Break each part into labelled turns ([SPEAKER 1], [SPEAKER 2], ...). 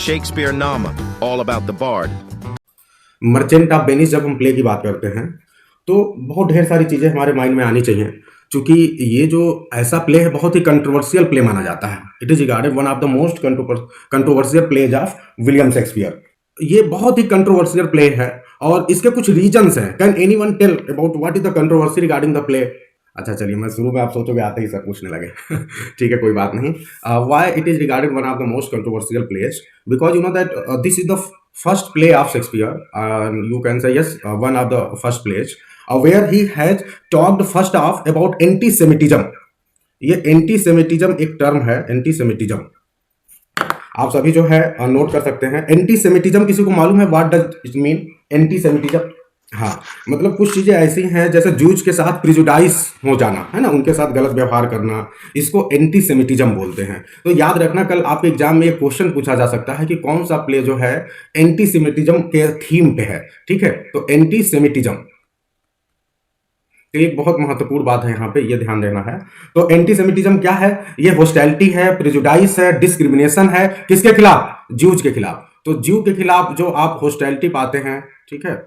[SPEAKER 1] Shakespeare Nama, all about the bard.
[SPEAKER 2] Merchant of Venice जब हम play की बात करते हैं तो बहुत ढेर सारी चीज़ें हमारे माइंड में आनी चाहिए, क्योंकि ये जो ऐसा प्ले है बहुत ही कंट्रोवर्शियल प्ले माना जाता है। It is regarded one of the most controversial plays of William Shakespeare. ये बहुत ही कंट्रोवर्शियल प्ले है और इसके कुछ रीजंस हैं। Can anyone tell about what is the controversy regarding the play? अच्छा चलिए, मैं शुरू में आप सोचोगे आते ही सब पूछने लगे ठीक है, कोई बात नहीं। Why it is regarded one of the most controversial plays? Because you know that this is the first play of Shakespeare, you can say yes, one of the first plays, where he has talked first off about anti-Semitism. ये anti-Semitism एक term है, anti-Semitism आप सभी जो है note कर सकते हैं। anti-Semitism किसी को मालूम है what does it mean? anti-Semitism, हाँ मतलब कुछ चीजें ऐसी हैं जैसे जूज के साथ प्रिजुडाइज हो जाना है ना, उनके साथ गलत व्यवहार करना, इसको एंटी सेमिटिज्म बोलते हैं। तो याद रखना, कल आपके एग्जाम में एक क्वेश्चन पूछा जा सकता है कि कौन सा प्ले जो है एंटी सेमिटिज्म के थीम पे है। ठीक है, तो एंटी सेमिटिज्म एक बहुत महत्वपूर्ण बात है, यहाँ पे ये ध्यान देना है। तो एंटी सेमिटिज्म क्या है? ये होस्टैलिटी है, प्रिजुडाइस है, डिस्क्रिमिनेशन है। किसके खिलाफ? ज्यूज के खिलाफ। तो ज्यू के खिलाफ जो आप होस्टैलिटी पाते हैं, ठीक है,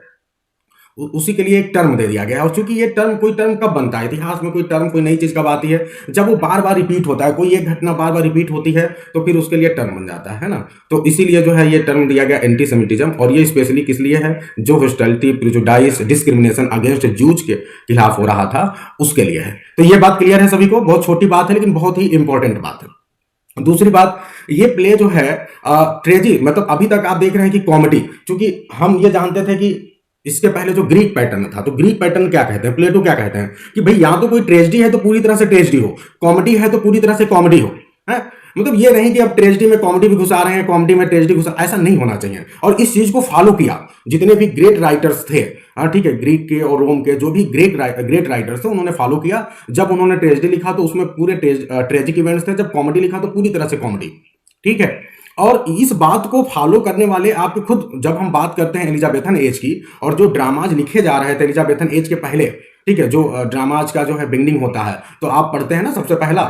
[SPEAKER 2] उसी के लिए एक टर्म दे दिया गया है। और चूंकि ये टर्म, कोई टर्म कब बनता है इतिहास में, कोई टर्म कोई नई चीज कब आती है? जब वो बार बार रिपीट होता है, कोई एक घटना बार बार रिपीट होती है तो फिर उसके लिए टर्म बन जाता है ना। तो इसीलिए जो है ये टर्म दिया गया एंटी सेमिटिज्म, और ये स्पेशली किस लिए है? जो हॉस्टिलिटी, प्रिजुडाइस, डिस्क्रिमिनेशन अगेंस्ट जूज के खिलाफ हो रहा था उसके लिए है। तो ये बात क्लियर है सभी को? बहुत छोटी बात है लेकिन बहुत ही इंपॉर्टेंट बात है। दूसरी बात, ये प्ले जो है ट्रेजी, मतलब अभी तक आप देख रहे हैं कि कॉमेडी, क्योंकि हम ये जानते थे कि इसके पहले जो ग्रीक पैटर्न था, तो ग्रीक पैटर्न क्या कहते हैं, प्लेटो क्या कहते हैं कि भाई या तो कोई ट्रेजेडी है तो पूरी तरह से ट्रेजेडी हो, कॉमेडी है तो पूरी तरह से कॉमेडी हो, है मतलब ये नहीं कि अब ट्रेजेडी में कॉमेडी भी घुसा रहे हैं, कॉमेडी में ट्रेजेडी घुसा, ऐसा नहीं होना चाहिए। और इस चीज को फॉलो किया जितने भी ग्रेट राइटर्स थे, हाँ ठीक है, ग्रीक के और रोम के जो भी ग्रेट राइटर्स थे उन्होंने फॉलो किया। जब उन्होंने ट्रेजेडी लिखा तो उसमें पूरे ट्रेजिक इवेंट्स थे, जब कॉमेडी लिखा तो पूरी तरह से कॉमेडी। ठीक है, और इस बात को फॉलो करने वाले आपके खुद, जब हम बात करते हैं एलिजाबेथन एज की, और जो ड्रामाज लिखे जा रहे थे एलिजाबेथन एज के पहले, ठीक है, जो ड्रामाज का जो है बिगिनिंग होता है, तो आप पढ़ते हैं ना सबसे पहला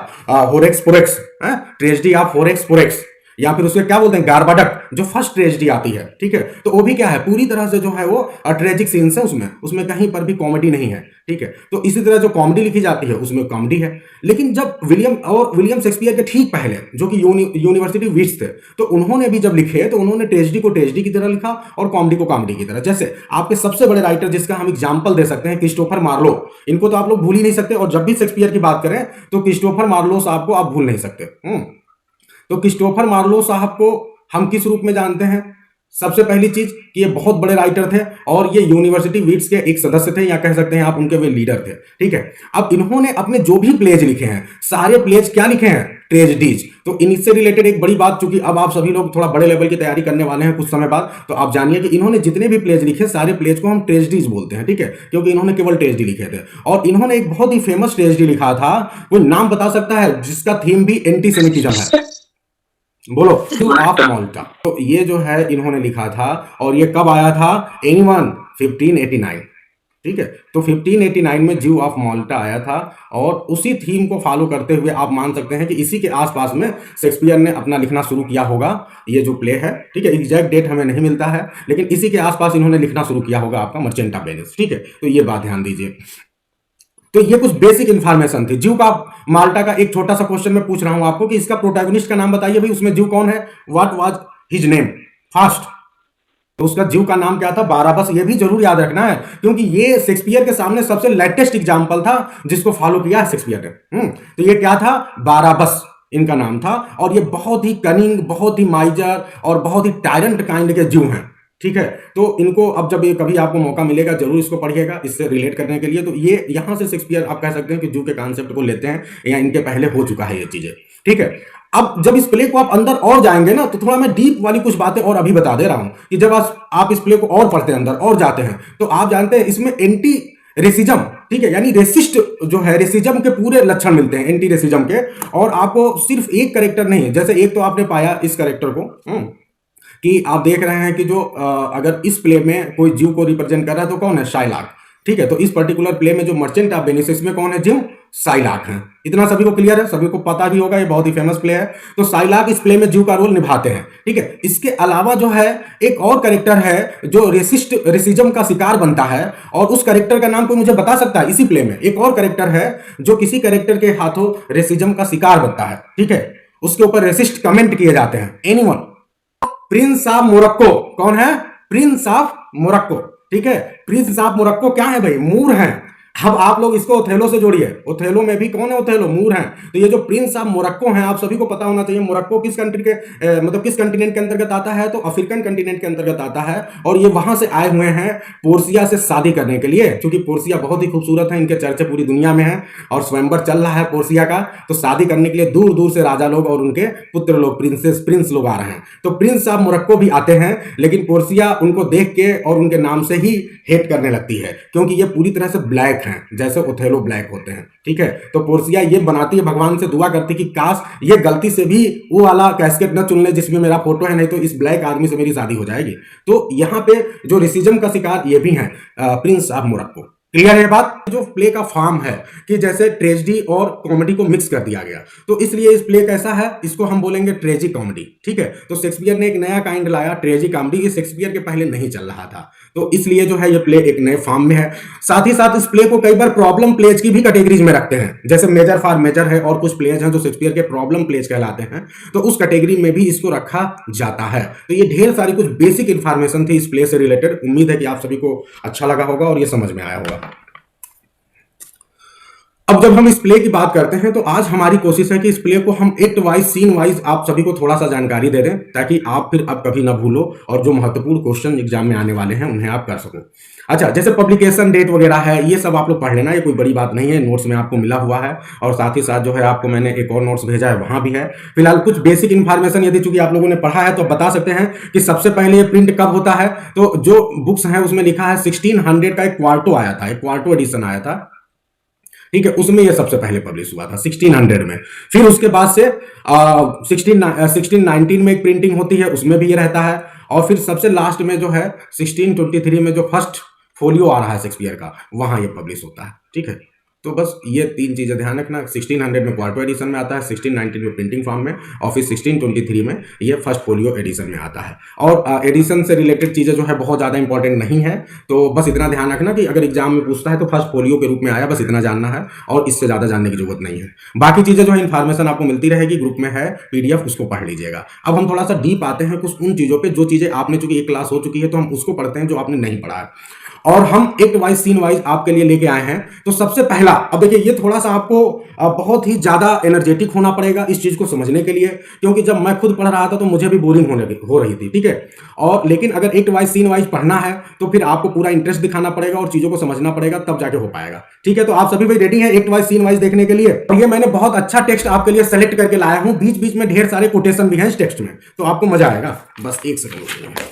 [SPEAKER 2] होरेक्स पोरेक्स, ट्रेजेडी ऑफ होरेक्स पोरेक्स, या फिर उसके क्या बोलते हैं, गार्बाडक, जो फर्स्ट ट्रेजेडी आती है। ठीक है, तो वो भी क्या है, पूरी तरह से जो है वो ट्रेजिक सीन्स है, उसमें कहीं पर भी कॉमेडी नहीं है। ठीक है, तो इसी तरह जो कॉमेडी लिखी जाती है उसमें कॉमेडी है। लेकिन जब विलियम शेक्सपियर के ठीक पहले जो कि यूनिवर्सिटी विट्स थे, तो उन्होंने भी जब लिखे तो उन्होंने ट्रेजेडी को ट्रेजेडी की तरह लिखा और कॉमेडी को कॉमेडी की तरह। जैसे आपके सबसे बड़े राइटर जिसका हम एग्जाम्पल दे सकते हैं, क्रिस्टोफर मार्लो, इनको तो आप लोग भूल ही नहीं सकते। और जब भी शेक्सपियर की बात करें तो क्रिस्टोफर मार्लो साहब को आप भूल नहीं सकते। तो क्रिस्टोफर मार्लो साहब को हम किस रूप में जानते हैं? सबसे पहली चीज कि ये बहुत बड़े राइटर थे और ये यूनिवर्सिटी वीट्स के एक सदस्य थे, या कह सकते हैं आप उनके वे लीडर थे। ठीक है, अब इन्होंने अपने जो भी प्लेज लिखे हैं, सारे प्लेज क्या लिखे हैं? ट्रेजेडीज। तो इनसे रिलेटेड एक बड़ी बात, चूंकि अब आप सभी लोग थोड़ा बड़े लेवल की तैयारी करने वाले हैं कुछ समय बाद, तो आप जानिए कि इन्होंने जितने भी प्लेज लिखे, सारे प्लेज को हम ट्रेजेडीज बोलते हैं। ठीक है, क्योंकि इन्होंने केवल ट्रेजेडी लिखे थे। और इन्होंने एक बहुत ही फेमस ट्रेजेडी लिखा था, कोई नाम बता सकता है जिसका थीम भी एंटी सेमिटिज्म है? बोलो, ऑफ माल्टा। तो ये जो है इन्होंने लिखा था, और ये कब आया था? एनीवन? 1589। ठीक है, तो 1589 में ज्यू ऑफ माल्टा आया था, और उसी थीम को फॉलो करते हुए आप मान सकते हैं कि इसी के आसपास में शेक्सपियर ने अपना लिखना शुरू किया होगा, ये जो प्ले है। ठीक है, एग्जैक्ट डेट हमें नहीं मिलता है, लेकिन इसी के आसपास इन्होंने लिखना शुरू किया होगा आपका मर्चेंट ऑफ वेनिस। ठीक है, तो ये बात ध्यान दीजिए। तो ये कुछ बेसिक इंफॉर्मेशन थी। ज्यू का माल्टा का एक छोटा सा क्वेश्चन मैं पूछ रहा हूं आपको कि इसका प्रोटैगनिस्ट का नाम बताइए भाई, उसमें ज्यू कौन है? What was his name fast? तो उसका ज्यू का नाम क्या था? बाराबस। ये भी जरूर याद रखना है, क्योंकि ये शेक्सपियर के सामने सबसे लेटेस्ट एग्जांपल था जिसको फॉलो किया है शेक्सपियर ने। तो ये क्या था? बाराबस इनका नाम था, और ये बहुत ही कनिंग, बहुत ही माइजर और बहुत ही टायरेंट काइंड के ज्यू हैं। ठीक है, तो इनको अब जब ये कभी आपको मौका मिलेगा जरूर इसको पढ़िएगा इससे रिलेट करने के लिए। तो ये यहां से शेक्सपियर आप कह सकते हैं कि जू के कॉन्सेप्ट को लेते हैं, या इनके पहले हो चुका है ये चीजें। ठीक है, अब जब इस प्ले को आप अंदर और जाएंगे ना, तो थोड़ा मैं डीप वाली कुछ बातें और अभी बता दे रहा हूं कि जब आप इस प्ले को और पढ़ते हैं, अंदर और जाते हैं, तो आप जानते हैं इसमें एंटी रेसिज्म, ठीक है, यानी रेसिस्ट जो है, रेसिज्म के पूरे लक्षण मिलते हैं एंटी रेसिज्म के। और आपको सिर्फ एक कैरेक्टर नहीं है, जैसे एक तो आपने पाया इस कैरेक्टर को कि आप देख रहे हैं कि जो अगर इस प्ले में कोई ज्यू को रिप्रेजेंट कर रहा है तो कौन है? शाइलॉक। ठीक है, तो इस पर्टिकुलर प्ले में जो मर्चेंट ऑफ वेनिस, इसमें कौन है? ज्यू। साइलाक हैं। इतना सभी को क्लियर है, सभी को पता भी होगा, ये बहुत ही फेमस प्ले है। तो साइलाक इस प्ले में जू का रोल निभाते हैं, ठीक है। इसके अलावा जो है एक और कैरेक्टर है जो रेसिज्म का शिकार बनता है, और उस कैरेक्टर का नाम कोई मुझे बता सकता है? इसी प्ले में एक और कैरेक्टर है जो किसी कैरेक्टर के हाथों रेसिज्म का शिकार बनता है, ठीक है। उसके ऊपर रेसिस्ट कमेंट किए जाते हैं। एनीवन? Prince of Morocco. कौन है? प्रिंस ऑफ मोरक्को, ठीक है। प्रिंस ऑफ मोरक्को क्या है भाई? मूर हैं। अब आप लोग इसको ओथेलो से जोड़िए। ओथेलो में भी कौन है? ओथेलो मूर हैं। तो ये जो प्रिंस ऑफ मोरक्को हैं, आप सभी को पता होना चाहिए मोरक्को किस कंट्री के मतलब किस कंटिनेंट के अंतर्गत आता है? तो अफ्रीकन कंटिनेंट के अंतर्गत आता है। और ये वहां से आए हुए हैं पोर्सिया से शादी करने के लिए, क्योंकि पोर्सिया बहुत ही खूबसूरत है, इनके चर्चे पूरी दुनिया में है और स्वयंवर चल रहा है पोर्सिया का। तो शादी करने के लिए दूर दूर से राजा लोग और उनके पुत्र लोग, प्रिंस लोग आ रहे हैं। तो प्रिंस ऑफ मोरक्को भी आते हैं, लेकिन पोर्सिया उनको देख के और उनके नाम से ही हेट करने लगती है, क्योंकि ये पूरी तरह से ब्लैक हैं, जैसे ओथेलो ब्लैक होते हैं, ठीक है। तो पोर्सिया ये बनाती है, भगवान से दुआ करती कि काश ये गलती से भी वो वाला कैस्केट न चुन ले जिसमें मेरा फोटो है, नहीं तो इस ब्लैक आदमी से मेरी शादी हो जाएगी। तो यहाँ पे जो रेसिज्म का शिकार ये भी है प्रिंस ऑफ मोरक्को। क्लियर है बात? जो प्ले का फॉर्म है कि जैसे ट्रेजेडी और कॉमेडी को मिक्स कर दिया गया, तो इसलिए इस प्ले कैसा है, इसको हम बोलेंगे ट्रेजिक कॉमेडी, ठीक है। तो शेक्सपियर ने एक नया काइंड लाया, ट्रेजिक कॉमेडी। ये शेक्सपियर के पहले नहीं चल रहा था, तो इसलिए जो है ये प्ले एक नए फॉर्म में है। साथ ही साथ इस प्ले को कई बार प्रॉब्लम प्लेज की भी कैटेगरीज में रखते हैं, जैसे मेजर फॉर मेजर है और कुछ प्लेज हैं जो शेक्सपियर के प्रॉब्लम प्लेज कहलाते हैं, तो उस कैटेगरी में भी इसको रखा जाता है। तो ये ढेर सारी कुछ बेसिक इंफॉर्मेशन थी इस प्ले से रिलेटेड। उम्मीद है कि आप सभी को अच्छा लगा होगा और ये समझ में आया होगा। अब जब हम इस प्ले की बात करते हैं, तो आज हमारी कोशिश है कि इस प्ले को हम एक्ट वाइज, सीन वाइज आप सभी को थोड़ा सा जानकारी दे दें, ताकि आप फिर अब कभी ना भूलो और जो महत्वपूर्ण क्वेश्चन एग्जाम में आने वाले हैं उन्हें आप कर सको। अच्छा, जैसे पब्लिकेशन डेट वगैरह है, ये सब आप लोग पढ़ लेना, ये कोई बड़ी बात नहीं है, नोट्स में आपको मिला हुआ है। और साथ ही साथ जो है आपको मैंने एक और नोट्स भेजा है, वहां भी है। फिलहाल कुछ बेसिक इंफॉर्मेशन यदि चूंकि आप लोगों ने पढ़ा है तो बता सकते हैं कि सबसे पहले ये प्रिंट कब होता है। तो जो बुक्स हैं उसमें लिखा है 1600 का एक क्वार्टो आया था, एक क्वार्टो एडिशन आया था, ठीक है। उसमें यह सबसे पहले पब्लिश हुआ था 1600 में। फिर उसके बाद से 1619 में एक प्रिंटिंग होती है, उसमें भी ये रहता है। और फिर सबसे लास्ट में जो है 1623 में जो फर्स्ट फोलियो आ रहा है शेक्सपियर का, वहां ये पब्लिश होता है, ठीक है। तो बस ये तीन चीजें ध्यान रखना। 1600 में क्वार्टो एडिशन में आता है, 1619 में प्रिंटिंग फॉर्म में, और फिर 1623 में ये फर्स्ट फोलियो एडिशन में आता है। और एडिशन से रिलेटेड चीजें जो है बहुत ज्यादा इंपॉर्टेंट नहीं है, तो बस इतना ध्यान रखना कि अगर एग्जाम में पूछता है तो फर्स्ट फोलियो के रूप में आया, बस इतना जानना है और इससे ज्यादा जानने की जरूरत नहीं है। बाकी चीजें जो है इन्फॉर्मेशन आपको मिलती रहेगी, ग्रुप में है PDF, उसको पढ़ लीजिएगा। अब हम थोड़ा सा डीप आते हैं कुछ उन चीजों पे जो चीजें आपने, चूंकि एक क्लास हो चुकी है तो हम उसको पढ़ते हैं जो आपने नहीं पढ़ा है, और हम एक्ट वाइज, सीन वाइज आपके लिए लेके आए हैं। तो सबसे पहला, अब देखिए ये थोड़ा सा आपको बहुत ही ज्यादा एनर्जेटिक होना पड़ेगा इस चीज को समझने के लिए, क्योंकि जब मैं खुद पढ़ रहा था तो मुझे भी बोरिंग हो रही थी, ठीक है। और लेकिन अगर एक्ट वाइज, सीन वाइज पढ़ना है तो फिर आपको पूरा इंटरेस्ट दिखाना पड़ेगा और चीजों को समझना पड़ेगा, तब जाके हो पाएगा, ठीक है। तो आप सभी भाई रेडी हैं एक्ट वाइज, सीन वाइज देखने के लिए? और ये मैंने बहुत अच्छा टेक्स्ट आपके लिए सेलेक्ट करके लाया हूं, बीच बीच में ढेर सारे कोटेशन भी हैं इस टेक्स्ट में, तो आपको मजा आएगा। बस एक सेकंड।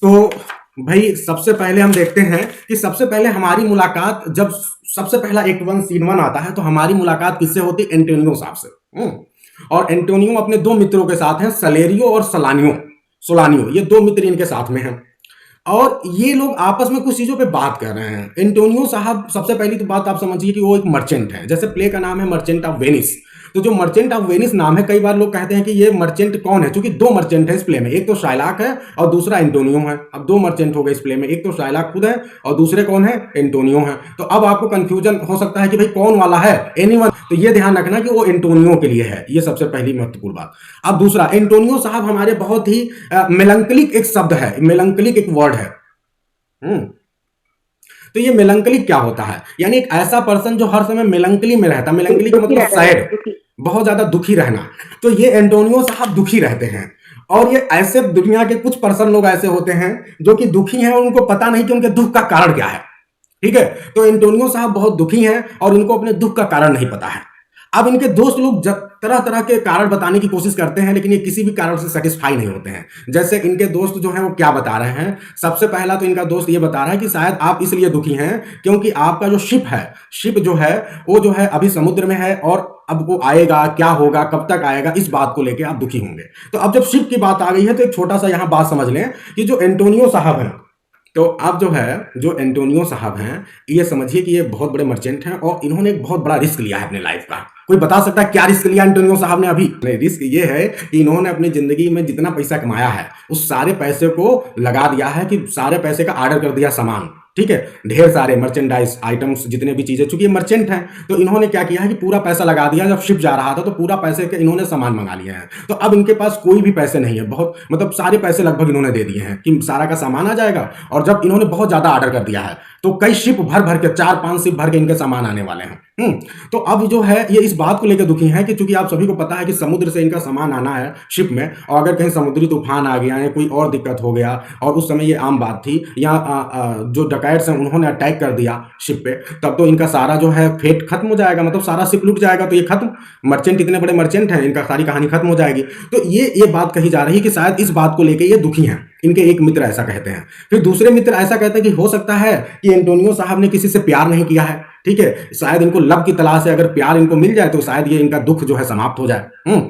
[SPEAKER 2] तो भाई सबसे पहले हम देखते हैं कि सबसे पहले हमारी मुलाकात, जब सबसे पहला एक्ट 1 सीन 1 आता है तो हमारी मुलाकात किससे होती है? एंटोनियो साहब से। और एंटोनियो अपने दो मित्रों के साथ हैं, सलेरियो और सोलानियो, ये दो मित्र इनके साथ में हैं। और ये लोग आपस में कुछ चीजों पे बात कर रहे हैं। एंटोनियो साहब, सबसे पहली तो बात आप समझिए कि वो एक मर्चेंट है, जैसे प्ले का नाम है मर्चेंट ऑफ वेनिस। तो जो मर्चेंट ऑफ वेनिस नाम है, कई बार लोग कहते हैं कि ये मर्चेंट कौन है, क्योंकि दो मर्चेंट है इस प्ले में, एक तो शाइलाक है और दूसरा एंटोनियो है। अब दो मर्चेंट हो गए इस प्ले में, एक तो शाइलाक खुद है और दूसरे कौन है? एंटोनियो है। तो अब आपको कंफ्यूजन हो सकता है कि भाई कौन वाला है, एनीवन। तो ये ध्यान रखना कि वो एंटोनियो के लिए है, ये सबसे पहली महत्वपूर्ण बात। अब दूसरा, एंटोनियो साहब हमारे बहुत ही मेलंकलिक एक शब्द है, मेलंकलिक एक वर्ड है। तो ये मेलंकलिक क्या होता है? यानी एक ऐसा पर्सन जो हर समय मेलंकली में रहता, मेलंकली का मतलब सैड, बहुत ज्यादा दुखी रहना। तो ये एंटोनियो साहब दुखी रहते हैं। और ये ऐसे दुनिया के कुछ पर्सन लोग ऐसे होते हैं जो कि दुखी हैं और उनको पता नहीं कि उनके दुख का कारण क्या है, ठीक है। तो एंटोनियो साहब बहुत दुखी हैं और इनको अपने दुख का कारण नहीं पता है। अब इनके दोस्त लोग तरह तरह के कारण बताने की कोशिश करते हैं, लेकिन ये किसी भी कारण से सेटिस्फाई नहीं होते हैं। जैसे इनके दोस्त जो हैं वो क्या बता रहे हैं? सबसे पहला तो इनका दोस्त ये बता रहा है कि शायद आप इसलिए दुखी हैं क्योंकि आपका जो शिप जो है वो जो है अभी समुद्र में है, और अब वो आएगा, क्या होगा, कब तक आएगा, इस बात को लेकर आप दुखी होंगे। तो अब जब शिप की बात आ गई है तो एक छोटा सा यहां बात समझ लें कि जो एंटोनियो साहब हैं, तो अब जो है, जो एंटोनियो साहब हैं, ये समझिए कि ये बहुत बड़े मर्चेंट हैं और इन्होंने एक बहुत बड़ा रिस्क लिया है अपने लाइफ का। कोई बता सकता है क्या रिस्क लिया एंटोनियो साहब ने अभी? नहीं, रिस्क ये है कि इन्होंने अपनी जिंदगी में जितना पैसा कमाया है उस सारे पैसे को लगा दिया है कि सारे पैसे का ऑर्डर कर दिया सामान, ठीक है, ढेर सारे मर्चेंडाइज आइटम्स जितने भी चीजें, चूंकि ये मर्चेंट हैं तो इन्होंने क्या किया है कि पूरा पैसा लगा दिया। जब शिप जा रहा था तो पूरा पैसे के इन्होंने सामान मंगा लिए हैं, तो अब इनके पास कोई भी पैसे नहीं है, बहुत मतलब सारे पैसे लगभग इन्होंने दे दिए हैं कि सारा का सामान आ जाएगा। और जब इन्होंने बहुत ज्यादा ऑर्डर कर दिया है तो कई शिप भर भर के 4-5 शिप भर के इनके सामान आने वाले हैं। तो अब जो है ये इस बात को लेकर दुखी हैं कि चूंकि आप सभी को पता है कि समुद्र से इनका सामान आना है शिप में, और अगर कहीं समुद्री तूफान आ गया या कोई और दिक्कत हो गया, और उस समय ये आम बात थी, या जो डकैट्स हैं उन्होंने अटैक कर दिया शिप पे, तब तो इनका सारा जो है फेट खत्म हो जाएगा, मतलब सारा शिप लुट जाएगा, तो ये खत्म, मर्चेंट इतने बड़े मर्चेंट हैं, इनका सारी कहानी खत्म हो जाएगी। तो ये बात कही जा रही है कि शायद इस बात को लेकर ये दुखी हैं। इनके एक मित्र ऐसा कहते हैं, फिर दूसरे मित्र ऐसा कहते हैं कि हो सकता है कि एंटोनियो साहब ने किसी से प्यार नहीं किया है, ठीक है, शायद इनको लव की तलाश है, अगर प्यार इनको मिल जाए तो शायद ये इनका दुख जो है समाप्त हो जाए।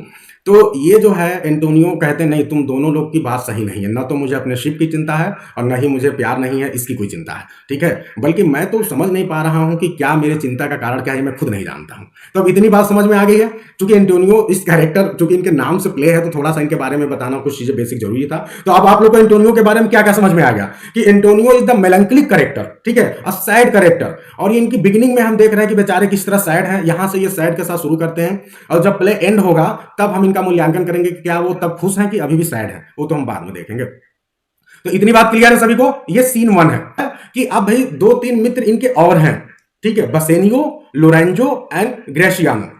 [SPEAKER 2] तो ये जो है एंटोनियो कहते हैं नहीं, तुम दोनों लोग की बात सही नहीं है, ना तो मुझे अपने शिप की चिंता है और ना ही मुझे प्यार नहीं है, इसकी कोई चिंता है, ठीक है, बल्कि मैं तो समझ नहीं पा रहा हूं कि क्या मेरे चिंता का कारण क्या है, मैं खुद नहीं जानता हूं। तो अब इतनी बात समझ में आ गई है। चूंकि एंटोनियो इस कैरेक्टर, चूंकि इनके नाम से प्ले है, तो थोड़ा सा इनके बारे में बताना कुछ चीजें बेसिक जरूरी था। तो अब आप लोग को एंटोनियो के बारे में क्या क्या समझ में आ गया कि एंटोनियो इज द मेलंकलिक कैरेक्टर, ठीक है, अ सैड कैरेक्टर। और ये इनकी बिगिनिंग में हम देख रहे हैं कि बेचारे किस तरह सैड है, यहां से ये सैड के साथ शुरू करते हैं, और जब प्ले एंड होगा तब हम इनका मूल्यांकन करेंगे कि क्या वो तब खुश हैं कि अभी भी सैड है, वो तो हम बाद में देखेंगे। तो इतनी बात क्लियर है सभी को। ये सीन 1 है कि अब भाई 2-3 मित्र इनके और हैं, ठीक है, बसेनियो, लोरेंजो एंड ग्रेशियानो,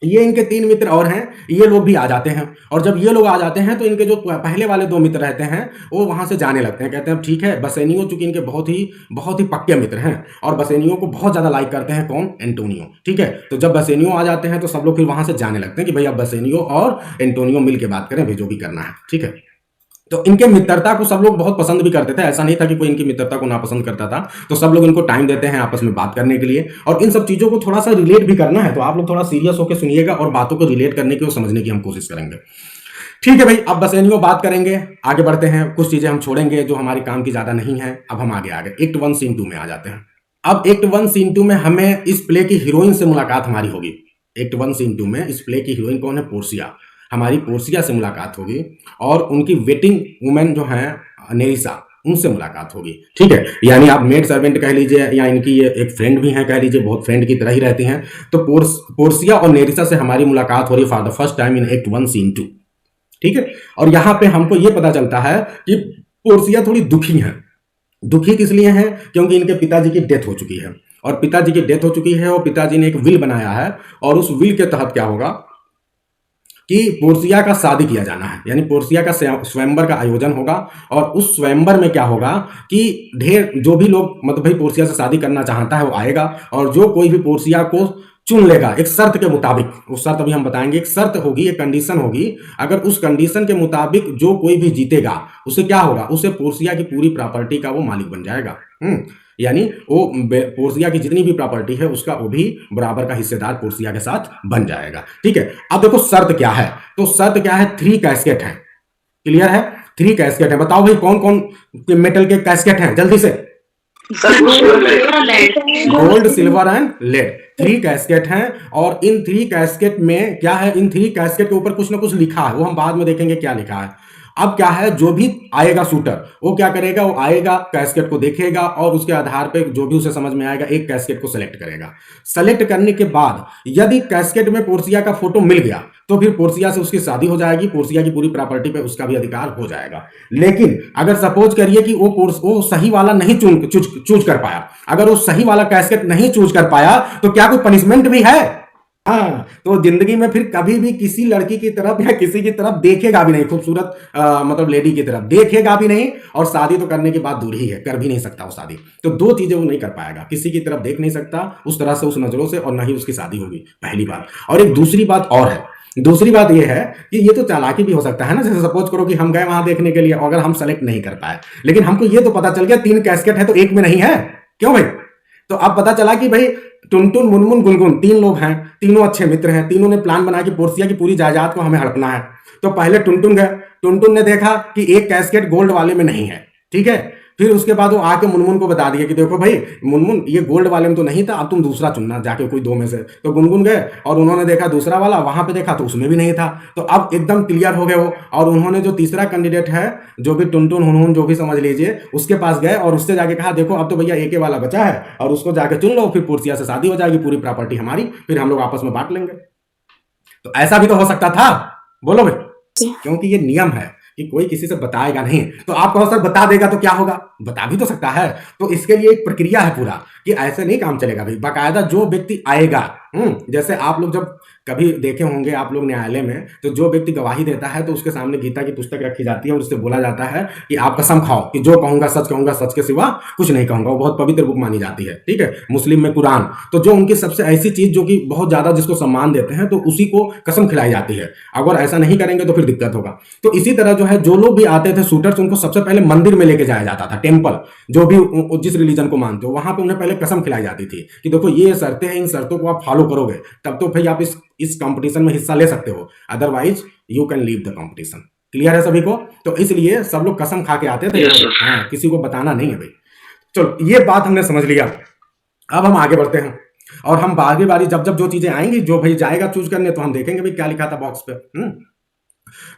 [SPEAKER 2] ये इनके 3 मित्र और हैं, ये लोग भी आ जाते हैं। और जब ये लोग आ जाते हैं तो इनके जो पहले वाले 2 मित्र रहते हैं वो वहां से जाने लगते हैं, कहते हैं ठीक है। बसेनियो चूंकि इनके बहुत ही पक्के मित्र हैं और बसेनियो को बहुत ज्यादा लाइक करते हैं, कौन? एंटोनियो, ठीक है। तो जब बसेनियो आ जाते हैं तो सब लोग फिर वहां से जाने लगते हैं कि भाई अब बसेनियो और एंटोनियो मिल के बात करें, भाई जो भी करना है, ठीक है। तो इनके मित्रता को सब लोग बहुत पसंद भी करते थे, ऐसा नहीं था कि कोई इनकी मित्रता को नापसंद करता था। तो सब लोग इनको टाइम देते हैं आपस में बात करने के लिए, और इन सब चीजों को थोड़ा सा रिलेट भी करना है, तो आप लोग थोड़ा सीरियस होकर सुनिएगा और बातों को रिलेट करने की और समझने की हम कोशिश करेंगे, ठीक है भाई। अब बसेनियो बात करेंगे, आगे बढ़ते हैं, कुछ चीजें हम छोड़ेंगे जो हमारी काम की ज्यादा नहीं है। अब हम आगे एक्ट 1 सीन 2 में आ जाते हैं। अब एक्ट 1 सीन 2 में हमें इस प्ले की हीरोइन से मुलाकात हमारी होगी। एक्ट 1 सीन 2 में इस प्ले की हीरोइन कौन है? पोर्सिया, हमारी पोर्सिया से मुलाकात होगी, और उनकी वेटिंग वुमेन जो है नेरिसा, उनसे मुलाकात होगी, ठीक है। यानी आप मेड सर्वेंट कह लीजिए, या इनकी ये एक फ्रेंड भी हैं कह लीजिए, बहुत फ्रेंड की तरह ही रहती हैं। तो पोर्सिया और नेरिसा से हमारी मुलाकात हो रही for the first time in act 1 scene 2, ठीक है। और यहां पे हमको ये पता चलता है कि पोर्सिया थोड़ी दुखी है। दुखी किस लिए है? क्योंकि इनके पिताजी की डेथ हो चुकी है, और पिताजी की डेथ हो चुकी है, और पिताजी ने एक विल बनाया है, और उस विल के तहत क्या होगा कि पोर्सिया का शादी किया जाना है, यानी पोर्सिया का स्वयंवर का आयोजन होगा। और उस स्वयंवर में क्या होगा कि ढेर जो भी लोग मतलब भाई पोर्सिया से शादी करना चाहता है वो आएगा, और जो कोई भी पोर्सिया को चुन लेगा एक शर्त के मुताबिक, उस शर्त अभी हम बताएंगे, एक शर्त होगी, एक कंडीशन होगी, अगर उस कंडीशन के मुताबिक जो कोई भी जीतेगा उसे क्या होगा, उसे पोर्सिया की पूरी प्रॉपर्टी का वो मालिक बन जाएगा। यानी वो पोर्सिया की जितनी भी प्रॉपर्टी है उसका वो भी बराबर का हिस्सेदार पोर्सिया के साथ बन जाएगा, ठीक है। अब देखो शर्त क्या है, तो शर्त क्या है? 3 कैस्केट है, क्लियर है? 3 कैस्केट है। बताओ भाई कौन कौन मेटल के कैस्केट हैं, जल्दी से। Gold, silver and lead, 3 casket हैं। और इन 3 कैस्केट में क्या है? इन 3 कैस्केट के ऊपर कुछ ना कुछ लिखा है, वो हम बाद में देखेंगे क्या लिखा है। अब क्या है, जो भी आएगा शूटर वो क्या करेगा, वो आएगा कैस्केट को देखेगा, और उसके आधार पे जो भी उसे समझ में आएगा एक कैस्केट को सेलेक्ट करेगा। सेलेक्ट करने के बाद यदि कैस्केट में पोर्सिया का फोटो मिल गया तो फिर पोर्सिया से उसकी शादी हो जाएगी, पोर्सिया की पूरी प्रॉपर्टी पे उसका भी अधिकार हो जाएगा। लेकिन अगर सपोज करिए कि वो सही वाला नहीं चूज कर पाया, अगर वो सही वाला कैस्केट नहीं चूज कर पाया तो क्या कोई पनिशमेंट भी है? हाँ, तो जिंदगी में फिर कभी भी किसी लड़की की तरफ या किसी की तरफ देखेगा भी नहीं, खूबसूरत मतलब लेडी की तरफ देखेगा भी नहीं, और शादी तो करने की बात दूर ही है, कर भी नहीं सकता वो शादी। तो 2 चीजें वो नहीं कर पाएगा, किसी की तरफ देख नहीं सकता उस तरह से, उस नजरों से, और न ही उसकी शादी होगी, पहली बात। और एक दूसरी बात और है, दूसरी बात यह है कि ये तो चालाकी भी हो सकता है ना, जैसे सपोज करो कि हम गए वहां देखने के लिए, अगर हम सेलेक्ट नहीं कर पाए, लेकिन हमको ये तो पता चल गया 3 कैस्केट है तो एक में नहीं है, क्यों भाई? तो अब पता चला कि भाई टुनटुन, मुनमुन, गुनगुन 3 लोग हैं, तीनों अच्छे मित्र हैं, तीनों ने प्लान बनाया कि पोर्सिया की पूरी जायदाद को हमें हड़पना है। तो पहले टुनटुन गए, टुनटुन ने देखा कि एक कैस्केट गोल्ड वाले में नहीं है, ठीक है। फिर उसके बाद वो आके मुनमुन को बता दिया कि देखो भाई मुनमुन, ये गोल्ड वाले में तो नहीं था, अब तुम दूसरा चुनना जाके कोई दो में से। तो गुनगुन गए और उन्होंने देखा दूसरा वाला, वहां पे देखा तो उसमें भी नहीं था। तो अब एकदम क्लियर हो गए वो, और उन्होंने जो तीसरा कैंडिडेट है, जो भी टुनटुन हुनहुन जो भी समझ लीजिए, उसके पास गए और उससे जाके कहा देखो अब तो भैया एक वाला बचा है और उसको जाके चुन लो, फिर पोर्सिया से शादी हो जाएगी, पूरी प्रॉपर्टी हमारी, फिर हम लोग आपस में बांट लेंगे। तो ऐसा भी तो हो सकता था, बोलो भाई, क्योंकि ये नियम है कि कोई किसी से बताएगा नहीं। तो आप कहो सर बता देगा तो क्या होगा, बता भी तो सकता है। तो इसके लिए एक प्रक्रिया है पूरा, कि ऐसे नहीं काम चलेगा भाई। बाकायदा जो व्यक्ति आएगा, जैसे आप लोग जब कभी देखे होंगे आप लोग न्यायालय में, तो जो व्यक्ति गवाही देता है तो उसके सामने गीता की पुस्तक रखी जाती है और उससे बोला जाता है कि आप कसम खाओ कि जो कहूंगा, सच के सिवा कुछ नहीं कहूंगा। वो बहुत पवित्र बुक मानी जाती है, ठीक है, मुस्लिम में कुरान। तो जो उनकी सबसे ऐसी चीज जो कि बहुत ज्यादा जिसको सम्मान देते हैं, तो उसी को कसम खिलाई जाती है। अगर ऐसा नहीं करेंगे तो फिर दिक्कत होगा। तो इसी तरह जो है, जो लोग भी आते थे शूटर्स, उनको सबसे पहले मंदिर में लेके जाया जाता था, टेम्पल, जो भी जिस रिलीजन को मानते हो, वहां पे उन्हें पहले कसम खिलाई जाती थी कि देखो ये शर्तें हैं, इन शर्तों को आप फॉलो करोगे तब तो भाई आप इस कंपटीशन में हिस्सा ले सकते हो, otherwise you can leave the competition. Clear है सभी को? तो इसलिए सब लोग कसम खा के आते थे। हाँ, किसी को बताना नहीं है भाई। चलो ये बात हमने समझ लिया। अब हम आगे बढ़ते हैं और हम बारी बारी जब जब जो चीजें आएंगी, जो भाई जाएगा चूज करने, तो हम देखेंगे भाई क्या लिखा था बॉक्स पे।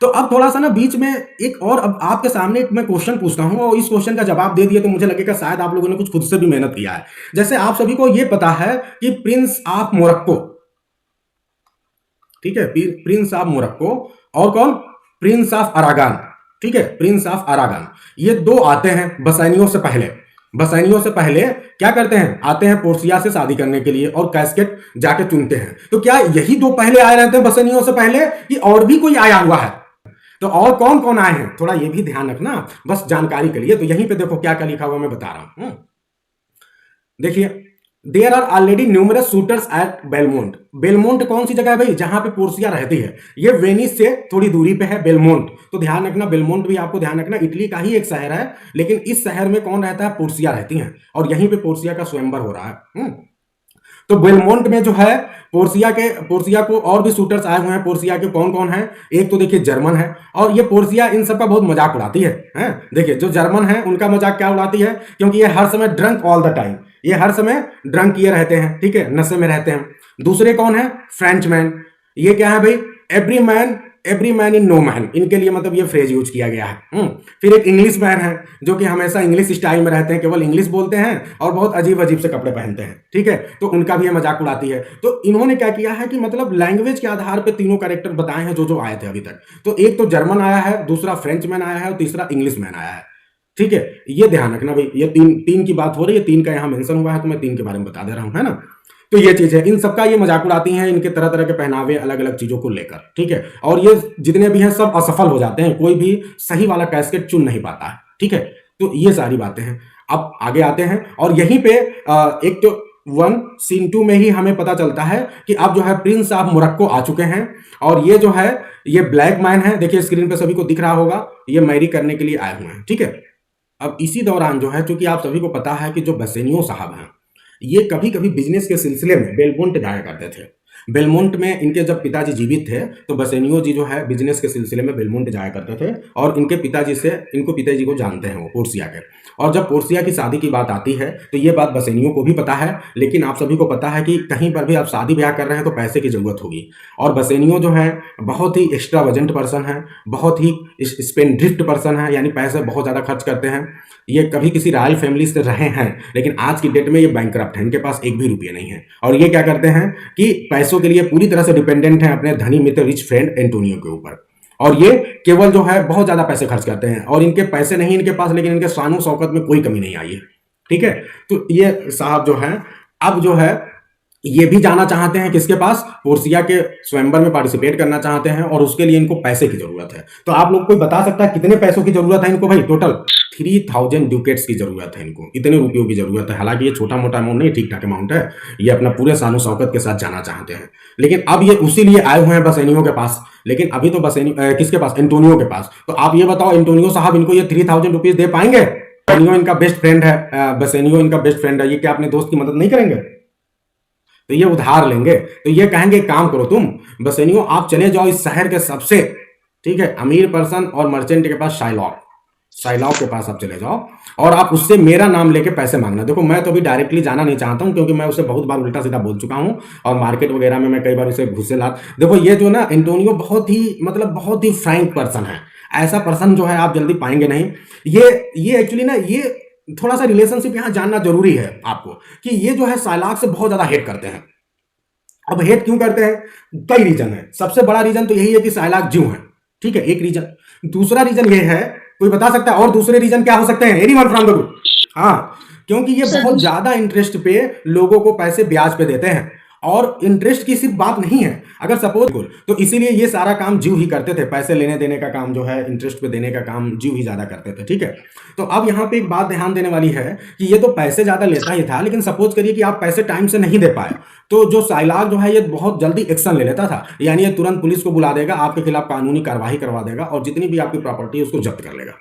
[SPEAKER 2] तो अब थोड़ा सा ना बीच में एक और, अब आपके सामने एक मैं क्वेश्चन पूछता हूं और इस क्वेश्चन का जवाब दे दिए तो मुझे लगेगा शायद आप लोगों ने कुछ खुद से भी मेहनत किया है। जैसे आप सभी को यह पता है कि प्रिंस ऑफ मोरक्को, ठीक है, प्रिंस ऑफ मोरक्को, और कौन, प्रिंस ऑफ अरागान, ठीक है, प्रिंस ऑफ अरागान, ये दो आते हैं बसैनियों से पहले। बसैनियों से पहले क्या करते हैं, आते हैं पोर्सिया से शादी करने के लिए और कैस्केट जाके चुनते हैं। तो क्या यही दो पहले आए रहते हैं बसैनियों से पहले, कि और भी कोई आया हुआ है? तो और कौन कौन आए हैं, थोड़ा ये भी ध्यान रखना, बस जानकारी के लिए। तो यहीं पे देखो क्या क्या लिखा हुआ मैं बता रहा हूं। देखिए, there are already numerous suitors at Belmont. Belmont कौन सी जगह है भाई, जहां पे पोर्सिया रहती है। ये वेनिस से थोड़ी दूरी पे है बेलमोंट। तो ध्यान रखना, बेलमोंट भी आपको ध्यान रखना, इटली का ही एक शहर है, लेकिन इस शहर में कौन रहता है, पोर्सिया रहती है, और यहीं पे पोर्सिया का स्वयंवर हो रहा है। तो बेलमोंट में जो है पोर्सिया को और भी शूटर्स आए हुए हैं। पोर्सिया के कौन कौन है, एक तो देखिए जर्मन है, और ये पोर्सिया इन सब का बहुत मजाक उड़ाती है। देखिए जो जर्मन है उनका मजाक क्या उड़ाती है, क्योंकि ये हर समय ड्रंक ऑल द टाइम, ये हर समय ड्रंक किए रहते हैं, ठीक है, नशे में रहते हैं। दूसरे कौन है, फ्रेंचमैन। ये क्या है भाई, every man in no man, इनके लिए मतलब ये फ्रेज यूज किया गया है। फिर एक इंग्लिश मैन है, जो कि हमेशा इंग्लिश स्टाइल में रहते हैं, केवल इंग्लिश बोलते हैं और बहुत अजीब अजीब से कपड़े पहनते हैं, ठीक है, तो उनका भी ये मजाक उड़ाती है। तो इन्होंने क्या किया है कि मतलब लैंग्वेज के आधार पर तीनों कैरेक्टर बताए हैं जो जो आए थे अभी तक। तो एक तो जर्मन आया है, दूसरा फ्रेंच मैन आया है, और तीसरा इंग्लिश मैन आया है, ठीक है। ये ध्यान रखना भाई, ये तीन की बात हो रही है, तीन का यहाँ मेंशन हुआ है, तो मैं तीन के बारे में बता दे रहा हूं, है ना। तो ये चीज है, इन सबका ये मजाक उड़ाती हैं, इनके तरह तरह के पहनावे, अलग अलग चीजों को लेकर, ठीक है। और ये जितने भी हैं सब असफल हो जाते हैं, कोई भी सही वाला कैस्केट चुन नहीं पाता है, ठीक है। तो ये सारी बातें हैं। अब आगे आते हैं, और यहीं पे एक तो 1 सीन 2 में ही हमें पता चलता है कि अब जो है प्रिंस ऑफ मोरक्को आ चुके हैं, और ये जो है ये ब्लैक मैन है, देखिए स्क्रीन पे सभी को दिख रहा होगा, ये मैरी करने के लिए आए हुए हैं, ठीक है। अब इसी दौरान जो है, चूंकि आप सभी को पता है कि जो बेसेनियो साहब हैं, ये कभी कभी बिजनेस के सिलसिले में बेलमोंट जाया करते थे। बेलमोंट में इनके जब पिताजी जीवित थे, तो बेसेनियो जी जो है बिजनेस के सिलसिले में बेलमोंट जाया करते थे, और इनके पिताजी से, इनको पिताजी को जानते हैं वो पोर्सिया के। और जब पोर्सिया की शादी की बात आती है, तो ये बात बेसेनियो को भी पता है, लेकिन आप सभी को पता है कि कहीं पर भी आप शादी ब्याह कर रहे हैं तो पैसे की जरूरत होगी। और बेसेनियो जो है बहुत ही एक्स्ट्रावेजेंट पर्सन है, बहुत ही स्पेंड्रिफ्ट पर्सन है, यानी पैसे बहुत ज़्यादा खर्च करते हैं। ये कभी किसी रॉयल फैमिली से रहे हैं, लेकिन आज की डेट में ये बैंकरप्ट है, इनके पास एक भी रुपये नहीं है। और ये क्या करते हैं कि पैसों के लिए पूरी तरह से डिपेंडेंट हैं अपने धनी मित्र रिच फ्रेंड एंटोनियो के ऊपर, और ये केवल जो है बहुत ज्यादा पैसे खर्च करते हैं। और इनके पैसे नहीं इनके पास, लेकिन इनके शान शौकत में कोई कमी नहीं आई है, ठीक है। तो ये साहब जो है, अब जो है ये भी जाना चाहते हैं किसके पास, पोर्सिया के स्वयंवर में पार्टिसिपेट करना चाहते हैं, और उसके लिए इनको पैसे की जरूरत है। तो आप लोग कोई बता सकता है कितने पैसों की जरूरत है इनको भाई? टोटल 3000 ड्यूकेट्स की जरूरत है इनको, इतने रुपयों की जरूरत है। हालांकि ये छोटा मोटा अमाउंट नहीं, ठीक ठाक अमाउंट है। ये अपना पूरे शान शौकत के साथ जाना चाहते हैं, लेकिन अब ये उसी लिए आए हुए हैं बसेनियो के पास। लेकिन अभी तो किसके पास, एंटोनियो के पास। तो आप ये बताओ, एंटोनियो साहब इनको ये 3000 रुपीज दे पाएंगे? एंटोनियो इनका बेस्ट फ्रेंड है, बसेनियो इनका बेस्ट फ्रेंड है, ये क्या अपने दोस्त की मदद नहीं करेंगे? तो ये उधार लेंगे। तो ये कहेंगे काम करो तुम बसेनियो, आप चले जाओ इस शहर के सबसे, ठीक है, अमीर पर्सन और मर्चेंट के पास, साइलाक के पास आप चले जाओ और आप उससे मेरा नाम लेके पैसे मांगना। देखो मैं तो अभी डायरेक्टली जाना नहीं चाहता हूँ क्योंकि मैं उसे बहुत बार उल्टा सीधा बोल चुका हूँ और मार्केट वगैरह में मैं कई बार उसे घुसे ला। देखो ये जो ना एंटोनियो बहुत ही मतलब बहुत ही फ्रैंक पर्सन है। ऐसा पर्सन जो है आप जल्दी पाएंगे नहीं। ये एक्चुअली ना ये थोड़ा सा रिलेशनशिप यहाँ जानना जरूरी है आपको कि ये जो है साइलाक से बहुत ज्यादा हेट करते हैं। अब हेट क्यों करते हैं? कई रीजन है। सबसे बड़ा रीजन तो यही है कि साइलाक ज्यू है, ठीक है, एक रीजन। दूसरा रीजन ये है, कोई बता सकता है और दूसरे रीजन क्या हो सकते हैं? Anyone from the group. हाँ, क्योंकि ये बहुत ज्यादा इंटरेस्ट पे लोगों को पैसे ब्याज पे देते हैं और इंटरेस्ट की सिर्फ बात नहीं है। अगर सपोज तो इसीलिए ये सारा काम जीव ही करते थे। पैसे लेने देने का काम जो है, इंटरेस्ट पे देने का काम जीव ही ज्यादा करते थे, ठीक है। तो अब यहाँ पे एक बात ध्यान देने वाली है कि ये तो पैसे ज्यादा लेता ही था, लेकिन सपोज करिए कि आप पैसे टाइम से नहीं दे पाए तो जो साइलाक जो है ये बहुत जल्दी एक्शन ले लेता था। यानी ये तुरंत पुलिस को बुला देगा, आपके खिलाफ कानूनी कार्रवाई करवा देगा और जितनी भी आपकी प्रॉपर्टी है उसको जब्त कर लेगा।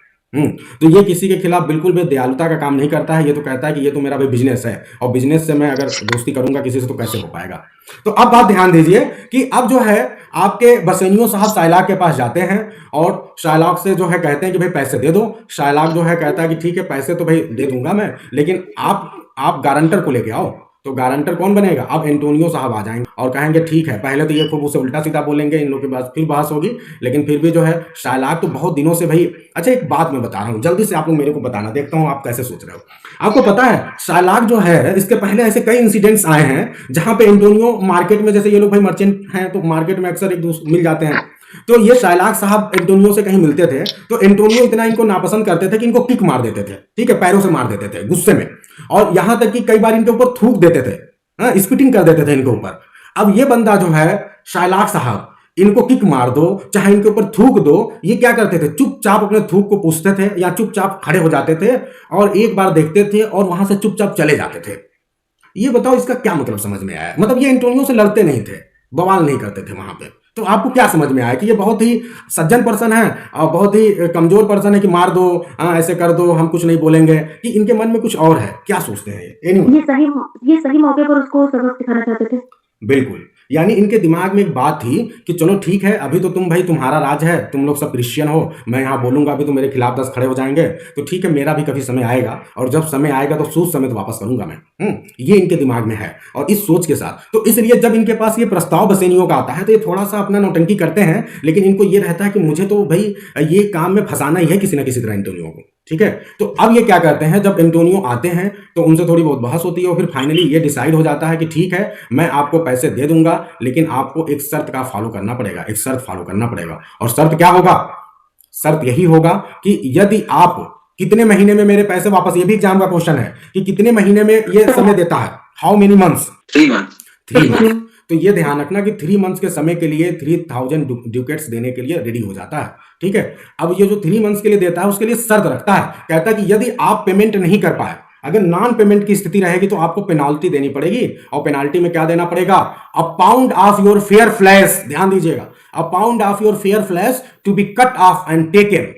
[SPEAKER 2] तो ये किसी के खिलाफ बिल्कुल भी दयालुता का काम नहीं करता है। ये तो कहता है कि ये तो मेरा भी बिजनेस है और बिजनेस से मैं अगर दोस्ती करूंगा किसी से तो कैसे हो पाएगा। तो अब बात ध्यान दीजिए कि अब जो है आपके बसेनियो साहब साइलाक के पास जाते हैं और साइलाक से जो है कहते हैं कि भाई पैसे दे दो। साइलाक जो है कहता है कि ठीक है पैसे तो भाई दे दूंगा मैं, लेकिन आप गारंटर को लेके आओ। तो गारंटर कौन बनेगा? अब एंटोनियो साहब आ जाएंगे और कहेंगे ठीक है। पहले तो ये खूब उसे उल्टा सीधा बोलेंगे, इन लोगों के पास फिर बहस होगी, लेकिन फिर भी जो है साइलाक तो बहुत दिनों से भाई। अच्छा एक बात मैं बता रहा हूँ, जल्दी से आप लोग मेरे को बताना, देखता हूँ आप कैसे सोच रहे हो। आपको पता है साइलाक जो है इसके पहले ऐसे कई इंसिडेंट्स आए हैं जहां पे एंटोनियो मार्केट में, जैसे ये लोग भाई मर्चेंट हैं तो मार्केट में अक्सर एक दूसरे मिल जाते हैं, तो ये साइलाक साहब एंटोनियो से कहीं मिलते थे तो एंटोनियो इतना इनको नापसंद करते थे कि इनको किक मार देते थे, ठीक है, पैरों से मार देते थे गुस्से में, और यहां तक कि कई बार इनके ऊपर थूक देते थे, स्पिटिंग कर देते थे इनके ऊपर। अब ये बंदा जो है साइलाक साहब, इनको किक मार दो चाहे इनके ऊपर थूक दो, ये क्या करते थे? चुपचाप अपने थूक को पूछते थे या चुपचाप खड़े हो जाते थे और एक बार देखते थे और वहां से चुपचाप चले जाते थे। ये बताओ इसका क्या मतलब समझ में आया? मतलब ये एंटोनियो से लड़ते नहीं थे, बवाल नहीं करते थे वहां पे। तो आपको क्या समझ में आया कि ये बहुत ही सज्जन पर्सन है और बहुत ही कमजोर पर्सन है कि मार दो, ऐसे कर दो, हम कुछ नहीं बोलेंगे, कि इनके मन में कुछ और है? क्या सोचते हैं ये? Anyway,
[SPEAKER 3] ये सही मौके पर उसको सबक सिखाना चाहते थे।
[SPEAKER 2] बिल्कुल, यानी इनके दिमाग में एक बात थी कि चलो ठीक है, अभी तो तुम भाई तुम्हारा राज है, तुम लोग सब क्रिश्चियन हो, मैं यहाँ बोलूंगा अभी तो मेरे खिलाफ 10 खड़े हो जाएंगे, तो ठीक है मेरा भी कभी समय आएगा और जब समय आएगा तो सूद समेत वापस करूंगा मैं। ये इनके दिमाग में है और इस सोच के साथ, तो इसलिए जब इनके पास ये प्रस्ताव बसेनियों का आता है तो ये थोड़ा सा अपना नौटंकी करते हैं, लेकिन इनको ये रहता है कि मुझे तो भाई ये काम में फंसाना ही है किसी ना किसी तरह एंटोनियो को, ठीक है। तो अब ये क्या करते हैं, जब एंटोनियो आते हैं तो उनसे थोड़ी बहुत बहस होती है और फिर फाइनली ये डिसाइड हो जाता है कि ठीक है मैं आपको पैसे दे दूंगा, लेकिन आपको एक शर्त का फॉलो करना पड़ेगा, एक शर्त फॉलो करना पड़ेगा। और शर्त क्या होगा? शर्त यही होगा कि यदि आप कितने महीने में मेरे पैसे वापस, ये भी एग्जाम का क्वेश्चन है कि कितने महीने में ये समय देता है, हाउ मेनी मंथ्स? 3 मंथ। तो ये ध्यान रखना कि 3 मंथ्स के समय के लिए 3000 ड्यूकेट्स देने के लिए रेडी हो जाता है, ठीक है। अब ये जो 3 मंथ्स के लिए देता है उसके लिए शर्त रखता है, कहता है कि यदि आप पेमेंट नहीं कर पाए, अगर नॉन पेमेंट की स्थिति रहेगी तो आपको पेनाल्टी देनी पड़ेगी। और पेनाल्टी में क्या देना पड़ेगा? A pound of your fair flesh, ध्यान दीजिएगा, a pound of your fair flesh to be cut off and taken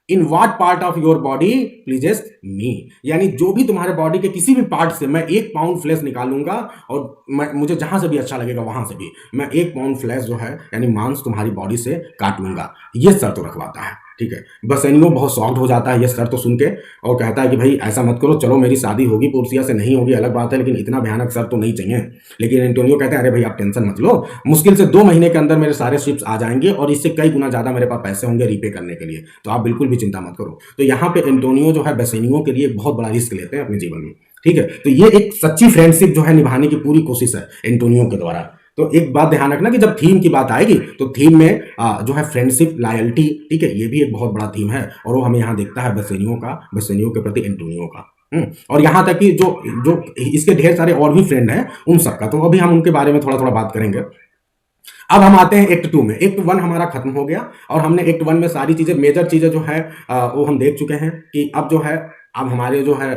[SPEAKER 2] in what part of your body pleases me. यानी जो भी तुम्हारे बॉडी के किसी भी पार्ट से मैं 1 पाउंड फ्लैश निकालूंगा और मुझे जहां से भी अच्छा लगेगा वहां से भी मैं 1 पाउंड फ्लैश जो है यानी मांस तुम्हारी बॉडी से काट लूंगा। ये शर्त तो रखवाता है, ठीक है। बसेनियो बहुत शॉक्ड हो जाता है ये शर्त तो सुन के और कहता है कि भाई ऐसा मत करो, चलो मेरी शादी होगी पोर्सिया से, नहीं होगी अलग बात है, लेकिन इतना भयानक शर्त तो नहीं चाहिए। लेकिन एंटोनियो कहते हैं अरे भाई आप टेंशन मत लो, मुश्किल से 2 महीने के अंदर मेरे सारे शिप्स आ जाएंगे और इससे कई गुना ज्यादा मेरे पास पैसे होंगे रीपे करने के लिए, तो आप बिल्कुल भी चिंता मत करो। तो यहाँ पे एंटोनियो जो है बसेनियो के लिए एक बहुत बड़ा रिस्क लेते हैं अपने जीवन में, ठीक है। तो ये एक सच्ची फ्रेंडशिप जो है निभाने की पूरी कोशिश है एंटोनियो के द्वारा। तो एक बात ध्यान रखना कि जब थीम की बात आएगी तो थीम में जो है फ्रेंडशिप, लॉयल्टी, ठीक है, ये भी एक बहुत बड़ा थीम है और वो हमें यहाँ दिखता है बसेनियो के प्रति एंटोनियो का। और यहाँ तक कि जो इसके ढेर सारे और भी फ्रेंड हैं उन सबका, तो अभी हम उनके बारे में थोड़ा थोड़ा बात करेंगे। अब हम आते हैं एक्ट 2 में। एक्ट 1 हमारा खत्म हो गया और हमने एक्ट 1 में सारी चीजें, मेजर चीजें जो है वो हम देख चुके हैं कि अब जो है अब हमारे जो है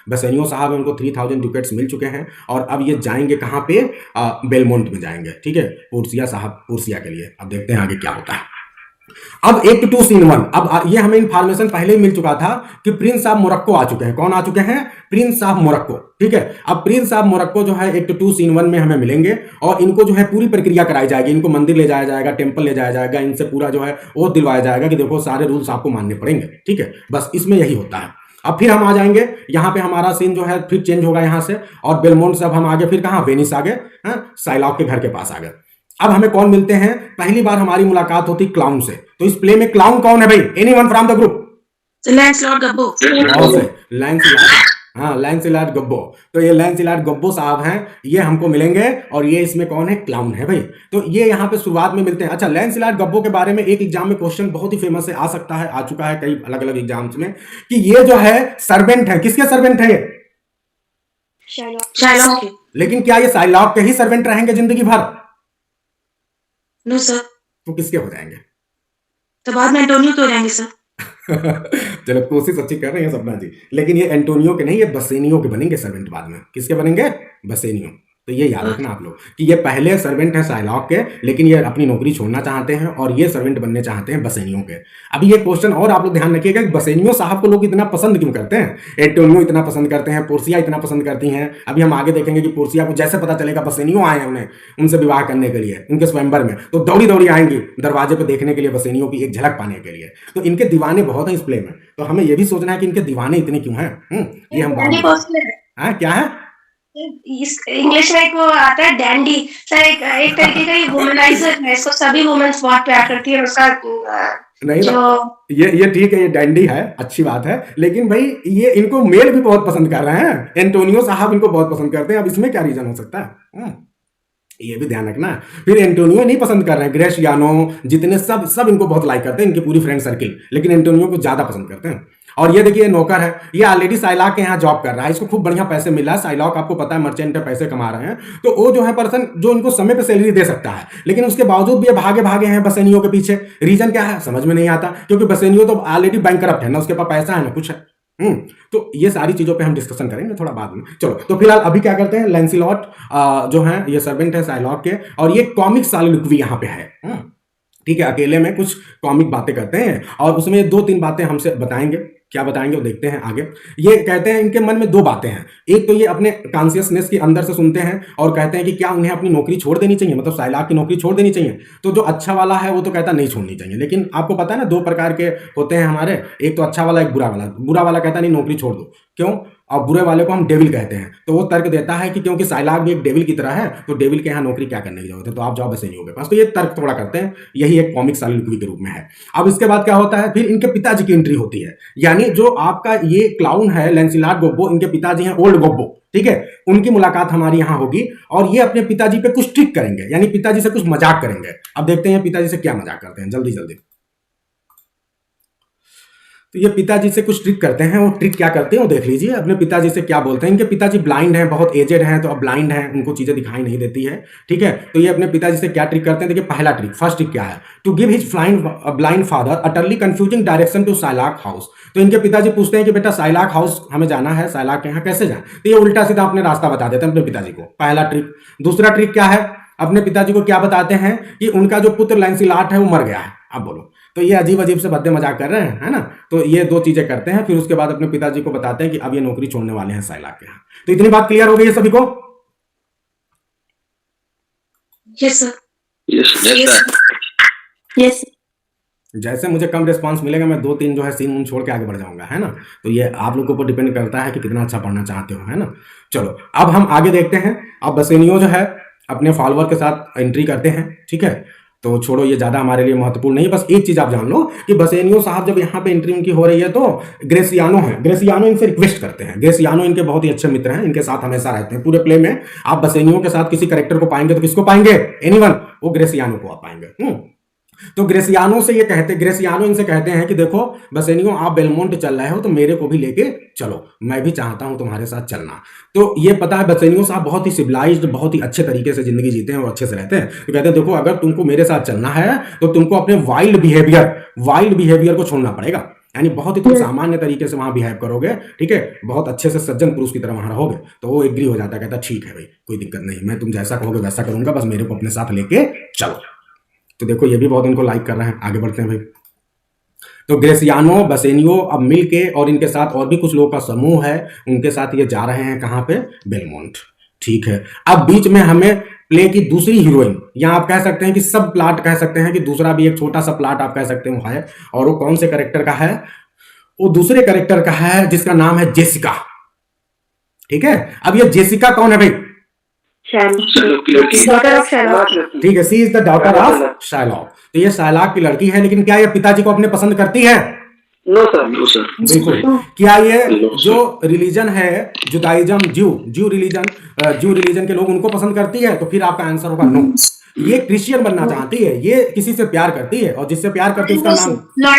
[SPEAKER 2] बसेनियो साहब उनको 3000 ड्यूकेट्स मिल चुके हैं और अब ये जाएंगे कहाँ पे? बेलमोंट में जाएंगे, ठीक है, पोर्सिया के लिए। अब देखते हैं आगे क्या होता है। अब एक्ट 2 सीन 1, अब ये हमें इंफॉर्मेशन पहले ही मिल चुका था कि प्रिंस ऑफ मोरक्को आ चुके हैं। कौन आ चुके हैं? Prince of Morocco. ठीक है, अब प्रिंस ऑफ मोरक्को जो है एक्ट 2 सीन 1 में हमें मिलेंगे और इनको जो है पूरी प्रक्रिया कराई जाएगी। इनको मंदिर ले जाया जाएगा, टेंपल ले जाया जाएगा, इनसे पूरा जो है वो दिलवाया जाएगा कि देखो सारे रूल्स आपको मानने पड़ेंगे। ठीक है, बस इसमें यही होता है। अब फिर हम आ जाएंगे यहाँ पे, हमारा सीन जो है फिर चेंज होगा यहाँ से, और बेलमोंट से अब हम आगे फिर कहाँ, वेनिस आ गए, साइलॉक के घर के पास आ गए। अब हमें कौन मिलते हैं? पहली बार हमारी मुलाकात होती क्लाउन से। तो इस प्ले में क्लाउन कौन है भाई? Anyone from the group?
[SPEAKER 4] Launcelot Gobbo.
[SPEAKER 2] Launcelot Gobbo. तो ये लैंसलॉट गब्बो साहब हैं, ये हमको मिलेंगे और ये इसमें कौन है? क्लाउन है भाई। तो ये यहाँ पे शुरुआत में मिलते हैं। अच्छा, लैंसलॉट गब्बो के बारे में एक एग्जाम में क्वेश्चन बहुत ही फेमस है, आ सकता है, आ चुका है कई अलग अलग एग्जाम्स में, कि ये जो है सर्वेंट है। किसके सर्वेंट है ये?
[SPEAKER 4] शाइलॉक के।
[SPEAKER 2] लेकिन क्या ये साइलॉक के ही सर्वेंट रहेंगे जिंदगी भर?
[SPEAKER 4] No sir.
[SPEAKER 2] तो किसके हो जाएंगे?
[SPEAKER 4] तो बाद में एंटोनियो तो हो जाएंगे सर।
[SPEAKER 2] चलो, कोशिश अच्छी कर रहे हैं सपना जी, लेकिन ये एंटोनियो के नहीं, ये बसेनियो के बनेंगे सर्वेंट बाद में। किसके बनेंगे? बसेनियो। तो ये याद रखना आप लोग कि ये पहले सर्वेंट है साइलॉक के, लेकिन ये अपनी नौकरी छोड़ना चाहते हैं और ये सर्वेंट बनने चाहते हैं बसेनियो के। अभी ये क्वेश्चन और आप लोग ध्यान रखिएगा कि बसेनियो साहब को लोग इतना पसंद क्यों करते हैं, एंटोनियो इतना पसंद करते हैं, पोर्सिया इतना पसंद करती हैं। अभी हम आगे देखेंगे कि पोर्सिया को जैसे पता चलेगा बसेनियो आए हैं उन्हें उनसे विवाह करने के लिए, उनके स्वयंवर में, तो दौड़ी दौड़ी आएंगी दरवाजे पर देखने के लिए, बसेनियो की एक झलक पाने के लिए। तो इनके दीवाने बहुत हैं इस प्ले में। तो हमें यह भी सोचना है कि इनके दीवाने इतने क्यों हैं। ये हम क्या है?
[SPEAKER 4] इंग्लिश में एक वो आता है डैंडी सर, एक तरीके का ये वुमनाइजर है, इसको सभी वुमेन्स बहुत प्यार करती है। उसका
[SPEAKER 2] नहीं जो ये ठीक है, ये डैंडी है, अच्छी बात है, लेकिन भाई ये इनको मेल भी बहुत पसंद कर रहे हैं। एंटोनियो साहब इनको बहुत पसंद करते हैं। अब इसमें क्या रीजन हो सकता है? ये भी ध्यान रखना। फिर एंटोनियो नहीं पसंद कर रहे हैं, ग्रेसियानो जितने सब इनको बहुत लाइक करते हैं, इनकी पूरी फ्रेंड सर्किल, लेकिन एंटोनियो को ज्यादा पसंद करते हैं। और ये देखिए नौकर है, ये ऑलरेडी साइलॉक के यहाँ जॉब कर रहा है, इसको खूब बढ़िया पैसे मिल रहा है। साइलॉक आपको पता है मर्चेंट है, पैसे कमा रहे हैं, तो वो जो है पर्सन जो इनको समय पे सैलरी दे सकता है, लेकिन उसके बावजूद भी ये भागे भागे हैं बसेनियो के पीछे। रीजन क्या है समझ में नहीं आता, क्योंकि बसेनियो तो ऑलरेडी बैंकरप्ट है ना, उसके पास पैसा है ना कुछ है। तो ये सारी चीजों पे हम डिस्कशन करेंगे थोड़ा बाद में। चलो, तो फिलहाल अभी क्या करते हैं, लैंसिलॉट जो है ये सर्वेंट है साइलॉक के, और ये कॉमिक साइलॉक यहाँ पे है। ठीक है, अकेले में कुछ कॉमिक बातें करते हैं और उसमें 2-3 बातें हमसे बताएंगे। क्या बताएंगे वो देखते हैं आगे। ये कहते हैं इनके मन में 2 बातें हैं। एक तो ये अपने कॉन्शियसनेस के अंदर से सुनते हैं और कहते हैं कि क्या उन्हें अपनी नौकरी छोड़ देनी चाहिए, मतलब साइलॉक की नौकरी छोड़ देनी चाहिए। तो जो अच्छा वाला है वो तो कहता नहीं छोड़नी चाहिए, लेकिन आपको पता है ना 2 प्रकार के होते हैं हमारे, एक तो अच्छा वाला, एक बुरा वाला। बुरा वाला कहता नहीं नौकरी छोड़ दो, क्यों? और बुरे वाले को हम डेविल कहते हैं। तो वो तर्क देता है कि क्योंकि साइलॉक भी एक डेविल की तरह है, तो डेविल के यहाँ नौकरी क्या करने की जरूरत है, तो आप जाओ बसेनियो के पास। तो ये तर्क थोड़ा करते हैं, यही एक कॉमिक साइलॉक के रूप में है। अब इसके बाद क्या होता है, फिर इनके पिताजी की एंट्री होती है। यानी जो आपका ये क्लाउन है लैंसिलॉट गब्बो, इनके पिताजी हैं ओल्ड गब्बो। ठीक है, उनकी मुलाकात हमारी यहां होगी और ये अपने पिताजी पे कुछ ट्रिक करेंगे, यानी पिताजी से कुछ मजाक करेंगे। अब देखते हैं पिताजी से क्या मजाक करते हैं, जल्दी जल्दी। तो ये पिताजी से कुछ ट्रिक करते हैं, वो ट्रिक क्या करते हैं वो देख लीजिए। अपने पिताजी से क्या बोलते हैं, इनके पिताजी ब्लाइंड हैं, बहुत एजेड हैं, तो अब ब्लाइंड हैं, उनको चीजें दिखाई नहीं देती है। ठीक है, तो ये अपने पिताजी से क्या ट्रिक करते हैं, देखिए पहला ट्रिक, फर्स्ट ट्रिक क्या है, to give his blind father utterly confusing direction to Shylock house. तो इनके पिताजी पूछते हैं कि बेटा साइलॉक हाउस हमें जाना है, साइलॉक के यहाँ कैसे जाए, तो ये उल्टा सीधा अपने रास्ता बता देते हैं अपने पिताजी को, पहला ट्रिक। दूसरा ट्रिक क्या है, अपने पिताजी को क्या बताते हैं कि उनका जो पुत्र लैंसिलॉट है वो मर गया है। अब बोलो, तो ये अजीब अजीब से भद्दे मजाक कर रहे हैं, है ना। तो ये 2 चीजें करते हैं, फिर उसके बाद अपने पिताजी को बताते हैं कि अब ये नौकरी छोड़ने वाले हैं साइलॉक के यहाँ। तो इतनी बात क्लियर हो गई है सभी को?
[SPEAKER 4] Yes sir.
[SPEAKER 3] यस।
[SPEAKER 2] जैसे मुझे कम रिस्पांस मिलेगा मैं 2-3 जो है सीन छोड़ के आगे बढ़ जाऊंगा, है ना। तो ये आप लोगों को डिपेंड करता है कि कितना अच्छा पढ़ना चाहते हो, है ना। चलो अब हम आगे देखते हैं। अब बसेनियो जो है अपने फॉलोअर के साथ एंट्री करते हैं। ठीक है, तो छोड़ो ये ज्यादा हमारे लिए महत्वपूर्ण नहीं है, बस एक चीज आप जान लो कि बसेनियो साहब जब यहाँ पे एंट्री उनकी हो रही है तो ग्रेसियानो है, ग्रेसियानो इनसे रिक्वेस्ट करते हैं। ग्रेसियानो इनके बहुत ही अच्छे मित्र हैं, इनके साथ हमेशा रहते हैं पूरे प्ले में। आप बसेनियो के साथ किसी कैरेक्टर को पाएंगे तो किसको पाएंगे, एनीवन, वो ग्रेसियानो को आप पाएंगे। तो ग्रेसियानो से ये कहते, ग्रेसियानो इनसे कहते हैं कि देखो बसेनियो आप बेलमोंट चल रहे हो तो मेरे को भी लेके चलो, मैं भी चाहता हूं तुम्हारे साथ चलना। तो ये पता है बसेनियो साहब बहुत ही सिविलाइज्ड, बहुत ही अच्छे तरीके से जिंदगी जीते हैं और अच्छे से रहते हैं। तो कहते हैं देखो अगर तुमको मेरे साथ चलना है तो तुमको अपने वाइल्ड बिहेवियर को छोड़ना पड़ेगा, यानी बहुत ही तुम सामान्य तरीके से वहां बिहेव करोगे। ठीक है, बहुत अच्छे से सज्जन पुरुष की तरह वहां रहोगे। तो वो एग्री हो जाता है, कहता ठीक है भाई कोई दिक्कत नहीं, मैं तुम जैसा कहोगे वैसा करूंगा, बस मेरे को अपने साथ लेके चलो। तो देखो ये भी बहुत इनको लाइक कर रहे हैं। आगे बढ़ते हैं भाई। तो ग्रेसियानो बसेनियो अब मिल के और इनके साथ और भी कुछ लोगों का समूह है, उनके साथ ये जा रहे हैं कहाँ पे, बेलमोंट। ठीक है, अब बीच में हमें प्ले की दूसरी हीरोइन, या आप कह सकते हैं कि सब प्लाट कह सकते हैं कि दूसरा भी एक छोटा सा प्लाट आप कह सकते हो है, और वो कौन से कैरेक्टर का है, वो दूसरे कैरेक्टर का है जिसका नाम है जेसिका। ठीक है, अब ये जेसिका कौन है भाई,
[SPEAKER 3] डॉटर ऑफ शैलॉक।
[SPEAKER 2] ठीक है, she is the daughter of Shylock. तो ये शाइलॉक की लड़की है, लेकिन क्या ये पिताजी को अपने पसंद करती है?
[SPEAKER 5] No sir.
[SPEAKER 2] बिल्कुल। क्या ये जो रिलीजन है जुदाइज्म, ज्यू रिलीजन के लोग उनको पसंद करती है? तो फिर आपका आंसर होगा नो। ये क्रिश्चियन बनना चाहती है, ये किसी से प्यार करती है, और जिससे प्यार करती है उसका नाम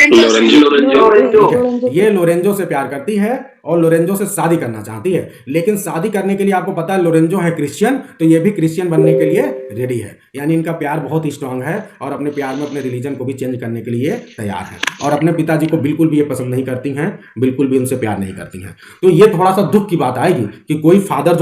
[SPEAKER 5] लोरेंजो।
[SPEAKER 2] ये लोरेंजो से प्यार करती है और लोरेंजो से शादी करना चाहती है। लेकिन शादी करने के लिए आपको पता है लोरेंजो है क्रिश्चियन, तो ये भी क्रिश्चियन बनने के लिए रेडी है। यानी इनका प्यार बहुत ही स्ट्रांग है और अपने प्यार में अपने रिलीजन को भी चेंज करने के लिए तैयार है। और अपने पिताजी को बिल्कुल भी ये पसंद नहीं करती हैं, बिल्कुल भी उनसे प्यार नहीं करती हैं। तो ये थोड़ा सा दुख की बात आएगी कि कोई फादर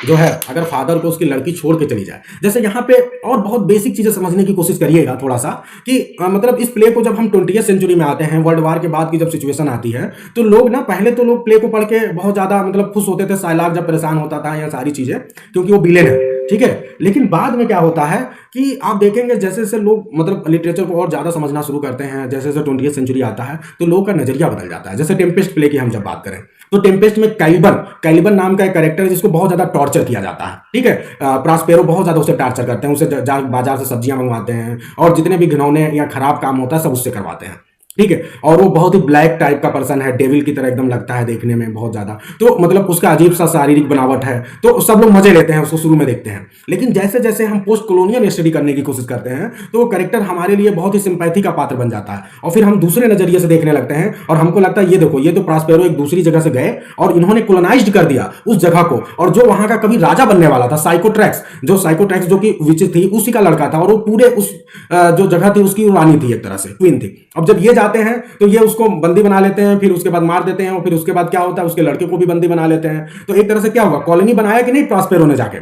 [SPEAKER 2] जो है अगर फादर को उसकी लड़की छोड़ के चली जाए। जैसे यहाँ पे और बहुत बेसिक चीजें समझने की कोशिश करिएगा थोड़ा सा कि मतलब इस प्ले को जब हम 20वीं सेंचुरी में आते हैं, वर्ल्ड वार के बाद की जब सिचुएशन आती है, तो लोग ना पहले तो लोग प्ले को पढ़ के बहुत ज्यादा मतलब खुश होते थे, शाइलॉक जब परेशान होता था या सारी चीजें, क्योंकि वो विलेन है। ठीक है, लेकिन बाद में क्या होता है कि आप देखेंगे जैसे जैसे लोग मतलब लिटरेचर को और ज्यादा समझना शुरू करते हैं, जैसे जैसे 20वीं सेंचुरी आता है तो लोगों का नजरिया बदल जाता है। जैसे टेम्पेस्ट प्ले की हम जब बात करें तो टेम्पेस्ट में कैलिबन नाम का एक कैरेक्टर है जिसको बहुत ज्यादा टॉर्चर किया जाता है। ठीक है, प्रास्पेरो बहुत ज्यादा उसे टॉर्चर करते हैं, उसे बाजार से सब्जियां मंगवाते हैं और जितने भी घिनौने या खराब काम होता है सब उससे करवाते हैं। ठीक है, और वो बहुत ही ब्लैक टाइप का पर्सन है, डेविल की तरह एकदम लगता है देखने में बहुत ज्यादा। तो मतलब उसका अजीब सा शारीरिक बनावट है, तो सब लोग मजे लेते हैं उसको, शुरू में देखते हैं। लेकिन जैसे जैसे हम पोस्ट कॉलोनियल स्टडी करने की कोशिश करते हैं तो वो कैरेक्टर हमारे लिए बहुत ही सिंपैथी का पात्र बन जाता है, और फिर हम दूसरे नजरिए से देखने लगते हैं और हमको लगता है ये देखो, ये तो प्रास्पेरो एक दूसरी जगह से गए और इन्होंने कोलोनाइज्ड कर दिया उस जगह को, और जो वहां का कभी राजा बनने वाला था साइकोट्रैक्स जो कि विच थी उसी का लड़का था, और वो पूरे उस जो जगह थी उसकी रानी थी, एक तरह से क्वीन थी। अब जब ये जाते हैं तो ये उसको बंदी बना लेते हैं, फिर उसके बाद मार देते हैं, और फिर उसके बाद क्या होता है उसके लड़के को भी बंदी बना लेते हैं। तो एक तरह से क्या हुआ, कॉलोनी बनाया कि नहीं प्रास्पेरो ने जाके।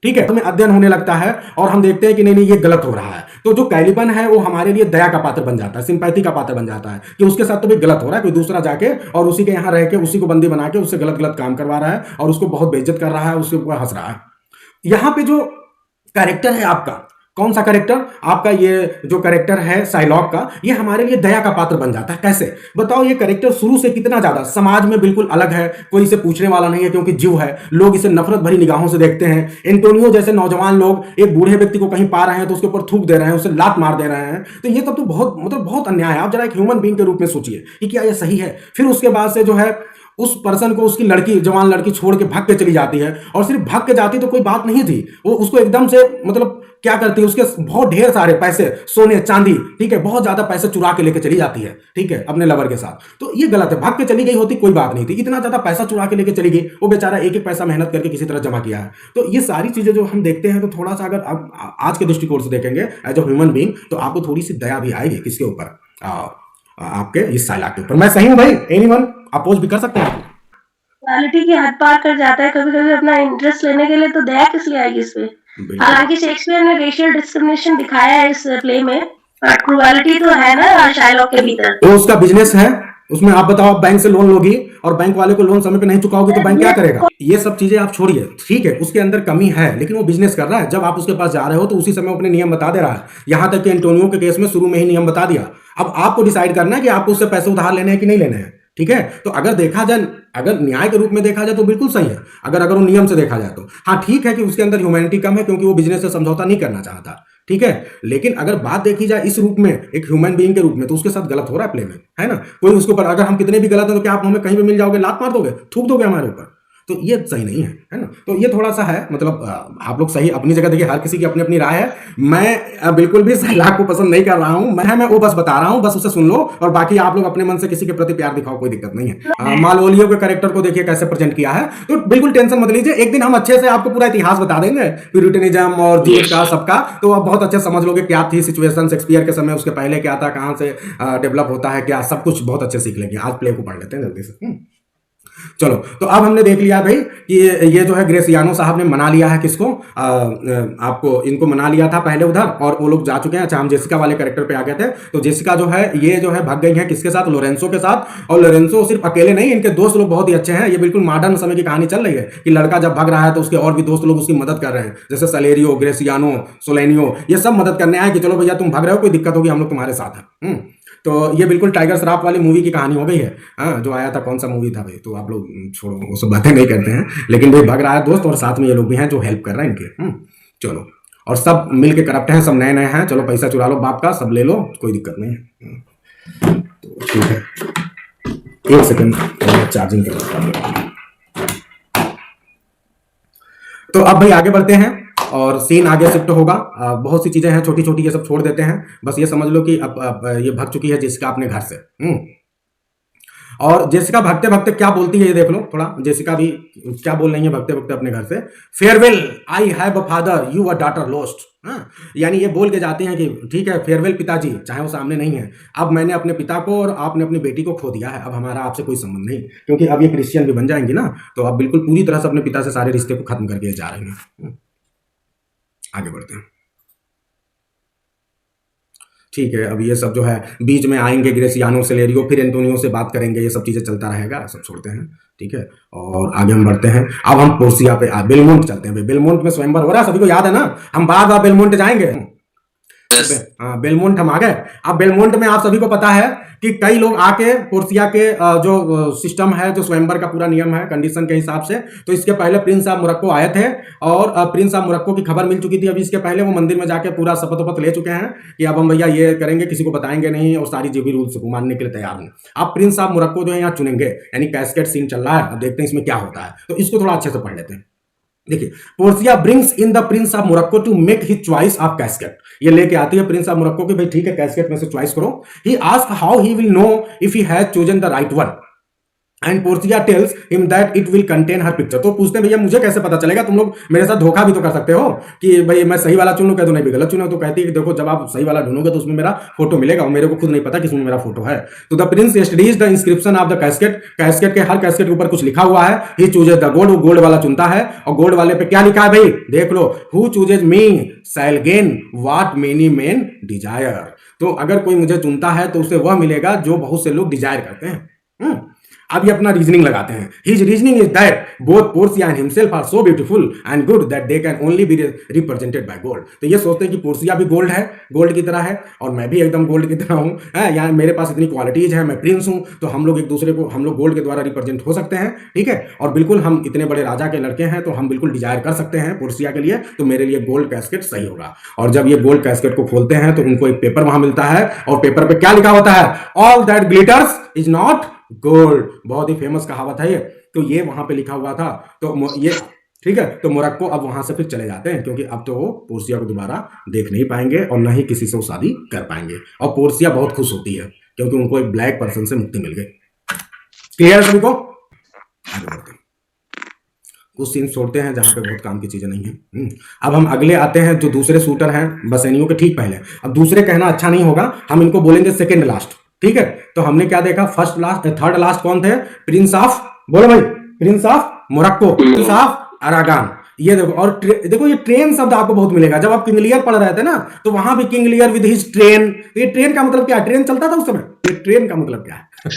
[SPEAKER 2] ठीक है, तो हमें अध्ययन होने लगता है और हम देखते हैं कि नहीं ये गलत हो रहा है। तो जो कैलिबन है वो हमारे लिए दया का पात्र बन जाता है, सिंपैथी का पात्र बन जाता है कि उसके साथ तो भी गलत हो रहा है, कोई दूसरा जाके और उसी के यहाँ रह के उसी को बंदी बना के उससे गलत गलत काम करवा रहा है और उसको बहुत बेइज्जत कर रहा है, उसके ऊपर हंस रहा है। यहाँ पे जो कैरेक्टर है आपका, कौन सा कैरेक्टर आपका, ये जो कैरेक्टर है शाइलॉक का, ये हमारे लिए दया का पात्र बन जाता है। कैसे बताओ, ये कैरेक्टर शुरू से कितना ज्यादा समाज में बिल्कुल अलग है, कोई इसे पूछने वाला नहीं है क्योंकि ज्यू है, लोग इसे नफरत भरी निगाहों से देखते हैं। एंटोनियो जैसे नौजवान लोग एक बूढ़े व्यक्ति को कहीं पा रहे हैं तो उसके ऊपर थूक दे रहे हैं, उसे लात मार दे रहे हैं। तो ये सब तो बहुत मतलब बहुत अन्याय है। आप जरा एक ह्यूमन बीइंग के रूप में सोचिए कि क्या ये सही है। फिर उसके बाद से जो है उस पर्सन को उसकी लड़की, जवान लड़की छोड़ के भाग के चली जाती है, और सिर्फ भाग के जाती तो कोई बात नहीं थी, वो उसको एकदम से मतलब क्या करती है, उसके बहुत ढेर सारे पैसे, सोने चांदी, ठीक है, बहुत ज्यादा पैसे चुरा के लेके चली जाती है। ठीक है, अपने लवर के साथ। तो ये गलत है, भाग के चली गई होती कोई बात नहीं थी, इतना ज्यादा पैसा चुरा के लेके चली गई, वो बेचारा एक एक पैसा मेहनत करके किसी तरह जमा किया है। तो ये सारी चीजें जो हम देखते हैं, तो थोड़ा सा अगर आप आज के दृष्टिकोण से देखेंगे एज अ ह्यूमन बीइंग, तो आपको थोड़ी सी दया भी आएगी किसके ऊपर, आपके इस शाइलॉक के ऊपर। मैं सही हूं भाई? एनीवन अपोज भी कर सकते हैं?
[SPEAKER 4] क्वालिटी की हद पार कर जाता है कभी कभी अपना इंटरेस्ट लेने के लिए, तो दया किस लिए आएगी इसमें? हालांकि शेक्सपियर ने रेशियल डिस्क्रिमिनेशन दिखाया है इस प्ले में, पर क्रूएलिटी तो है ना शाइलॉक के भीतर।
[SPEAKER 2] तो उसका बिजनेस है, उसमें आप बताओ, आप बैंक से लोन लोगी और बैंक वाले को लोन समय पे नहीं चुकाओगे तो बैंक क्या करेगा? ये सब चीजें आप छोड़िए, ठीक है, उसके अंदर कमी है, लेकिन वो बिजनेस कर रहा है। जब आप उसके पास जा रहे हो तो उसी समय अपने नियम बता दे रहा है। यहां तक कि एंटोनियो के केस में शुरू में ही नियम बता दिया। अब आपको डिसाइड करना है कि आपको उससे पैसे उधार लेने हैं कि नहीं लेने हैं। ठीक है, तो अगर देखा जाए, अगर न्याय के रूप में देखा जाए तो बिल्कुल सही है। अगर वो नियम से देखा जाए तो हाँ ठीक है कि उसके अंदर ह्यूमैनिटी कम है क्योंकि वो बिजनेस से समझौता नहीं करना चाहता। ठीक है, लेकिन अगर बात देखी जाए इस रूप में, एक ह्यूमन बीइंग के रूप में, तो उसके साथ गलत हो रहा है प्ले में, है ना। कोई उसके ऊपर, अगर हम कितने भी गलत हैं तो क्या आप हमें कहीं भी मिल जाओगे, लात मार दोगे, थूक दोगे हमारे ऊपर? तो ये सही नहीं है ना। तो ये थोड़ा सा है, मतलब आप लोग सही अपनी जगह देखिए, हर किसी की अपनी अपनी राय है। मैं बिल्कुल भी शाइलॉक को पसंद नहीं कर रहा हूं, मैं वो बस बता रहा हूं, बस उसे सुन लो और बाकी आप लोग अपने मन से किसी के प्रति प्यार दिखाओ, कोई दिक्कत नहीं है। मालवोलियो के कैरेक्टर को देखिए कैसे प्रेजेंट किया है, तो बिल्कुल टेंशन मत लीजिए, एक दिन हम अच्छे से आपको पूरा इतिहास बता देंगे, प्यूरिटनिज्म और जीएस का सबका, तो आप बहुत अच्छे समझ लोगे क्या थी सिचुएशन शेक्सपियर के समय, उसके पहले क्या था, कहां से डेवलप होता है क्या, सब कुछ बहुत अच्छे सीख लेंगे। आज प्ले को पढ़ लेते हैं जल्दी से। चलो, तो अब हमने देख लिया भाई कि ये जो है ग्रेसियानो साहब ने मना लिया है किसको, आपको इनको मना लिया था पहले उधर, और वो लोग जा चुके हैं। अच्छा, हम जेसिका वाले कैरेक्टर पे आ गए थे। तो जेसिका जो है ये जो है भाग गई है किसके साथ, लोरेंसो के साथ। और लोरेंसो सिर्फ अकेले नहीं, इनके दोस्त लोग बहुत ही अच्छे हैं। ये बिल्कुल मॉडर्न समय की कहानी चल रही है कि लड़का जब भाग रहा है तो उसके और भी दोस्त लोग उसकी मदद कर रहे हैं, जैसे सलेरियो, ग्रेसियानो, सोलेनियो, ये सब मदद करने आए कि चलो भैया तुम भाग रहे हो, कोई दिक्कत होगी हम लोग तुम्हारे साथ हैं। तो ये बिल्कुल टाइगर श्रॉफ वाली मूवी की कहानी हो गई है। हाँ, जो आया था, कौन सा मूवी था भाई, तो आप लोग छोड़ो, वो सब बातें नहीं करते हैं। लेकिन भाई भाग रहा है दोस्त, और साथ में ये लोग भी हैं जो हेल्प कर रहे हैं इनके। चलो, और सब मिल के करप्ट हैं, सब नए नए हैं। चलो, पैसा चुरा लो बाप का, सब ले लो, कोई दिक्कत नहीं है। तो ठीक है, एक सेकंड चार्जिंग कर। तो अब भाई आगे बढ़ते हैं और सीन आगे शिफ्ट होगा। बहुत सी चीजें हैं छोटी छोटी, ये सब छोड़ देते हैं। बस ये समझ लो कि अब ये भाग चुकी है जेसिका अपने घर से। और जेसिका भागते भागते क्या बोलती है ये देख लो थोड़ा। जेसिका भी क्या बोल रही है भागते भागते अपने घर से, farewell, I have a father, you a daughter lost. यानी ये बोल के जाते हैं कि ठीक है, फेयरवेल पिताजी, चाहे वो सामने नहीं है, अब मैंने अपने पिता को और आपने अपनी बेटी को खो दिया है, अब हमारा आपसे कोई संबंध नहीं, क्योंकि अब ये क्रिश्चियन भी बन जाएंगी ना, तो अब बिल्कुल पूरी तरह से अपने पिता से सारे रिश्ते को खत्म करके जा रहे हैं। आगे बढ़ते हैं। ठीक है, अब ये सब जो है बीच में आएंगे ग्रेसियानो, सेलेरियो, फिर एंटोनियो से बात करेंगे, ये सब चीजें चलता रहेगा, सब छोड़ते हैं। ठीक है, और आगे हम बढ़ते हैं। अब हम पोर्सिया पे बेलमोंट चलते हैं। बेलमोंट में स्वयंवर हो रहा है, सभी को याद है ना, हम बार बार बेलमोंट जाएंगे। हाँ, बेलमोंट हम आ गए। अब बेलमोंट में आप सभी को पता है कि कई लोग आके पोर्सिया के जो सिस्टम है, जो स्वयंवर का पूरा नियम है कंडीशन के हिसाब से, तो इसके पहले प्रिंस ऑफ मोरक्को आए थे और प्रिंस ऑफ मोरक्को की खबर मिल चुकी थी। अभी इसके पहले वो मंदिर में जाके पूरा शपथ वपथ ले चुके हैं कि अब हम भैया ये करेंगे, किसी को बताएंगे नहीं, और सारी जो भी रूल्स को मानने के लिए तैयार हूं। अब प्रिंस ऑफ मोरक्को जो है यहाँ चुनेंगे, यानी कैस्केड सीन चल रहा है। अब देखते हैं इसमें क्या होता है, तो इसको थोड़ा अच्छे से पढ़ लेते हैं। देखिए, Portia brings in the prince of Morocco to make his choice of casket. ये लेके आती है प्रिंस ऑफ मोरक्को की, भाई ठीक है कैस्केट में से चॉइस करो। He ask how he will know if he has chosen the right one, and Portia tells him that it will contain her picture. तो पूछते हैं भैया मुझे कैसे पता चलेगा, तुम लोग मेरे साथ धोखा भी तो कर सकते हो कि भाई मैं सही वाला चुनूं, कह दो नहीं भी गलत चुनो। तो कहती है कि देखो जब आप सही वाला ढूंढोगे तो उसमें मेरा फोटो मिलेगा, और मेरे को खुद नहीं पता कि उसमें मेरा फोटो है। तो the Prince studies the inscription of the casket. Casket के हर कैस्केट के ऊपर कुछ लिखा हुआ है। ही चूजेज द गोल्ड, वो गोल्ड वाला चुनता है। और गोल्ड वाले पे क्या लिखा है भाई देख लो, who chooses me shall gain what many men desire. तो अगर कोई मुझे चुनता है तो उसे वह मिलेगा जो बहुत से लोग डिजायर करते हैं। अब ये अपना रीजनिंग लगाते हैं। His reasoning is that both Portia and himself are so beautiful and good that they can only be represented by gold. तो ये सोचते हैं कि पोर्सिया भी गोल्ड है, गोल्ड की तरह है, और मैं भी एकदम गोल्ड की तरह हूँ। यार मेरे पास इतनी क्वालिटीज है, मैं प्रिंस हूँ, तो हम लोग एक दूसरे को, हम लोग गोल्ड के द्वारा रिप्रेजेंट हो सकते हैं। ठीक है, और बिल्कुल हम इतने बड़े राजा के लड़के हैं, तो हम बिल्कुल डिजायर कर सकते हैं पोर्सिया के लिए, तो मेरे लिए गोल्ड कैस्केट सही होगा। और जब ये गोल्ड कैस्केट को खोलते हैं तो उनको एक पेपर वहां मिलता है, और पेपर पे क्या लिखा होता है, all that glitters is not gold. बहुत ही फेमस कहावत है ये। तो ये वहां पे लिखा हुआ था। तो ये ठीक है, तो मोरक्को अब वहां से फिर चले जाते हैं, क्योंकि अब तो वो पोर्सिया को दोबारा देख नहीं पाएंगे और न ही किसी से वो शादी कर पाएंगे। और पोर्सिया बहुत खुश होती है क्योंकि उनको एक ब्लैक पर्सन से मुक्ति मिल गई। क्लियर है सभी को? आगे बढ़ते हैं, कुछ सीन छोड़ते हैं जहां पे बहुत काम की चीजें नहीं है। अब हम अगले आते हैं जो दूसरे शूटर हैं बसेनियों के ठीक पहले। अब दूसरे कहना अच्छा नहीं होगा, हम इनको बोलेंगे सेकेंड लास्ट। ठीक है, तो हमने क्या देखा, फर्स्ट लास्ट, थर्ड लास्ट कौन थे, प्रिंस ऑफ, बोलो भाई, prince of Morocco, prince of Aragon. ये देखो, और देखो ये ट्रेन शब्द आपको बहुत मिलेगा। जब आप किंग लियर पढ़ रहे थे ना, तो वहां भी King Lear with his train. तो ये ट्रेन का मतलब क्या है, ट्रेन चलता था उस समय। ये ट्रेन का मतलब क्या है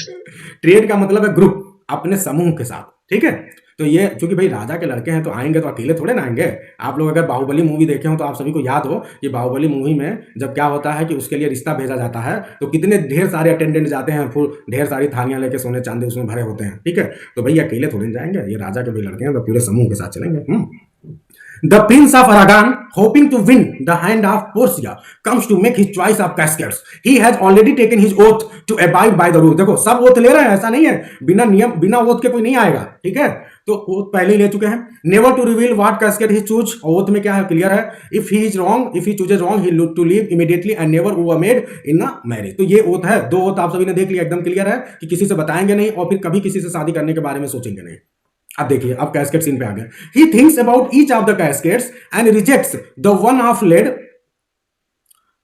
[SPEAKER 2] ट्रेन का मतलब है ग्रुप, अपने समूह के साथ। ठीक है, तो ये चूंकि भाई राजा के लड़के हैं तो आएंगे तो अकेले थोड़े ना आएंगे। आप लोग अगर बाहुबली मूवी देखे हो तो आप सभी को याद हो कि बाहुबली मूवी में जब क्या होता है कि उसके लिए रिश्ता भेजा जाता है तो कितने ढेर सारे अटेंडेंट जाते हैं, फिर ढेर सारी थालियां लेके सोने चांदी उसमें भरे होते हैं। ठीक है, तो भाई अकेले थोड़े जाएंगे, ये राजा के भी लड़के हैं तो पूरे समूह के साथ चलेंगे। The Prince of Aragon, hoping to win the hand of Portia, comes to make his choice of caskets. He has already taken his oath to abide by the rule. देखो सब ओथ ले रहे हैं, ऐसा नहीं है बिना नियम बिना ओथ के कोई नहीं आएगा। ठीक है, तो ओथ पहले ही ले चुके हैं। Never to reveal what casket he choose, oath में क्या है क्लियर है। If he is wrong, if he chooses wrong, he to leave immediately and never woo maid in a marriage. तो ये ओथ है, दो ओथ आप सभी ने देख लिया, एकदम क्लियर है कि किसी से बताएंगे नहीं और फिर कभी किसी से शादी करने के बारे में सोचेंगे नहीं। अब देखिए, अब कैस्केट सीन पे आ गए। He thinks about each of the caskets and rejects the one of lead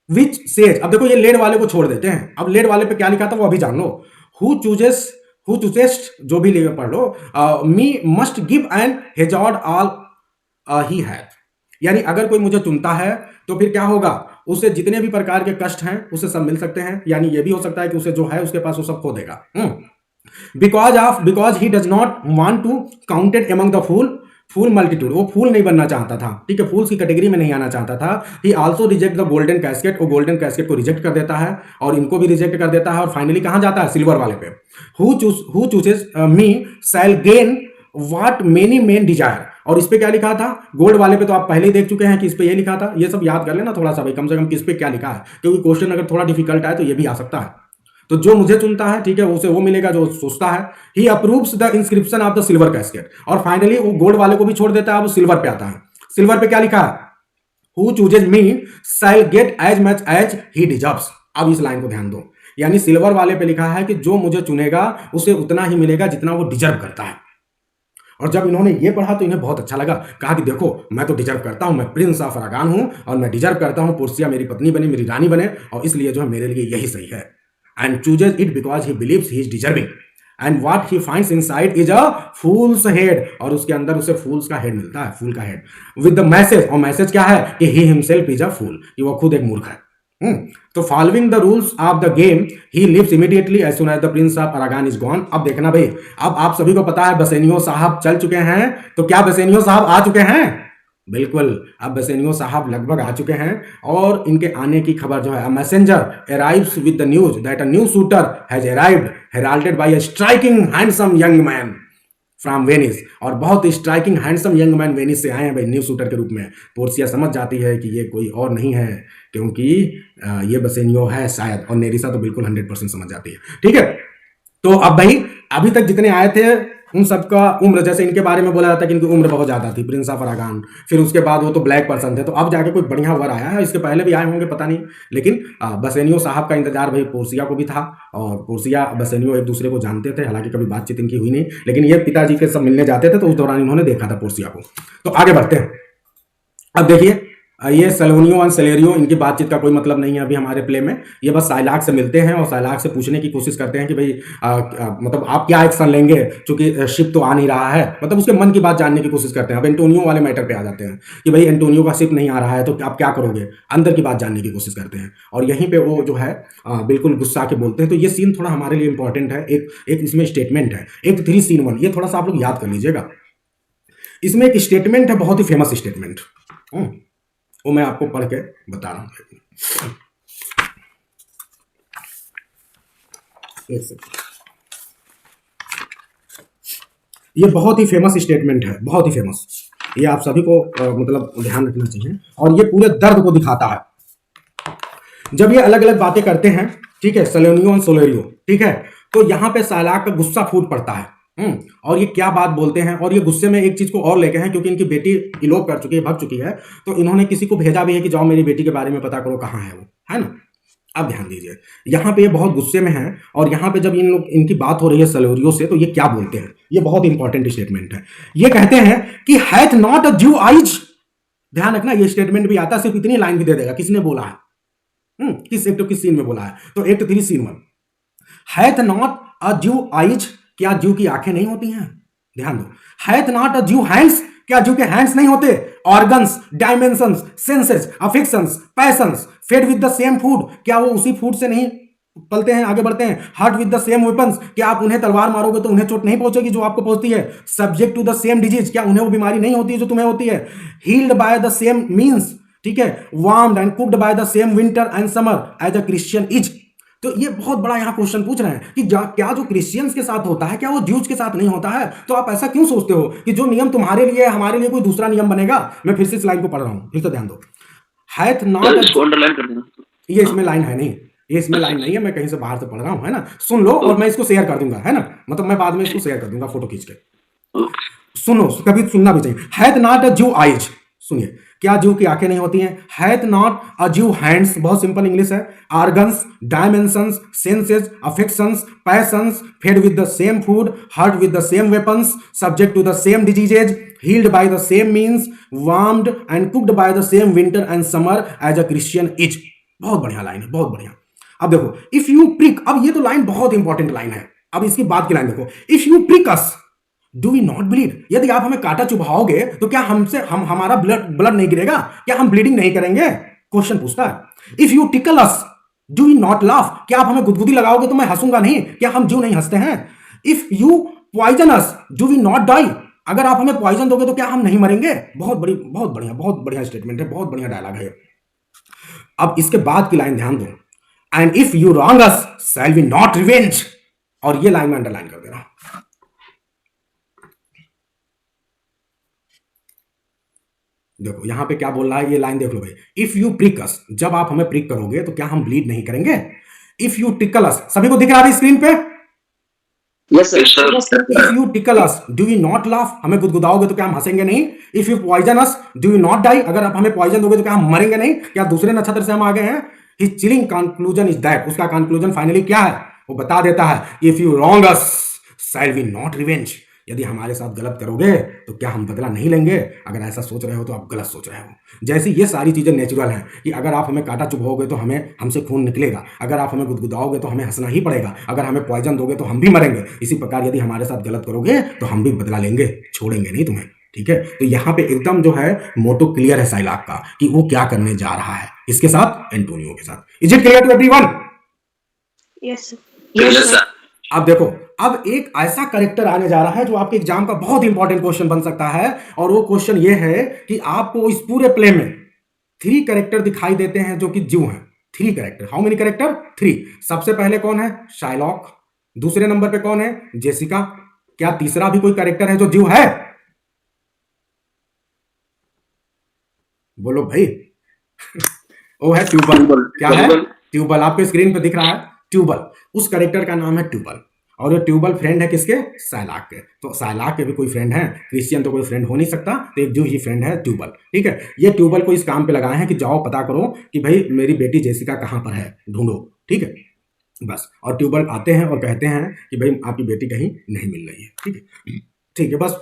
[SPEAKER 2] which says, अब देखो ये लेड वाले को छोड़ देते हैं। अब लेड वाले पे क्या लिखा था वो अभी जान लो। Who chooses हु चूजेस्ट, जो भी ले पढ़ लो, me must give and hazard all he hath, यानी अगर कोई मुझे चुनता है तो फिर क्या होगा, उसे जितने भी प्रकार के कष्ट हैं उसे सब मिल सकते हैं, यानी ये भी हो सकता है कि उसे जो है उसके पास वो सब खो देगा। Because he does not want to counted among the fool multitude, वो फूल नहीं बनना चाहता था, ठीक है, फूल्स की कैटेगरी में नहीं आना चाहता था। ही also reject the golden casket, वो गोल्डन कैस्केट को रिजेक्ट कर देता है और इनको भी रिजेक्ट कर देता है, और फाइनली कहां जाता है, सिल्वर वाले पे। Who chooses me shall gain what many men desire, और इस पे क्या लिखा था, गोल्ड वाले पे तो आप पहले ही देख चुके हैं कि इस पे ये लिखा था, ये सब याद कर लेना थोड़ा सा भाई, कम से कम किस पे क्या लिखा है, क्योंकि क्वेश्चन अगर थोड़ा डिफिकल्ट है तो ये भी आ सकता है। तो जो मुझे चुनता है, ठीक है, उसे वो मिलेगा जो सोचता है। He approves the inscription of the silver casket, और फाइनली वो गोल्ड वाले को भी छोड़ देता है, वो सिल्वर पे आता है। सिल्वर पे क्या लिखा है, who chooses me shall get as much as he deserves. अब इस लाइन को ध्यान दो, यानी सिल्वर वाले पे लिखा है कि जो मुझे चुनेगा उसे उतना ही मिलेगा जितना वो डिजर्व करता है। और जब इन्होंने ये पढ़ा तो इन्हें बहुत अच्छा लगा, कहा कि देखो मैं तो डिजर्व करता हूं, मैं प्रिंस ऑफ अरागान हूं और मैं डिजर्व करता हूं पोर्सिया मेरी पत्नी बने, मेरी रानी बने, और इसलिए जो है मेरे लिए यही सही है। And chooses it because he believes he is deserving, and what he finds inside is a fools head, और उसके अंदर उसे फूल्स का हेड मिलता है, फूल का हेड, विद द मैसेज, और मैसेज क्या है कि ही हिमसेल्फ इज अ फूल, कि वो खुद एक मूर्ख है। तो following the rules of the game he leaves immediately as soon as the prince of Aragon is gone. अब देखना भाई, अब आप सभी को पता है बेसेनियो साहब चल चुके हैं, तो क्या बेसेनियो साहब आ चुके हैं? बिल्कुल, अब बेसेनियो साहब लगभग आ चुके हैं, और इनके आने की खबर जो है, a messenger arrives with the news that a new suitor has arrived heralded by a striking handsome young man from Venice, और बहुत striking handsome young man Venice से आए हैं भाई न्यू शूटर के रूप में। पोर्सिया समझ जाती है कि ये कोई और नहीं है, क्योंकि ये बेसेनियो है शायद, और नेरिसा तो बिल्कुल 100% समझ जाती है, ठीक है। तो अब भाई अभी तक जितने आए थे उन सबका उम्र, जैसे इनके बारे में बोला जाता है कि इनकी उम्र बहुत ज्यादा थी, प्रिंस ऑफ अरागान, फिर उसके बाद वो तो ब्लैक पर्सन थे, तो अब जाके कोई बढ़िया वर आया है, इसके पहले भी आए होंगे पता नहीं, लेकिन बेसेनियो साहब का इंतजार भाई पोर्सिया को भी था, और पोर्सिया बेसेनियो एक दूसरे को जानते थे, हालांकि कभी बातचीत इनकी हुई नहीं, लेकिन ये पिताजी के सब मिलने जाते थे तो उस दौरान इन्होंने देखा था पोर्सिया को। तो आगे बढ़ते हैं। अब देखिए, ये सेलोनियो और सेलेरियो, इनकी बातचीत का कोई मतलब नहीं है अभी हमारे प्ले में, ये बस साइलाक से मिलते हैं और साइलाक से पूछने की कोशिश करते हैं कि भाई मतलब आप क्या एक्शन लेंगे, चूंकि शिप तो आ नहीं रहा है, मतलब उसके मन की बात जानने की कोशिश करते हैं। अब एंटोनियो वाले मैटर पे आ जाते हैं कि भाई एंटोनियो का शिप नहीं आ रहा है तो आप क्या करोगे, अंदर की बात जानने की कोशिश करते हैं, और यहीं पे वो जो है बिल्कुल गुस्सा के बोलते हैं। तो ये सीन थोड़ा हमारे लिए इंपॉर्टेंट है, एक इसमें स्टेटमेंट है, 1 3 सीन 1, ये थोड़ा सा आप लोग याद कर लीजिएगा। इसमें एक स्टेटमेंट है, बहुत ही फेमस स्टेटमेंट, वो मैं आपको पढ़ के बता रहा हूं। ये बहुत ही फेमस स्टेटमेंट है, बहुत ही फेमस, ये आप सभी को मतलब ध्यान रखना चाहिए, और ये पूरे दर्द को दिखाता है। जब ये अलग अलग बातें करते हैं, ठीक है, सेलेनियो और सोलेरियो, ठीक है, तो यहां पे साइलाक का गुस्सा फूट पड़ता है, और ये क्या बात बोलते हैं, और ये गुस्से में एक चीज को और लेके हैं, क्योंकि इनकी बेटी इलोप कर चुकी है, भाग चुकी है, तो इन्होंने किसी को भेजा भी है कि जाओ मेरी बेटी के बारे में पता करो कहाँ है वो, है ना। अब ध्यान दीजिए, यहाँ पे ये बहुत गुस्से में है, और यहाँ पे जब इनकी बात हो रही है सेलेरियो से, तो ये क्या बोलते हैं, ये बहुत इंपॉर्टेंट स्टेटमेंट है। ये कहते हैं कि हैथ नॉट अ ज्यू आइज, ध्यान रखना ये स्टेटमेंट भी आता है, सिर्फ इतनी लाइन भी दे देगा किसने बोला है, किस सीन में बोला है, तो 1 3 सीन 1, हैथ नॉट अ ज्यू आइज, क्या ज्यू की आंखें नहीं होती हैं, ध्यान दो। Hath not a Jew hands, क्या ज्यू के हैंड्स नहीं होते, organs, dimensions, senses, affections, passions, fed with the same food, क्या वो उसी फूड से नहीं पलते हैं, आगे बढ़ते हैं। Hurt with the same weapons, क्या आप उन्हें तलवार मारोगे तो उन्हें चोट नहीं पहुंचेगी जो आपको पहुंचती है। Subject to the same disease, क्या उन्हें वो बीमारी नहीं होती है जो तुम्हें होती है। Healed by the same means, ठीक है, warmed and cooked by the same winter and summer as a Christian is. तो ये बहुत बड़ा यहां क्वेश्चन पूछ रहे हैं कि क्या जो क्रिश्चियंस के साथ होता है क्या वो ज्यूज के साथ नहीं होता है। तो आप ऐसा क्यों सोचते हो कि जो नियम तुम्हारे लिए है हमारे लिए कोई दूसरा नियम बनेगा। मैं फिर से इस लाइन को पढ़ रहा हूं, फिर से ध्यान दो। हैथ नॉट,
[SPEAKER 5] अंडरलाइन कर देना,
[SPEAKER 2] ये इसमें लाइन है नहीं, ये इसमें लाइन नहीं है, मैं कहीं से बाहर से पढ़ रहा हूं, है ना। सुन लो और मैं इसको शेयर कर दूंगा, है ना, मतलब मैं बाद में इसको शेयर कर दूंगा फोटो खींच के। सुनो, कभी सुनना भी चाहिए। हैथ नॉट अ ज्यू आइज, सुनिए, क्या ज्यू की आंखें नहीं होती हैं। Hath not a Jew hands, बहुत सिंपल इंग्लिश है। Organs, dimensions, senses, affections, passions, fed with the same food, hurt with the same weapons, subject to the same diseases, healed by the same means, warmed and cooked by the same winter and summer as a Christian is. बहुत बढ़िया line है, बहुत बढ़िया। अब देखो, if you prick, अब ये तो लाइन बहुत इंपॉर्टेंट लाइन है। अब इसकी बात की लाइन देखो, if you prick us do we not bleed, यदि आप हमें कांटा चुभाओगे तो क्या हमारा ब्लड नहीं गिरेगा, क्या हम ब्लीडिंग नहीं करेंगे? क्वेश्चन पूछता है। If you tickle us do we not laugh, क्या आप हमें गुदगुदी लगाओगे तो मैं हंसूंगा नहीं, क्या हम जीव नहीं हंसते हैं? If you poison us do we not die, अगर आप हमें पॉइजन दोगे तो क्या हम नहीं मरेंगे? बहुत बढ़िया स्टेटमेंट है, बहुत बढ़िया डायलॉग है। अब इसके बाद की लाइन ध्यान दो, and if you wrong us shall we not revenge, और ये लाइन में अंडरलाइन कर दे रहा हूं। देखो यहां पे क्या बोल रहा है, ये लाइन देख लो भाई, इफ यू प्रिक अस, जब आप हमें प्रिक करोगे तो क्या हम ब्लीड नहीं करेंगे? इफ यू टिकल अस, सभी को दिख रहा है स्क्रीन पे?
[SPEAKER 5] Yes sir.
[SPEAKER 2] If you tickle us do you not laugh, हमें गुदगुदाओगे तो क्या हम हंसेंगे नहीं? If you poison us do you not die, अगर आप हमें पॉइजन दोगे तो क्या हम मरेंगे नहीं? क्या दूसरे नक्षत्र से हम आ गए हैं? His chilling conclusion is that, उसका कंक्लूजन फाइनली क्या है वो बता देता है, if you wrong us shall we not revenge, यदि हमारे साथ गलत करोगे तो क्या हम बदला नहीं लेंगे? अगर ऐसा सोच रहे हो तो आप गलत सोच रहे हो। जैसे ये सारी चीजें नेचुरल हैं कि अगर आप हमें कांटा चुभाओगे तो हमसे खून निकलेगा, अगर आप हमें गुदगुदाओगे तो हमें हंसना ही पड़ेगा, अगर हमें पॉइजन दोगे तो हम भी मरेंगे। इसी प्रकार यदि हमारे साथ गलत करोगे तो हम भी बदला लेंगे, छोड़ेंगे नहीं तुम्हें। ठीक है, तो यहाँ पे एकदम जो है मोटो क्लियर है साइलाक का कि वो क्या करने जा रहा है इसके साथ, एंटोनियो के साथ। Is it clear to everyone?
[SPEAKER 4] Yes
[SPEAKER 5] sir.
[SPEAKER 2] अब देखो, अब एक ऐसा कैरेक्टर आने जा रहा है जो आपके एग्जाम का बहुत इंपॉर्टेंट क्वेश्चन बन सकता है, और वो क्वेश्चन ये है कि आपको इस पूरे प्ले में 3 कैरेक्टर दिखाई देते हैं जो कि जीव हैं। 3 कैरेक्टर, हाउ मेनी कैरेक्टर? 3। सबसे पहले कौन है? शाइलॉक। दूसरे नंबर पे कौन है? जेसिका। क्या तीसरा भी कोई कैरेक्टर है जो जीव है? बोलो भाई। वो है ट्यूबल। क्या है? ट्यूबल। आपके स्क्रीन पे दिख रहा है ट्यूबल, उस कैरेक्टर का नाम है ट्यूबल, और ये ट्यूबल फ्रेंड है किसके? साइलाक के। तो साइलाक के भी कोई फ्रेंड है, क्रिश्चियन तो कोई फ्रेंड हो नहीं सकता, तो एक जो ही फ्रेंड है ट्यूबल। ठीक है, ये ट्यूबल को इस काम पे लगाए हैं कि जाओ पता करो कि भाई मेरी बेटी जेसिका कहाँ पर है, ढूंढो। ठीक है, बस। और ट्यूबल आते हैं और कहते हैं कि भाई आपकी बेटी कहीं नहीं मिल रही है। ठीक है, ठीक है, बस।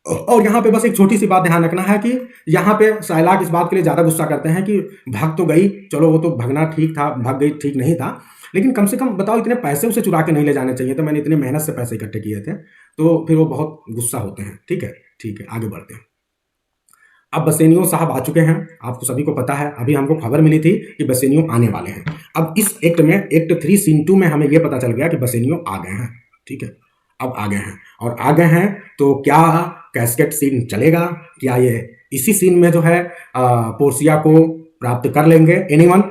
[SPEAKER 2] और यहाँ पे बस एक छोटी सी बात ध्यान रखना है कि यहाँ पे साइलाक इस बात के लिए ज़्यादा गुस्सा करते हैं कि भाग तो गई, चलो वो तो भागना ठीक था, भाग गई ठीक नहीं था, लेकिन कम से कम बताओ इतने पैसे उसे चुरा के नहीं ले जाने चाहिए थे, मैंने इतने मेहनत से पैसे इकट्ठे किए थे। तो फिर वो बहुत गुस्सा होते हैं। ठीक है, ठीक है, आगे बढ़ते हैं। अब बसेनियो साहब आ चुके हैं, आपको सभी को पता है, अभी हमको खबर मिली थी कि बसेनियो आने वाले हैं। अब इस एक्ट में, एक्ट 3 सीन 2 में हमें यह पता चल गया कि बसेनियो आ गए हैं। ठीक है, अब आ गए हैं, और आ गए हैं तो क्या कैस्केट सीन चलेगा? क्या ये इसी सीन में जो है पोर्सिया को प्राप्त कर लेंगे? एनीवन?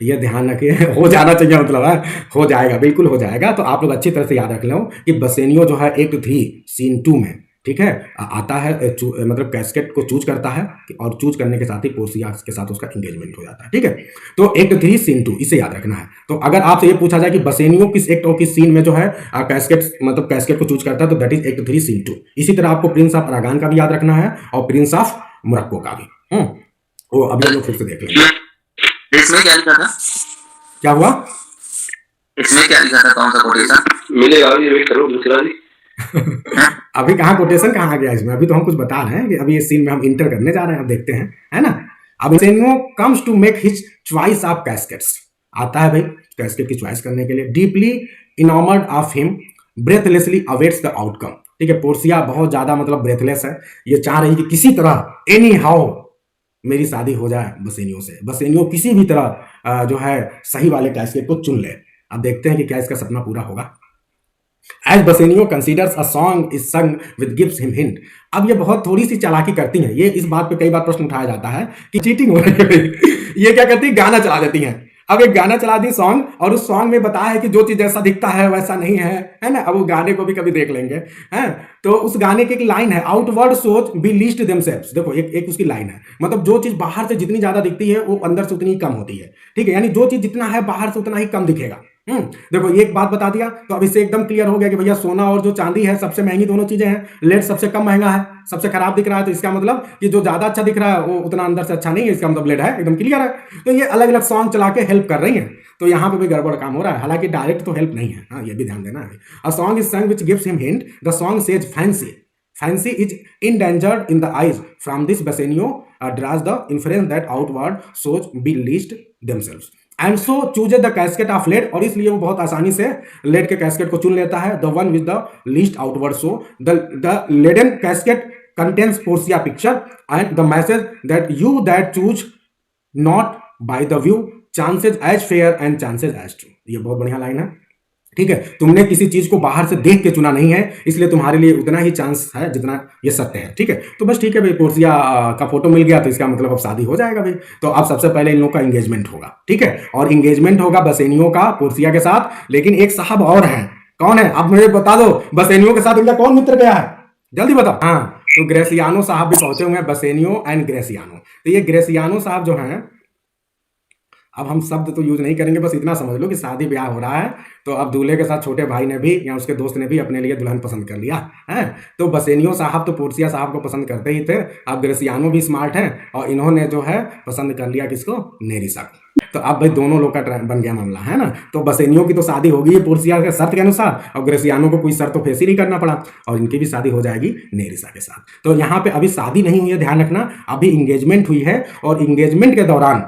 [SPEAKER 2] ये ध्यान रखिए, हो जाना चाहिए, मतलब है हो जाएगा, बिल्कुल हो जाएगा। तो आप लोग अच्छी तरह से याद रख लो कि बसेनियो जो है एक्ट 3 सीन 2 में, ठीक है, आता है, मतलब कैस्केट को चूज करता है, और चूज करने के साथ ही पोर्सिया के साथ उसका एंगेजमेंट हो जाता है। ठीक है, तो एक्ट 3 सीन 2 इसे याद रखना है। तो अगर आपसे ये पूछा जाए कि बसेनियो किस एक्ट और किस सीन में जो है कैस्केट, मतलब कैस्केट को चूज करता है, तो दैट इज एक्ट 3 सीन 2। इसी तरह आपको प्रिंस ऑफ अरागान का भी याद रखना है और प्रिंस ऑफ मोरक्को का भी। वो अभी हम लोग फिर से देख लेंगे।
[SPEAKER 5] इसमें क्या लिखा था?
[SPEAKER 2] क्या हुआ?
[SPEAKER 5] इसमें क्या लिखा था? कौन सा कोटेशन मिलेगा? ये वेट करो, दूसरा जी।
[SPEAKER 2] अभी कहाँ कोटेशन कहाँ आ गया इसमें? अभी तो हम कुछ बता रहे हैं कि अभी इस सीन में हम इंटर करने जा रहे हैं, अब देखते हैं, है ना। अब Bassanio comes to make his choice of caskets, आता है भाई कैस्केट की चॉइस करने के लिए। Deeply enamoured of him, breathlessly awaits the outcome. ठीक है, पोर्सिया बहुत ज्यादा मतलब ब्रेथलेस है, ये चाह रही कि किसी तरह एनी हाउ मेरी शादी हो जाए बसेनियो से। बसेनियो किसी भी तरह जो है सही वाले कैस्केट को चुन ले। अब देखते हैं कि क्या इसका सपना पूरा होगा। As Bassanio considers a song is sung which gives him hint। अब ये बहुत थोड़ी सी चालाकी करती हैं, ये इस बात पे कई बार प्रश्न उठाया जाता है कि चीटिंग हो रही है। ये क्या करती है? गाना चला देती हैं। अब एक गाना चला दी सॉन्ग, और उस सॉन्ग में बताया है कि जो चीज जैसा दिखता है वैसा नहीं है ना। अब वो गाने को भी कभी देख लेंगे, हैं। तो उस गाने की एक लाइन है, आउटवर्ड सोच बी लीस्ट देमसेल्व्स। देखो एक उसकी लाइन है, मतलब जो चीज बाहर से जितनी ज्यादा दिखती है वो अंदर से उतनी ही कम होती है। ठीक है, यानी जो चीज जितना है बाहर से उतना ही कम दिखेगा। देखो ये एक बात बता दिया, तो अब इससे एकदम क्लियर हो गया कि भैया सोना और जो चांदी है सबसे महंगी दोनों चीजें हैं। लेड सबसे कम महंगा है, सबसे खराब दिख रहा है, तो इसका मतलब कि जो ज्यादा अच्छा दिख रहा है वो उतना अंदर से अच्छा नहीं है, इसका मतलब लेड है। एकदम क्लियर है। तो ये अलग अलग सॉन्ग चला के हेल्प कर रही है, तो यहाँ पे भी गड़बड़ काम हो रहा है। हालांकि डायरेक्ट तो हेल्प नहीं है, हाँ, ये भी ध्यान देना है। अ सॉन्ग इज संग which gives him hint, the song says fancy. Fancy is endangered in the eyes. From this Bassanio draws the inference that outward shows be least themselves। And so chooses the casket of lead, और इसलिए वो बहुत आसानी से lead के casket को चुन लेता है, the one with the least outward show the leaden casket contains Portia picture and the message that you that choose not by the view chances as fair and chances as true. ये बहुत बढ़िया line है, ठीक है। तुमने किसी चीज को बाहर से देख के चुना नहीं है, इसलिए तुम्हारे लिए उतना ही चांस है जितना ये सत्य है, ठीक है। तो बस ठीक है भाई, पोर्सिया का फोटो मिल गया तो इसका मतलब अब शादी हो जाएगा भाई। तो अब सबसे पहले इन लोग का एंगेजमेंट होगा, ठीक है, और एंगेजमेंट होगा बसेनियो का पोर्सिया के साथ। लेकिन एक साहब और हैं, कौन है अब मुझे बता दो, बसेनियो के साथ इनका कौन मित्र गया है, जल्दी बताओ। हाँ, तो ग्रेसियानो साहब भी पहुंचे हुए हैं, बसेनियो एंड ग्रेसियानो। तो ये ग्रेसियानो साहब जो हैं, अब हम शब्द तो यूज नहीं करेंगे, बस इतना समझ लो कि शादी ब्याह हो रहा है, तो अब दूल्हे के साथ छोटे भाई ने भी या उसके दोस्त ने भी अपने लिए दुल्हन पसंद कर लिया है। तो बसेनियो साहब तो पोर्सिया साहब को पसंद करते ही थे, अब ग्रेसियानो भी स्मार्ट है और इन्होंने जो है पसंद कर लिया किसको, नेरिसा को। तो अब भाई दोनों लोग का बन गया मामला, है ना। तो बसेनियो की तो शादी होगी पोर्सिया के शर्त के अनुसार, और ग्रेसियानो को कोई शर्त तो फेस ही नहीं करना पड़ा, और इनकी भी शादी हो जाएगी नेरिसा के साथ। तो यहाँ पे अभी शादी नहीं हुई है, ध्यान रखना, अभी इंगेजमेंट हुई है। और इंगेजमेंट के दौरान,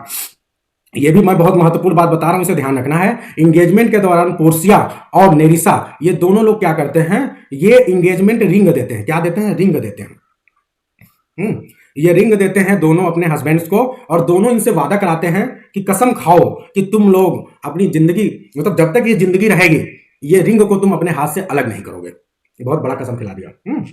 [SPEAKER 2] ये भी मैं बहुत महत्वपूर्ण बात बता रहा हूं, इसे ध्यान रखना है, इंगेजमेंट के दौरान पोर्सिया और नेरिसा ये दोनों लोग क्या करते हैं, ये इंगेजमेंट रिंग देते हैं। क्या देते हैं, रिंग देते हैं। ये रिंग देते हैं दोनों अपने हस्बैंड्स को, और दोनों इनसे वादा कराते हैं कि कसम खाओ कि तुम लोग अपनी जिंदगी, मतलब जब तक ये जिंदगी रहेगी, ये रिंग को तुम अपने हाथ से अलग नहीं करोगे। बहुत बड़ा कसम खिला दिया।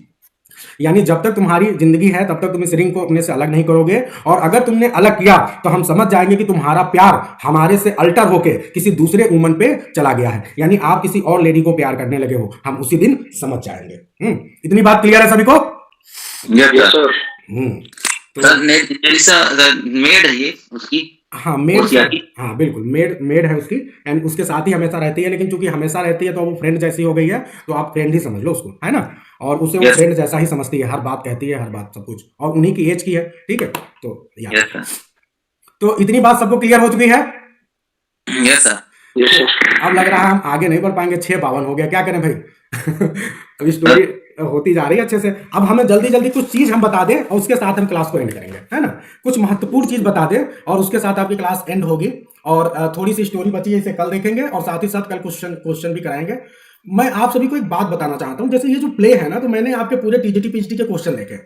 [SPEAKER 2] यानी जब तक तुम्हारी जिंदगी है तब तक तुम इस रिंग को अपने से अलग नहीं करोगे, और अगर तुमने अलग किया तो हम समझ जाएंगे कि तुम्हारा प्यार हमारे से अल्टर होके किसी दूसरे वुमन पे चला गया है, यानी आप किसी और लेडी को प्यार करने लगे हो, हम उसी दिन समझ जाएंगे। इतनी बात क्लियर है सभी को?
[SPEAKER 5] Yes sir.
[SPEAKER 2] तो
[SPEAKER 5] नेरिसा मेड है ये उसकी,
[SPEAKER 2] हाँ मेड, हाँ बिल्कुल मेड है उसकी, एंड उसके साथ ही हमेशा रहती है। लेकिन चूंकि हमेशा रहती है तो वो फ्रेंड जैसी हो गई है, तो आप फ्रेंड ही समझ लो उसको, है ना। और उसे वो फ्रेंड जैसा ही समझती है, हर बात कहती है, हर बात सब कुछ, और उन्हीं की एज की है, ठीक है। तो यार तो इतनी बात सबको क्लियर हो चुकी है?
[SPEAKER 5] Yes sir.
[SPEAKER 2] अब लग रहा है हम आगे नहीं बढ़ पाएंगे, 6:52 हो गया, क्या करें भाई। अभी स्टोरी होती जा रही है अच्छे से। अब हमें जल्दी जल्दी कुछ चीज हम बता दें और उसके साथ हम क्लास को एंड करेंगे, है ना। कुछ महत्वपूर्ण चीज बता दें और उसके साथ आपकी क्लास एंड होगी। और थोड़ी सी स्टोरी बची है, इसे कल देखेंगे, और साथ ही साथ कल क्वेश्चन भी कराएंगे। मैं आप सभी को एक बात बताना चाहता हूं, जैसे ये जो प्ले है ना, तो मैंने आपके पूरे टीजीटी पीजीटी के क्वेश्चन देखे,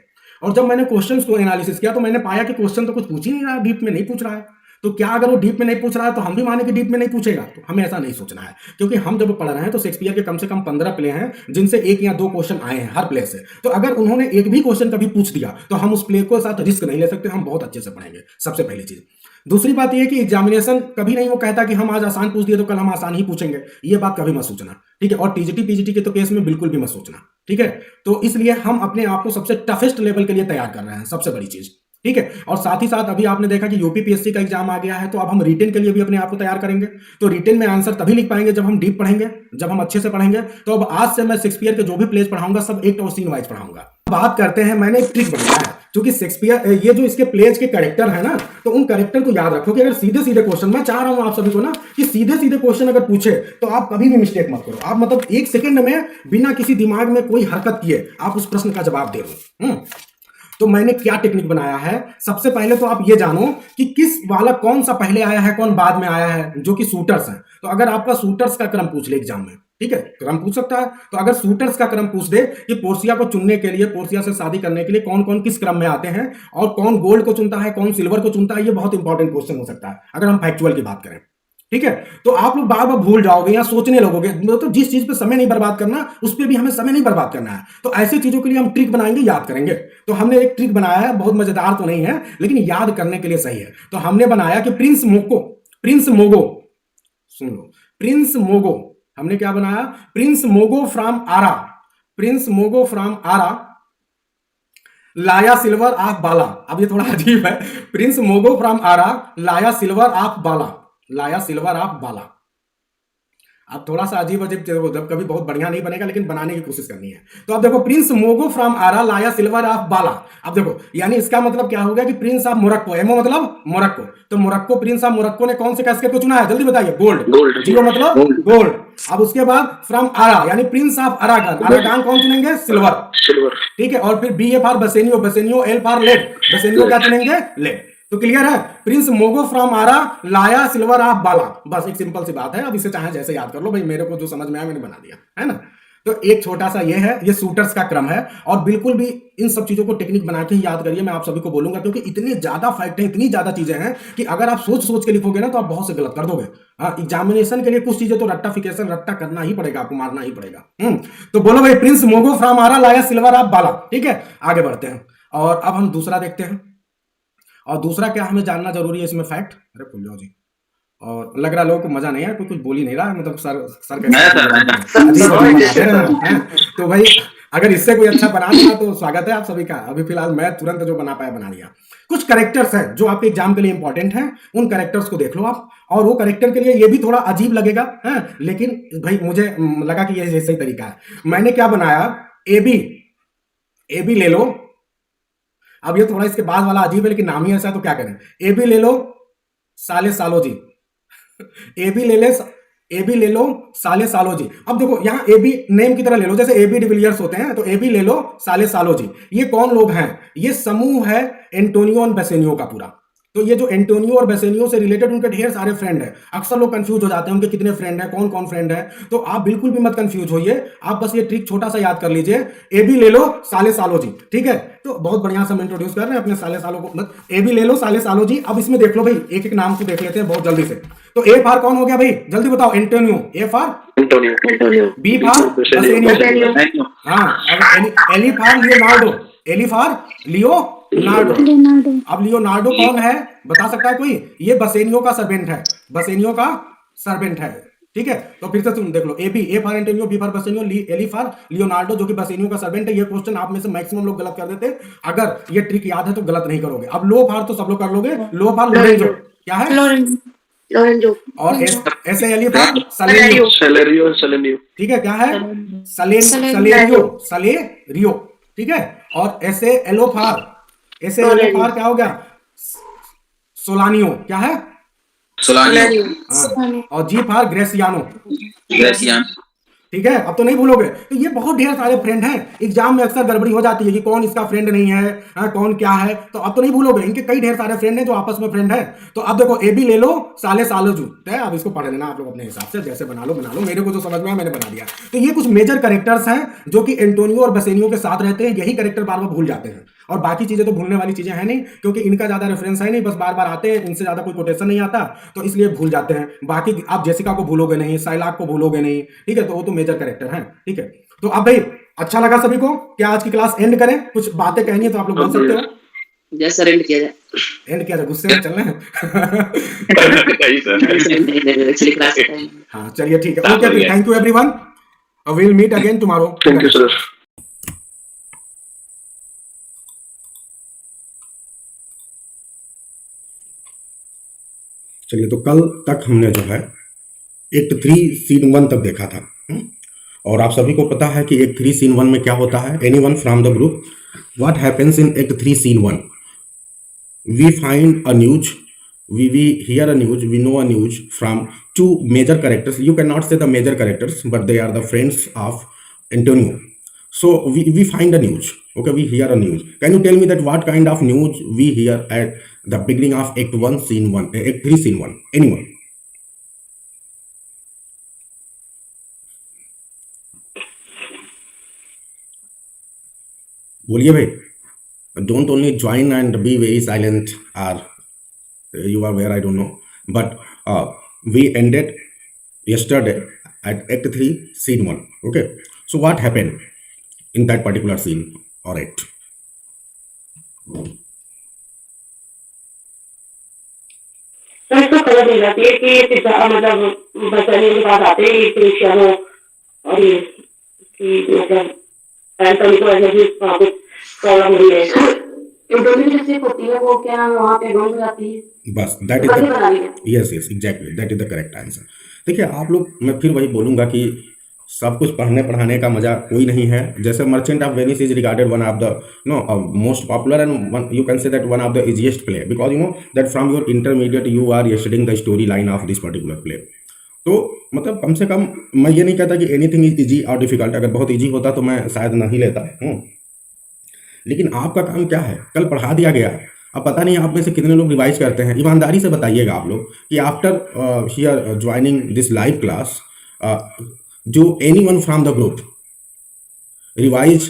[SPEAKER 2] और जब मैंने क्वेश्चंस को एनालिसिस किया तो मैंने पाया कि क्वेश्चन तो कुछ पूछ ही नहीं रहा है, डीप में नहीं पूछ रहा है। तो क्या अगर वो डीप में नहीं पूछ रहा है तो हम भी माने कि डीप में नहीं पूछेगा? तो हमें ऐसा नहीं सोचना है, क्योंकि हम जब पढ़ रहे हैं तो शेक्सपियर के कम से कम 15 प्ले हैं जिनसे 1 या 2 क्वेश्चन आए हैं हर प्ले से। तो अगर उन्होंने एक भी क्वेश्चन कभी पूछ दिया तो हम उस प्ले को साथ रिस्क नहीं ले सकते, हम बहुत अच्छे से पढ़ेंगे, सबसे पहली चीज। दूसरी बात यह कि एग्जामिनेशन कभी नहीं वो कहता कि हम आज आसान पूछ दिए तो कल हम आसान ही पूछेंगे, ये बात कभी मत सोचना, ठीक है। और टीजीटी पीजीटी के तो केस में बिल्कुल भी मत सोचना, ठीक है। तो इसलिए हम अपने आप को सबसे टफेस्ट लेवल के लिए तैयार कर रहे हैं, सबसे बड़ी चीज, ठीक है। और साथ ही साथ अभी आपने देखा कि यूपीपीएससी का एग्जाम आ गया है, तो अब हम रिटेन के लिए भी अपने आप को तैयार करेंगे। तो रिटेन में आंसर तभी लिख पाएंगे जब हम डीप पढ़ेंगे, जब हम अच्छे से पढ़ेंगे। तो अब आज से मैं शेक्सपियर के जो भी प्लेस पढ़ाऊंगा सब 1 और सीन वाइज पढ़ाऊंगा। बात करते हैं, मैंने एक ट्रिक बनाया है, क्योंकि शेक्सपियर ये जो इसके प्लेज के कैरेक्टर है ना, तो उन कैरेक्टर को याद रखो कि अगर सीधे सीधे क्वेश्चन, मैं चाह रहा हूं आप सभी को ना कि सीधे सीधे क्वेश्चन अगर पूछे तो आप कभी भी मिस्टेक मत करो। आप मतलब 1 सेकंड में बिना किसी दिमाग में कोई हरकत किए आप उस प्रश्न का जवाब दे दो। तो मैंने क्या टेक्निक बनाया है, सबसे पहले तो आप ये जानो कि किस वाला कौन सा पहले आया है, कौन बाद में आया है, जो कि सूटर्स हैं। तो अगर आपका सूटर्स का क्रम पूछ ले एग्जाम में, ठीक है, क्रम पूछ सकता है, तो अगर सूटर्स का क्रम पूछ दे कि पोर्सिया को चुनने के लिए, पोर्सिया से शादी करने के लिए कौन कौन किस क्रम में आते हैं, और कौन गोल्ड को चुनता है, कौन सिल्वर को चुनता है, ये बहुत इंपॉर्टेंट क्वेश्चन हो सकता है अगर हम फैक्चुअल की बात करें, ठीक है। तो आप लोग बार बार भूल जाओगे या सोचने लगोगे, तो जिस चीज पे समय नहीं बर्बाद करना उस पर भी हमें समय नहीं बर्बाद करना है। तो ऐसी चीजों के लिए हम ट्रिक बनाएंगे, याद करेंगे। तो हमने एक ट्रिक बनाया है, बहुत मजेदार तो नहीं है लेकिन याद करने के लिए सही है। तो हमने बनाया कि प्रिंस मोगो, सुन लो, प्रिंस मोगो, हमने क्या बनाया, प्रिंस मोगो फ्रॉम आरा लाया सिल्वर ऑफ बाला। अब ये थोड़ा अजीब है, प्रिंस मोगो फ्रॉम आरा लाया सिल्वर ऑफ बाला। अब थोड़ा सा अजीब कभी बहुत बढ़िया नहीं बनेगा, लेकिन बनाने की कोशिश करनी है। तो अब देखो, प्रिंस मोगो फ्रॉम आरा लाया सिल्वर ऑफ बाला। अब देखो, यानी इसका मतलब क्या हो गया कि प्रिंस ऑफ मोरक्को, एमओ मतलब मोरक्को, तो मोरक्को, प्रिंस ऑफ मोरक्को ने कौन से कैस्केट को चुना है, जल्दी बताइए, गोल्ड, जीरो मतलब गोल्ड। अब उसके बाद फ्रॉम आरा यानी प्रिंस ऑफ अरागान कौन चुनेंगे, सिल्वर, ठीक है। और फिर B A for Bassanio, L for lead, Bassanio क्या चुनेंगे, लेड। तो तो क्लियर है, प्रिंस मोगो फ्रॉम आरा लाया सिल्वर ऑफ बाला, बस एक सिंपल सी बात है। अब इसे चाहे जैसे याद कर लो भाई, मेरे को जो समझ में आया मैंने बना दिया, है ना। तो एक छोटा सा ये है, ये शूटर्स का क्रम है, और बिल्कुल भी इन सब चीजों को टेक्निक बना के ही याद करिए, मैं आप सभी को बोलूंगा, क्योंकि इतने ज्यादा फैक्ट है, इतनी ज्यादा चीजें हैं कि अगर आप सोच सोच के लिखोगे ना तो आप बहुत से गलत कर दोगे। एग्जामिनेशन के लिए कुछ चीजें तो रट्टाफिकेशन रट्टा करना ही पड़ेगा, आपको मारना ही पड़ेगा। तो बोलो भाई, प्रिंस मोगो फ्रॉम आरा लाया सिल्वर ऑफ बाला, ठीक है। आगे बढ़ते हैं और अब हम दूसरा देखते हैं। और दूसरा क्या हमें जानना जरूरी है इसमें फैक्ट, अरे खुल जाओ जी। और लग रहा है लोगों को मजा नहीं है, कोई कुछ बोल ही नहीं रहा है, मतलब सर तो भाई अगर इससे कोई अच्छा बना दिया तो स्वागत है आप सभी का। अभी फिलहाल मैं तुरंत जो बना पाया बना दिया। कुछ कैरेक्टर्स हैं जो आपके एग्जाम के लिए इंपॉर्टेंट हैं, उन कैरेक्टर्स को देख लो आप। और वो कैरेक्टर के लिए ये भी थोड़ा अजीब लगेगा, है, लेकिन भाई मुझे लगा कि ये सही तरीका है। मैंने क्या बनाया, एबी ले लो। अब ये थोड़ा इसके बाद वाला अजीब है, लेकिन नाम ही ऐसा है तो क्या करें। एबी ले लो साले सालो जी, एबी ले लो साले सालो जी। अब देखो यहाँ एबी नेम की तरह ले लो, जैसे एबी डिविलियर्स होते हैं, तो एबी ले लो साले सालो जी। ये कौन लोग हैं, ये समूह है एंटोनियो और बेसेनियो का पूरा। तो ये जो एंटोनियो और बेसेनियो से रिलेटेड उनके ढेर सारे फ्रेंड हैं। अक्सर लोग कंफ्यूज हो जाते हैं उनके कितने फ्रेंड हैं, कौन कौन फ्रेंड है। तो आप बिल्कुल भी मत कंफ्यूज होइए, आप बस ये ट्रिक छोटा सा याद कर लीजिए, एबी ले लो साले सालो जी, ठीक है। तो बहुत बढ़िया से हम इंट्रोड्यूस कर रहे हैं अपने साले सालों को, एबी ले लो साले सालो जी। अब इसमें देख लो भाई, एक एक नाम को देख लेते हैं बहुत जल्दी से। तो ए फॉर कौन हो गया भाई, जल्दी बताओ। Antonio, A for
[SPEAKER 5] Antonio,
[SPEAKER 2] B for Bassanio, हाँ। L for Leonardo, L for Leonardo. अब लियोनार्डो कौन है, बता सकता है कोई? ये बसेनियो का सर्वेंट है, बसेनियो का सर्वेंट है, ठीक है। तो फिर से तुम देख लो, A for Antonio, B for Bassanio, L for Leonardo, जो कि बसेनियो का सर्वेंट है। ये क्वेश्चन आप में से मैक्सिमम लोग गलत कर देते, अगर ये ट्रिक याद है तो गलत नहीं करोगे। अब लो फॉर तो सब लोग कर लोगे, लो फॉर लोरेंजो, क्या है
[SPEAKER 3] लोरेंजो।
[SPEAKER 2] और ऐसे एली फॉर सलेरियो, ठीक है, क्या है सलेरियो, ठीक है। और ऐसे एलो फार क्या हो गया, सोलानियो, क्या है
[SPEAKER 5] सोलानियो,
[SPEAKER 2] हाँ। और जी फार ग्रेसियानो, ठीक है। अब तो नहीं भूलोगे। तो ये बहुत ढेर सारे फ्रेंड हैं, एग्जाम में अक्सर गड़बड़ी हो जाती है कि कौन इसका फ्रेंड नहीं है, कौन क्या है। तो अब तो नहीं भूलोगे, इनके कई ढेर सारे फ्रेंड हैं जो आपस में फ्रेंड है। तो अब देखो, एबी ले लो साले सालो जू, अब इसको पढ़ लेना आप लोग अपने हिसाब से, जैसे बना लो। मेरे को जो समझ में आया मैंने बना दिया। तो ये कुछ मेजर कैरेक्टर्स हैं जो कि एंटोनियो और बेसेनियो के साथ रहते हैं। यही कैरेक्टर बार बार भूल जाते हैं, और बाकी चीजें तो भूलने वाली चीजें हैं नहीं, क्योंकि इनका ज्यादा रेफरेंस है नहीं, बस बार बार आते हैं, इनसे ज्यादा कोई कोटेशन नहीं आता, तो इसलिए भूल जाते हैं। बाकी आप जेसिका को भूलोगे नहीं, साइलाक को भूलोगे नहीं, ठीक है। तो वो तो मेजर कैरेक्टर हैं, ठीक है। तो अब भाई अच्छा लगा सभी को, क्या आज की क्लास एंड करें? कुछ बातें कहनी है तो आप लोग बोल सकते हो।
[SPEAKER 6] जैसा एंड किया जाए,
[SPEAKER 2] गुस्से में चलना है। हाँ चलिए ठीक है, okay, thank you everyone, will meet again tomorrow.
[SPEAKER 5] Thank you sir.
[SPEAKER 2] चलिए, तो कल तक हमने जो है एक्ट 3 सीन 1 तक देखा था, और आप सभी को पता है कि एक्ट 3 सीन 1 में क्या होता है। Anyone from the group, what happens in act 3 scene 1? We find a news, we hear a news, we know a news from two major characters. You cannot say the major characters, but they are the friends of Antonio. So we find a news, okay, we hear a news. Can you tell me that what kind of news we hear at the beginning of act 1 scene 1, act 3 scene 1? Anyone? बोलिए भाई, don't only join and be very silent, or you are where I don't know, but we ended yesterday at act 3 scene 1, okay. So what happened in that particular scene or act?
[SPEAKER 3] तो इसको खबर मिल जाती है कि मतलब बचने के बाद आते हैं क्रिश्चियनो, और ये कि मतलब एंटोनी को ऐसे भी वहाँ पे प्रॉब्लम हुई है, इंटरव्यू जैसे होती है वो क्या वहाँ पे ढूंढ जाती है, बस that is yes exactly, that is the correct answer. देखिए आप लोग, मैं फिर वही बोलूंगा कि सब कुछ पढ़ने पढ़ाने का मजा कोई नहीं है। जैसे Merchant of Venice is regarded one of the most popular and you can say that one of the easiest play, because you know that from your intermediate you are studying the story line of this particular play. तो मतलब कम से कम मैं ये नहीं कहता कि anything is easy और difficult, अगर बहुत ईजी होता तो मैं शायद नहीं लेता। लेकिन आपका काम क्या है, कल पढ़ा दिया गया,
[SPEAKER 2] अब पता नहीं आप में से कितने लोग रिवाइज करते हैं, ईमानदारी से बताइएगा आप लोग कि after here joining this live class do anyone from the group revise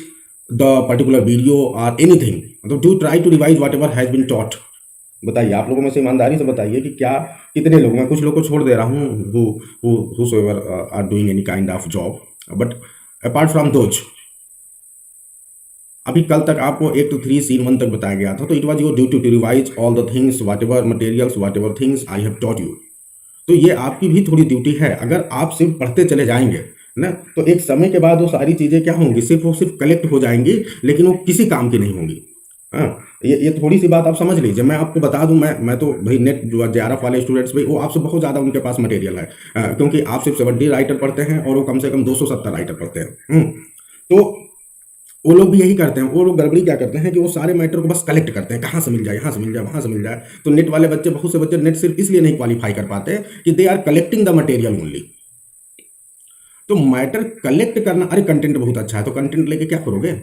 [SPEAKER 2] the particular video or anything, मतलब do try to revise whatever has been taught. बताइए आप लोगों में से ईमानदारी से बताइए कि क्या कितने लोग, मैं कुछ लोग को छोड़ दे रहा हूँ whosoever are doing any kind of job, but apart from those, अभी कल तक आपको 1 to 3 scene 1 तक बताया गया था, तो it was your duty to revise all the things, whatever materials, whatever things I have taught you. तो ये आपकी भी थोड़ी ड्यूटी है। अगर आप सिर्फ पढ़ते चले जाएंगे ना, तो एक समय के बाद वो सारी चीज़ें क्या होंगी, सिर्फ कलेक्ट हो जाएंगी, लेकिन वो किसी काम की नहीं होंगी। हाँ, ये थोड़ी सी बात आप समझ लीजिए। मैं आपको बता दूं, मैं तो भाई नेट जो JRF वाले स्टूडेंट्स भाई, वो आपसे बहुत ज़्यादा उनके पास मटेरियल है, क्योंकि आप सिर्फ 70 राइटर पढ़ते हैं और वो कम से कम 270 राइटर पढ़ते हैं। तो वो लोग भी यही करते हैं। वो लोग गड़बड़ी क्या करते हैं कि वो सारे मैटर को बस कलेक्ट करते हैं, कहाँ से मिल जाए, यहाँ से मिल जाए, वहाँ से मिल जाए। तो नेट वाले बच्चे, बहुत से बच्चे नेट सिर्फ इसलिए नहीं क्वालिफाई कर पाते कि they are collecting the material only. तो मैटर कलेक्ट करना, अरे कंटेंट बहुत अच्छा है, तो कंटेंट लेके क्या करोगे,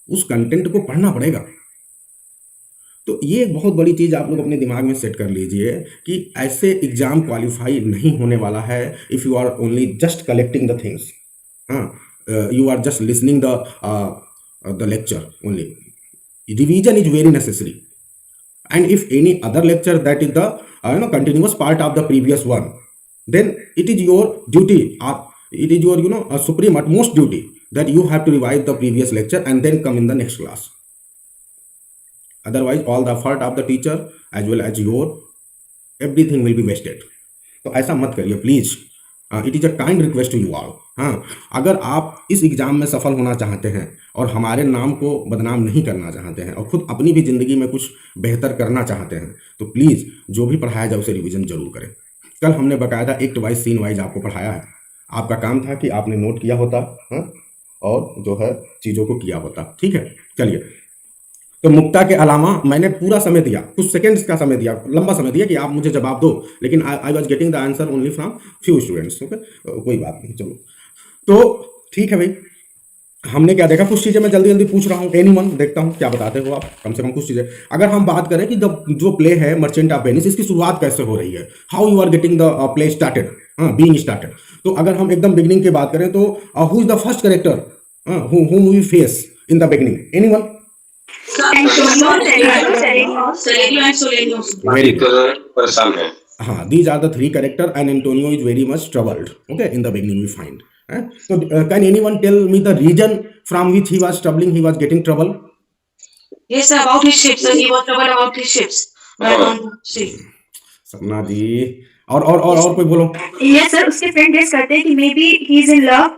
[SPEAKER 2] उस कंटेंट को पढ़ना पड़ेगा। तो ये एक बहुत बड़ी चीज़ आप लोग अपने दिमाग में सेट कर लीजिए कि ऐसे एग्जाम क्वालिफाई नहीं होने वाला है if you are only just collecting the things. हाँ, you are just listening the lecture only. Revision is very necessary, and if any other lecture that is the continuous part of the previous one, then it is your duty, or it is your supreme utmost duty that you have to revise the previous lecture and then come in the next class. Otherwise all the effort of the teacher as well as your everything will be wasted. तो ऐसा मत करिए please. It is a kind request to you all. हाँ, अगर आप इस exam में सफल होना चाहते हैं और हमारे नाम को बदनाम नहीं करना चाहते हैं और ख़ुद अपनी भी ज़िंदगी में कुछ बेहतर करना चाहते हैं, तो प्लीज़ जो भी पढ़ाया जाए उसे रिवीजन जरूर करें। कल हमने बाकायदा एक्ट वाइज सीन वाइज आपको पढ़ाया है। आपका काम था कि आपने नोट किया होता, हाँ, और जो है चीज़ों को किया होता। ठीक है, चलिए। तो मुक्ता के अलावा मैंने पूरा समय दिया, कुछ सेकंड्स का समय दिया, लंबा समय दिया कि आप मुझे जवाब दो, लेकिन I was getting the answer only from few students. Okay, कोई बात नहीं, चलो। तो ठीक है भाई, हमने क्या देखा, कुछ चीज़ें मैं जल्दी जल्दी पूछ रहा हूँ। एनीवन, देखता हूँ क्या बताते हो आप, कम से कम कुछ चीज़ें। अगर हम बात करें कि जो प्ले है मर्चेंट ऑफ वेनिस, इसकी शुरुआत कैसे हो रही है, how you are getting the play started, being started. तो अगर हम एकदम बिगिनिंग की बात करें तो who is the first character whom we face in the beginning? Anyone? Very good. हाँ, these are the three characters and Antonio is very much troubled. Okay, in the beginning we find. So can anyone tell me the reason from which he was troubling, he was getting trouble?
[SPEAKER 7] Yes, about his ships. So he was troubled about his ships. But on ship.
[SPEAKER 2] सपना जी, और कोई बोलो।
[SPEAKER 8] Yes sir, उसके friend guess करते हैं कि may be he is in love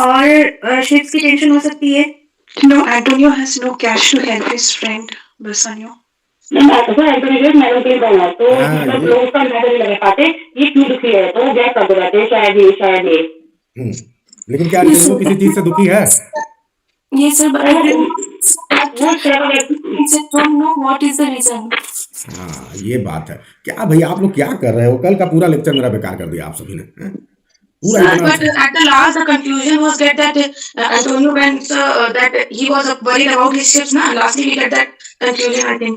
[SPEAKER 8] और ships की टेंशन हो सकती है।
[SPEAKER 7] No, Antonio has no cash to help his friend Bassanio.
[SPEAKER 3] Antonio married बना, तो मतलब लोग उसका अंदाजा नहीं लगा पाते ये क्यों दुखी है, तो गैस कर देते हैं शायद ये।
[SPEAKER 2] लेकिन क्या एंटोनियो किसी चीज से दुखी है?
[SPEAKER 7] Yes sir, but I don't know what is the reason.
[SPEAKER 2] हाँ, ये बात है। क्या भाई आप लोग क्या कर रहे हो? कल का पूरा लेक्चर मेरा बेकार कर दिया आप सभी ने।
[SPEAKER 7] Sir, but at the last the confusion was that Antonio went that he was worried about his ships na, lastly we get that confusion I think.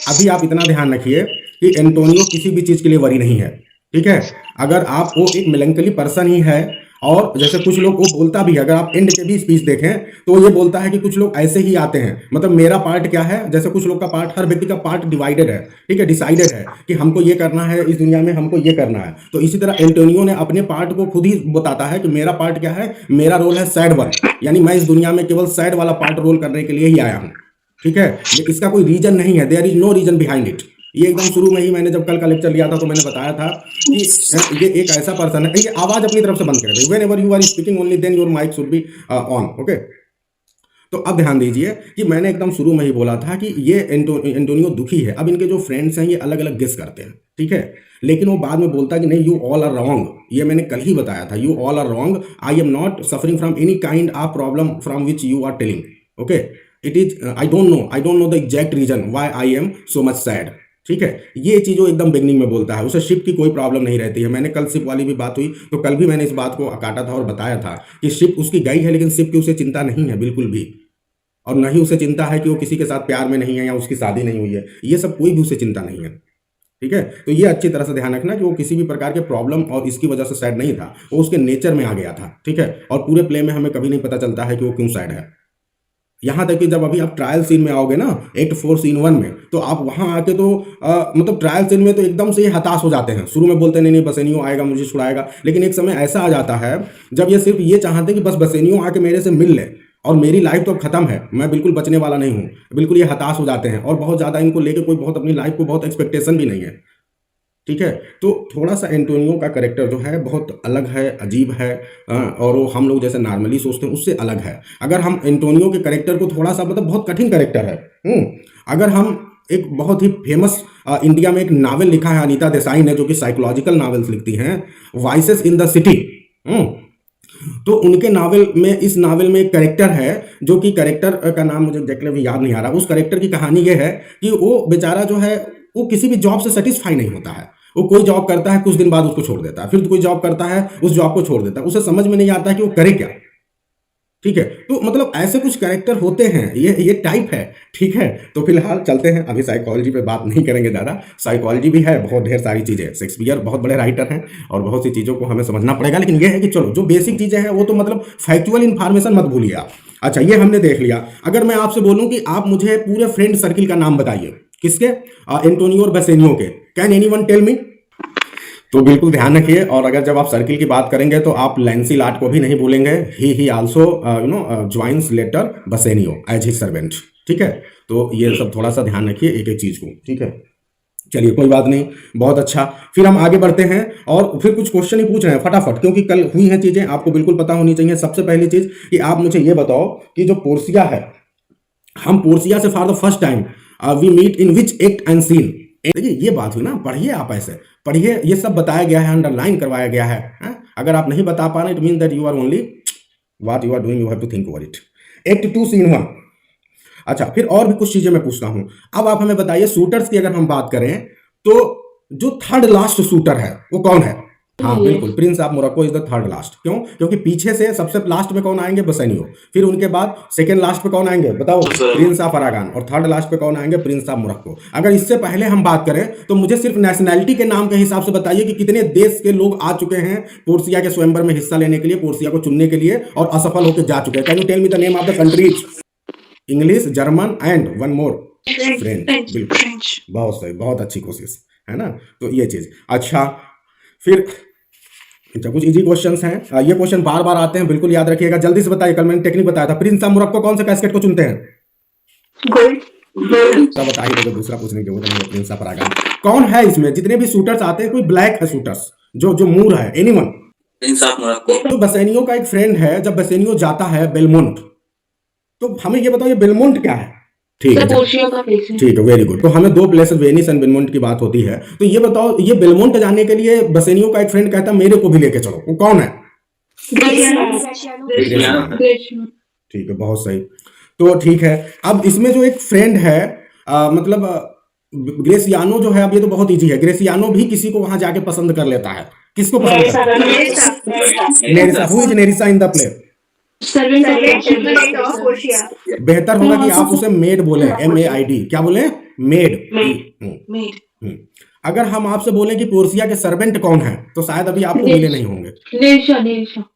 [SPEAKER 2] अभी आप इतना ध्यान रखिए कि एंटोनियो किसी भी चीज के लिए वरी नहीं है, ठीक है। अगर आप वो एक मेलंकली पर्सन ही है, और जैसे कुछ लोग वो बोलता भी है, अगर आप एंड के भी स्पीच देखें तो ये बोलता है कि कुछ लोग ऐसे ही आते हैं, मतलब मेरा पार्ट क्या है, जैसे कुछ लोग का पार्ट, हर व्यक्ति का पार्ट डिवाइडेड है, ठीक है, डिसाइडेड है कि हमको ये करना है इस दुनिया में, हमको ये करना है। तो इसी तरह एंटोनियो ने अपने पार्ट को खुद ही बताता है कि मेरा पार्ट क्या है, मेरा रोल है सैड वन, यानी मैं इस दुनिया में केवल सैड वाला पार्ट रोल करने के लिए ही आया हूँ, ठीक है। इसका कोई रीजन नहीं है, there is no reason behind it. ये एकदम शुरू में ही मैंने जब कल का लेक्चर लिया था तो मैंने बताया था कि ये एक ऐसा पर्सन है। ये आवाज अपनी तरफ से बंद करें, whenever you are speaking only then your mic should be on. Okay, तो अब ध्यान दीजिए कि मैंने एकदम शुरू में ही बोला था कि ये एंटोनियो दुखी है। अब इनके जो फ्रेंड्स हैं ये अलग अलग गेस करते हैं, ठीक है, लेकिन वो बाद में बोलता है कि नहीं, यू ऑल आर रॉन्ग। ये मैंने कल ही बताया था, you all are wrong, I am not suffering from any kind of problem from which you are telling. Okay, it is I don't know the exact reason why I am so much sad, ठीक है। ये चीज़ वो एकदम beginning में बोलता है, उसे ship की कोई प्रॉब्लम नहीं रहती है। मैंने कल शिप वाली भी बात हुई तो कल भी मैंने इस बात को काटा था और बताया था कि शिप उसकी गई है, लेकिन शिप की उसे चिंता नहीं है बिल्कुल भी। और न ही उसे चिंता है कि वो किसी के साथ प्यार में नहीं है या उसकी शादी नहीं हुई है, ये सब कोई भी उसे चिंता नहीं है। ठीक है, तो ये अच्छी तरह से ध्यान रखना कि वो किसी भी प्रकार के प्रॉब्लम और इसकी वजह से सैड नहीं था, वो उसके नेचर में आ गया था। ठीक है, और पूरे प्ले में हमें कभी नहीं पता चलता है कि वो क्यों सैड है। यहाँ तक कि जब अभी आप ट्रायल सीन में आओगे ना, एक्ट 4 सीन 1 में, तो आप वहाँ आके तो मतलब ट्रायल सीन में तो एकदम से ये हताश हो जाते हैं। शुरू में बोलते नहीं बसेनियो आएगा मुझे छुड़ाएगा, लेकिन एक समय ऐसा आ जाता है जब ये सिर्फ ये चाहते कि बस बसेनियो आके मेरे से मिल ले और मेरी लाइफ तो अब खत्म है, मैं बिल्कुल बचने वाला नहीं हूँ, बिल्कुल ये हताश हो जाते हैं और बहुत ज़्यादा इनको लेके कोई बहुत अपनी लाइफ को बहुत एक्सपेक्टेशन भी नहीं है। ठीक है, तो थोड़ा सा एंटोनियो का कैरेक्टर जो है बहुत अलग है, अजीब है, और वो हम लोग जैसे नॉर्मली सोचते हैं उससे अलग है। अगर हम एंटोनियो के कैरेक्टर को थोड़ा सा, मतलब बहुत कठिन कैरेक्टर है। अगर हम एक बहुत ही फेमस इंडिया में एक नावल लिखा है अनीता देसाई ने, जो कि साइकोलॉजिकल नावल्स लिखती हैं, वॉइसेस इन द सिटी, तो उनके नावल में, इस नावल में एक कैरेक्टर है जो कि कैरेक्टर का नाम मुझे एग्जैक्टली अभी याद नहीं आ रहा। उस कैरेक्टर की कहानी ये है कि वो बेचारा जो है वो किसी भी जॉब से सेटिस्फाई नहीं होता है। वो कोई जॉब करता है, कुछ दिन बाद उसको छोड़ देता है, फिर कोई जॉब करता है, उस जॉब को छोड़ देता है, उसे समझ में नहीं आता है कि वो करे क्या। ठीक है, तो मतलब ऐसे कुछ कैरेक्टर होते हैं, ये टाइप है। ठीक है, तो फिलहाल चलते हैं, अभी साइकोलॉजी पे बात नहीं करेंगे ज़्यादा। साइकोलॉजी भी है, बहुत ढेर सारी चीज़ें, शेक्सपियर बहुत बड़े राइटर हैं और बहुत सी चीज़ों को हमें समझना पड़ेगा, लेकिन ये है कि चलो जो बेसिक चीज़ें हैं वो तो मतलब फैक्चुअल इन्फॉर्मेशन मत भूलिए आप। अच्छा, ये हमने देख लिया। अगर मैं आपसे बोलूँ कि आप मुझे पूरे फ्रेंड सर्किल का नाम बताइए, किसके? एंटोनियो और बसेनियो के। Can anyone tell me? तो बिल्कुल ध्यान रखिए, और अगर जब आप सर्किल की बात करेंगे तो आप लैंसीलॉट को भी नहीं भूलेंगे। He also joins later Bassanio as his servant. ठीक है, तो ये सब थोड़ा सा ध्यान रखिए एक एक चीज़ को। ठीक है, चलिए कोई बात नहीं, बहुत अच्छा। फिर हम आगे बढ़ते हैं और फिर कुछ क्वेश्चन ही पूछ रहे हैं फटाफट, क्योंकि कल हुई हैं चीज़ें, आपको बिल्कुल पता होनी चाहिए। सबसे पहली चीज़ कि आप मुझे ये बताओ कि जो पोर्सिया है, हम पोर्सिया से for the first time we meet in which act and scene. देखिए ये बात हुई ना, पढ़िए आप, ऐसे पढ़िए, ये सब बताया गया है, अंडरलाइन करवाया गया है। अगर आप नहीं बता पा रहे, it mean that you are only what you are doing, you have to think over it. Act 2 scene 1। अच्छा, फिर और भी कुछ चीजें मैं पूछता हूं। अब आप हमें बताइए, शूटर्स की अगर हम बात करें तो जो थर्ड लास्ट शूटर है वो कौन है? हाँ बिल्कुल, Prince of Morocco is the third last. क्यों? क्योंकि पीछे से सबसे लास्ट में कौन आएंगे? बसेनियो। फिर उनके बाद सेकंड लास्ट पे कौन आएंगे बताओ? Prince of Aragon. और थर्ड लास्ट पे कौन आएंगे? Prince of Morocco. अगर इससे पहले हम बात करें तो मुझे सिर्फ नेशनैलिटी के नाम के हिसाब से बताइए कि कितने देश के लोग आ चुके हैं पोर्सिया के स्वयंवर में हिस्सा लेने के लिए, पोर्सिया को चुनने के लिए, और असफल होकर जा चुके हैं। Can you tell me the name of the countries? English, German and one more French. बिल्कुल, बहुत सही, बहुत अच्छी कोशिश है ना। तो ये चीज। अच्छा, फिर अच्छा कुछ इजी क्वेश्चंस हैं। ये क्वेश्चन बार बार आते हैं, बिल्कुल याद रखिएगा। जल्दी से बताइए, कल मैंने टेक्निक बताया था। प्रिंस ऑफ मोरक्को कौन से कैस्केट को चुनते हैं?
[SPEAKER 8] गोल्ड।
[SPEAKER 2] सब बताइए, तो दूसरा पूछने की जरूरत नहीं। प्रिंस ऑफ अरागन कौन है? इसमें जितने भी शूटर्स आते हैं, कोई ब्लैक है शूटर्स जो मूर है? एनीवन?
[SPEAKER 5] Prince of Morocco.
[SPEAKER 2] तो बसेनियो का एक फ्रेंड है, जब बसेनियो जाता है बेलमोंट, तो हमें ये बताओ ये बेलमोंट क्या है? ठीक है, ठीक है, वेरी गुड। तो हमें दो प्लेसेस वेनिस एंड बेलमोंट की बात होती है। तो ये बताओ, ये बेलमोंट जाने के लिए बसेनियो का एक फ्रेंड कहता है मेरे को भी लेके चलो, वो कौन है? ठीक है, बहुत सही। तो ठीक है, अब इसमें जो एक फ्रेंड है, मतलब ग्रेसियानो जो है, अब ये तो बहुत इजी है। ग्रेसियानो भी किसी को वहां जाके पसंद कर लेता है। किसको पसंद करता है? नेरिसा। Who is नेरिसा in the play? बेहतर होगा कि आप उसे मेड बोले, MAID। क्या बोले? मेड। अगर हम आपसे बोले कि पोर्सिया के सर्वेंट कौन है, तो शायद अभी आपको मिले नहीं होंगे।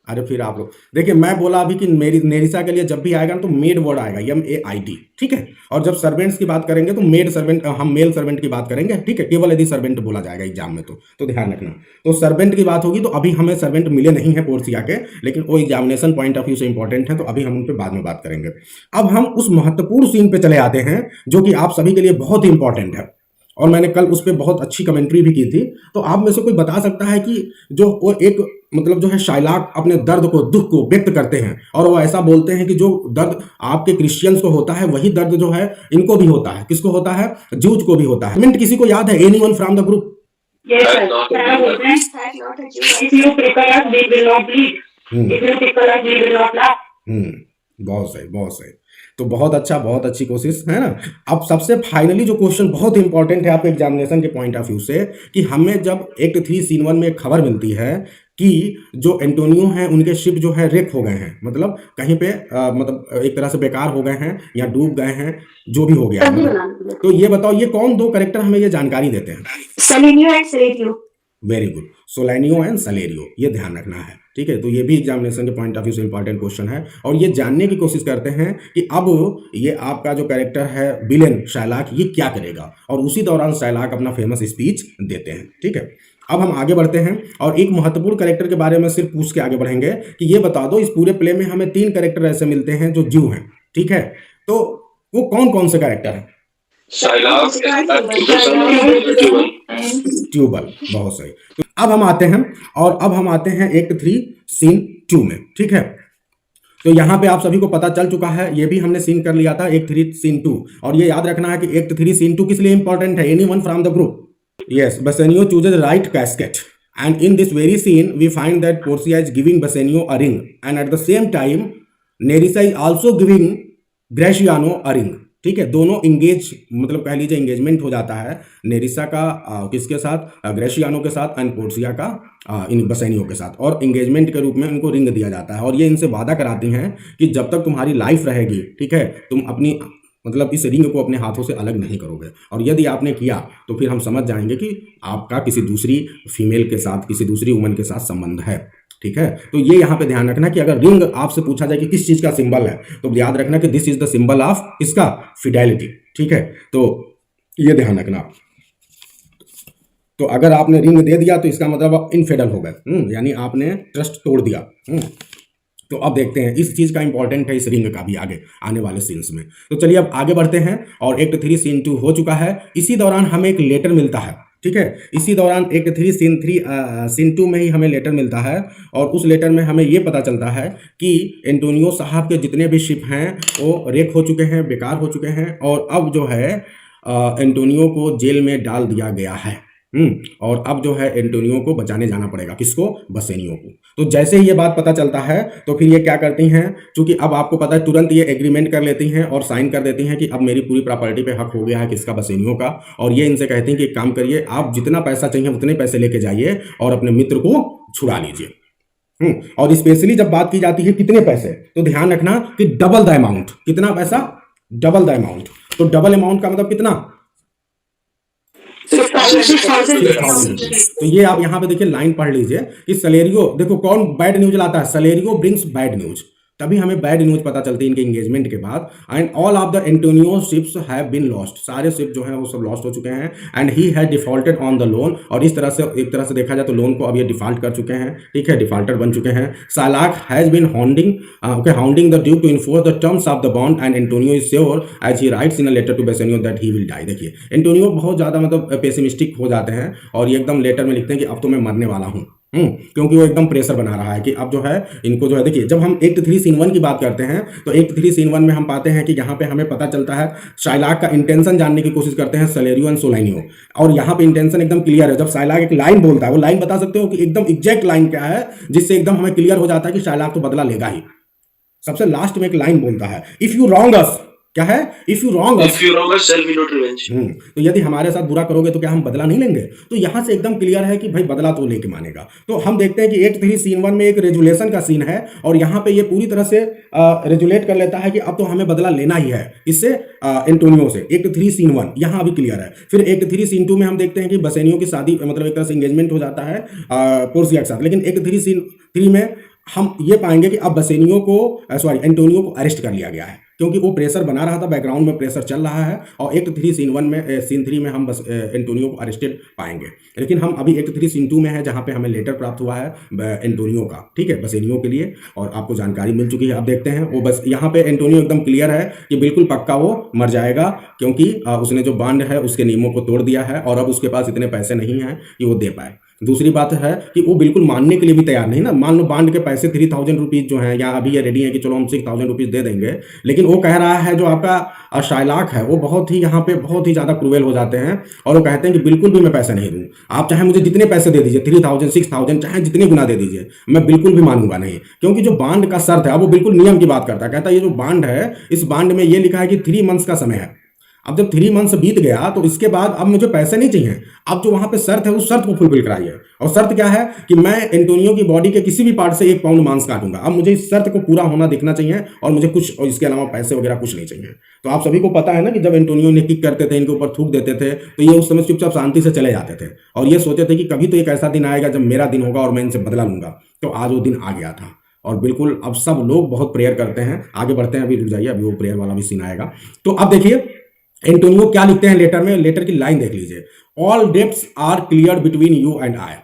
[SPEAKER 2] अरे फिर आप लोग देखिए, मैं बोला अभी कि मेरी नेरिसा के लिए जब भी आएगा ना तो मेड वर्ड आएगा, MAID। ठीक है, और जब सर्वेंट्स की बात करेंगे तो मेड सर्वेंट, हम मेल सर्वेंट की बात करेंगे। ठीक है, केवल यदि सर्वेंट बोला जाएगा एग्जाम में तो ध्यान रखना। तो सर्वेंट की बात होगी। तो अभी हमें सर्वेंट मिले नहीं है पोर्सिया के, लेकिन वो एग्जामिनेशन पॉइंट ऑफ व्यू से इंपॉर्टेंट है, तो अभी हम उन पर बाद में बात करेंगे। अब हम उस महत्वपूर्ण सीन पे चले आते हैं जो कि आप सभी के लिए बहुत ही इंपॉर्टेंट है, और मैंने कल उस पर बहुत अच्छी कमेंट्री भी की थी। तो आप में से कोई बता सकता है कि जो वो एक मतलब जो है शाइलाक अपने दर्द को, दुख को व्यक्त करते हैं, और वो ऐसा बोलते हैं कि जो दर्द आपके क्रिश्चियंस को होता है वही दर्द जो है इनको भी होता है। किसको होता है? जूज को भी होता है। मिनट किसी को याद है? Anyone from the group? बहुत सही, बहुत सही। तो बहुत अच्छा, बहुत अच्छी कोशिश है ना। अब सबसे फाइनली जो क्वेश्चन बहुत इंपॉर्टेंट है आपके एग्जामिनेशन के पॉइंट ऑफ व्यू से, कि हमें जब एक्ट 3 सीन 1 में एक खबर मिलती है कि जो एंटोनियो हैं उनके शिप जो है रेक हो गए हैं, मतलब कहीं पे मतलब एक तरह से बेकार हो गए हैं या डूब गए हैं, जो भी हो गया है मतलब। तो ये बताओ ये कौन दो कैरेक्टर हमें ये जानकारी देते हैं?
[SPEAKER 8] Selenio and Salario.
[SPEAKER 2] Very good, Solanio and Salerio, ये ध्यान रखना है, ठीक है। तो ये भी एग्जामिनेशन के पॉइंट ऑफ व्यू से इंपॉर्टेंट क्वेश्चन है और ये जानने की कोशिश करते हैं कि अब ये आपका जो कैरेक्टर है विलेन शाइलॉक ये क्या करेगा, और उसी दौरान शाइलॉक अपना फेमस स्पीच देते हैं, ठीक है। अब हम आगे बढ़ते हैं और एक महत्वपूर्ण कैरेक्टर के बारे में सिर्फ पूछ के आगे बढ़ेंगे कि ये बता दो इस पूरे प्ले में हमें 3 कैरेक्टर ऐसे मिलते हैं जो ज्यू हैं, ठीक है। तो वो कौन कौन से कैरेक्टर हैं? ट्यूबल, बहुत सही। तो अब हम आते हैं एक्ट 3 सीन 2 में, ठीक है। तो यहाँ पे आप सभी को पता चल चुका है, ये भी हमने सीन कर लिया था एक्ट 3 सीन 2, और ये याद रखना है कि एक्ट 3 सीन 2 किस लिए इंपॉर्टेंट है? Anyone from the group? Yes, Bassanio chooses the right casket, and in this very scene, we find that Portia is giving Bassanio a ring, and at the same time, Nerissa is also giving Gratiano a ring. ठीक है, दोनों engage, मतलब कह लीजिए engagement हो जाता है नेरिसा का किसके साथ? ग्रेशियानो के साथ, एंड पोर्सिया का इन बसेनियो के साथ, और इंगेजमेंट के रूप में उनको रिंग दिया जाता है। और ये इनसे वादा कराती हैं कि जब तक तुम्हारी लाइफ रहेगी, ठीक है, तुम अपनी मतलब इस रिंग को अपने हाथों से अलग नहीं करोगे, और यदि आपने किया तो फिर हम समझ जाएंगे कि आपका किसी दूसरी फीमेल के साथ, किसी दूसरी वुमन के साथ संबंध है, ठीक है। तो ये यहाँ पे ध्यान रखना कि अगर रिंग आपसे पूछा जाए कि किस चीज का सिंबल है, तो याद रखना कि this is the symbol of इसका फिडेलिटी, ठीक है। तो ये ध्यान रखना। तो अगर आपने रिंग दे दिया तो इसका मतलब आप इनफिडेल हो गए, यानी आपने ट्रस्ट तोड़ दिया। तो अब देखते हैं इस चीज़ का इंपॉर्टेंट है इस रिंग का भी आगे आने वाले सीन्स में। तो चलिए अब आगे बढ़ते हैं, और एक्ट 3 सीन 2 हो चुका है। इसी दौरान हमें एक लेटर मिलता है, ठीक है। इसी दौरान एक्ट 3 सीन 2 में ही हमें लेटर मिलता है, और उस लेटर में हमें ये पता चलता है कि एंटोनियो साहब के जितने भी शिप हैं वो रेक हो चुके हैं, बेकार हो चुके हैं, और अब जो है एंटोनियो को जेल में डाल दिया गया है। और अब जो है एंटोनियो को बचाने जाना पड़ेगा, किसको? बसेनियो को। तो जैसे ही ये बात पता चलता है तो फिर ये क्या करती हैं, क्योंकि अब आपको पता है तुरंत ये एग्रीमेंट कर लेती हैं और साइन कर देती हैं कि अब मेरी पूरी प्रॉपर्टी पे हक हो गया है किसका? बसेनियो का। और ये इनसे कहती हैं कि एक काम करिए, आप जितना पैसा चाहिए उतने पैसे लेके जाइए और अपने मित्र को छुड़ा लीजिए। और स्पेशली जब बात की जाती है कितने पैसे, तो ध्यान रखना कि डबल द अमाउंट। कितना पैसा? Double the amount. तो डबल अमाउंट का मतलब कितना?
[SPEAKER 7] 6,000.
[SPEAKER 2] तो ये आप यहाँ पे देखिए लाइन पढ़ लीजिए कि सलेरियो, देखो कौन बैड न्यूज लाता है? Celerio brings bad news. तभी हमें बैड न्यूज पता चलती है इनके एंगेजमेंट के बाद। And all of the Antonio ships have been lost, सारे शिप जो हैं वो सब लॉस्ट हो चुके हैं। And he had defaulted on the loan, और इस तरह से एक तरह से देखा जाए तो लोन को अब ये डिफॉल्ट कर चुके हैं, ठीक है, डिफॉल्टर बन चुके हैं। Shylock has been hounding the duke to enforce the terms of the bond, and Antonio is sure as he writes in a letter to Bassanio that he will die. देखिए Antonio बहुत ज्यादा मतलब pessimistic हो जाते हैं, और ये एकदम लेटर में लिखते हैं कि अब तो मैं मरने वाला हूँ, क्योंकि वो एकदम प्रेशर बना रहा है कि अब जो है इनको जो है, देखिए जब हम एक्ट 3 सीन 1 की बात करते हैं तो एक्ट 3 सीन 1 में हम पाते हैं कि यहाँ पे हमें पता चलता है शाइलॉक का इंटेंशन जानने की कोशिश करते हैं सलेरियो एंड सोलाइनियो, और यहाँ पे इंटेंशन एकदम क्लियर है। जब शाइलॉक एक लाइन बोलता है, वो लाइन बता सकते हो कि एकदम एग्जैक्ट लाइन क्या है जिससे एकदम हमें क्लियर हो जाता है कि शाइलॉक तो बदला लेगा ही। सबसे लास्ट में एक लाइन बोलता है, इफ यू रॉन्ग अस, क्या है? If you wrong us
[SPEAKER 5] shall we not revenge.
[SPEAKER 2] तो यदि हमारे साथ बुरा करोगे तो क्या हम बदला नहीं लेंगे? तो यहां से एकदम क्लियर है कि भाई बदला तो लेके मानेगा। तो हम देखते हैं कि एक्ट 3 सीन 1 में एक रेजुलेशन का सीन है, और यहाँ पे ये पूरी तरह से रेजुलेट कर लेता है कि अब तो हमें बदला लेना ही है इससे, एंटोनियो से। एक्ट 3 सीन 1 यहाँ अभी क्लियर है। फिर एक्ट 3 सीन 2 में हम देखते हैं कि बसेनियो की शादी, मतलब एक तरह से एंगेजमेंट हो जाता है पोर्सिया के साथ। लेकिन एक्ट 3 सीन 3 में हम ये पाएंगे कि अब बसेनियो को एंटोनियो को अरेस्ट कर लिया गया है, क्योंकि वो प्रेशर बना रहा था, बैकग्राउंड में प्रेशर चल रहा है। और एक्ट 3 सीन 1 में सीन 3 में हम बस एंटोनियो को अरेस्टेड पाएंगे। लेकिन हम अभी एक्ट 3 सीन 2 में है, जहां पे हमें लेटर प्राप्त हुआ है एंटोनियो का, ठीक है, बसेनियो के लिए, और आपको जानकारी मिल चुकी है। अब देखते हैं वो बस यहाँ पे एंटोनियो एकदम क्लियर है कि बिल्कुल पक्का वो मर जाएगा, क्योंकि उसने जो बॉन्ड है उसके नियमों को तोड़ दिया है, और अब उसके पास इतने पैसे नहीं हैं कि वो दे पाए। दूसरी बात है कि वो बिल्कुल मानने के लिए भी तैयार नहीं ना। मान लो बॉन्ड के पैसे 3000 रुपीज़ जो हैं, या अभी ये रेडी है कि चलो हम 6000 रुपीज़ दे देंगे, लेकिन वो कह रहा है जो आपका शाइलॉक है वो बहुत ही यहाँ पे बहुत ही ज़्यादा क्रूएल हो जाते हैं, और वो कहते हैं कि बिल्कुल भी मैं पैसे नहीं दूँ, आप चाहे मुझे जितने पैसे दे दीजिए, 3000 6000 चाहे जितने गुना दे दीजिए, मैं बिल्कुल भी मानूंगा नहीं। क्योंकि जो बॉन्ड का शर्त है वो बिल्कुल नियम की बात करता है। कहता है ये जो बॉन्ड है, इस बॉन्ड में ये लिखा है कि 3 मंथ्स का समय है। अब जब 3 मंथ्स बीत गया तो इसके बाद अब मुझे पैसे नहीं चाहिए, अब जो वहां पे शर्त है उस शर्त को फुलफिल कराइए। और शर्त क्या है कि मैं एंटोनियो की बॉडी के किसी भी पार्ट से 1 पाउंड मांस काटूंगा। अब मुझे इस शर्त को पूरा होना दिखना चाहिए और मुझे कुछ और इसके अलावा पैसे वगैरह कुछ नहीं चाहिए। तो आप सभी को पता है ना कि जब एंटोनियो ने किक करते थे, इनके ऊपर थूक देते थे, तो ये उस समय चुपचाप शांति से चले जाते थे और ये सोचते थे कि कभी तो एक ऐसा दिन आएगा जब मेरा दिन होगा और मैं इनसे बदला लूंगा। तो आज वो दिन आ गया था और बिल्कुल अब सब लोग बहुत प्रेयर करते हैं। आगे बढ़ते हैं, अभी रुक जाइए, अभी वो प्रेयर वाला भी सीन आएगा। तो अब देखिए एंटोनियो क्या लिखते हैं लेटर में, लेटर की लाइन देख लीजिए। All debts are clear between you and I,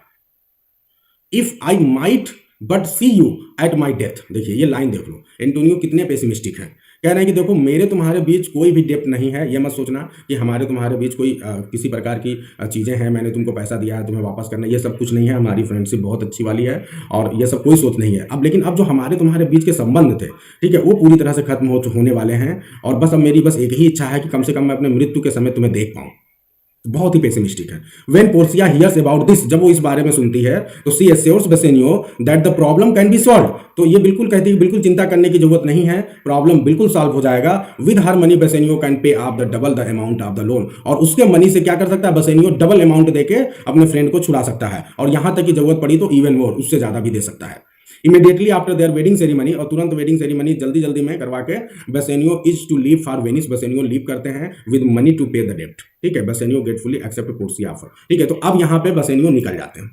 [SPEAKER 2] if I might but see you at my death. देखिए ये लाइन देख लो, एंटोनियो कितने पेसिमिस्टिक हैं। कह रहे हैं कि देखो मेरे तुम्हारे बीच कोई भी डेप्ट नहीं है, ये मत सोचना कि हमारे तुम्हारे बीच कोई किसी प्रकार की चीज़ें हैं, मैंने तुमको पैसा दिया है तुम्हें वापस करना, ये सब कुछ नहीं है। हमारी फ्रेंडशिप बहुत अच्छी वाली है और ये सब कोई सोच नहीं है। अब लेकिन अब जो हमारे तुम्हारे बीच के संबंध थे, ठीक है, वो पूरी तरह से खत्म होने वाले हैं और बस अब मेरी बस एक ही इच्छा है कि कम से कम मैं अपने मृत्यु के समय तुम्हें देख पाऊँ। बहुत ही पेसिमिस्टिक है। When Portia hears about this, जब वो इस बारे में सुनती है तो she assures Bassanio that the problem can be solved। तो ये बिल्कुल कहती है बिल्कुल चिंता करने की जरूरत नहीं है, प्रॉब्लम बिल्कुल सॉल्व हो जाएगा। With her money Bassanio can pay off the double the amount of the loan। और उसके मनी से क्या कर सकता है Bassanio, डबल अमाउंट देके अपने फ्रेंड को छुड़ा सकता है और यहां तक की जरूरत पड़ी तो इवन मोर, उससे ज्यादा भी दे सकता है। Immediately after their wedding ceremony, और तुरंत वेडिंग सेरेमनी जल्दी जल्दी में करवा के Bassanio is to leave for Venice. Bassanio leave करते हैं with money to pay the डेब्ट। ठीक है, Bassanio gratefully accept Portia offer. ठीक है, तो अब यहाँ पे Bassanio निकल जाते हैं।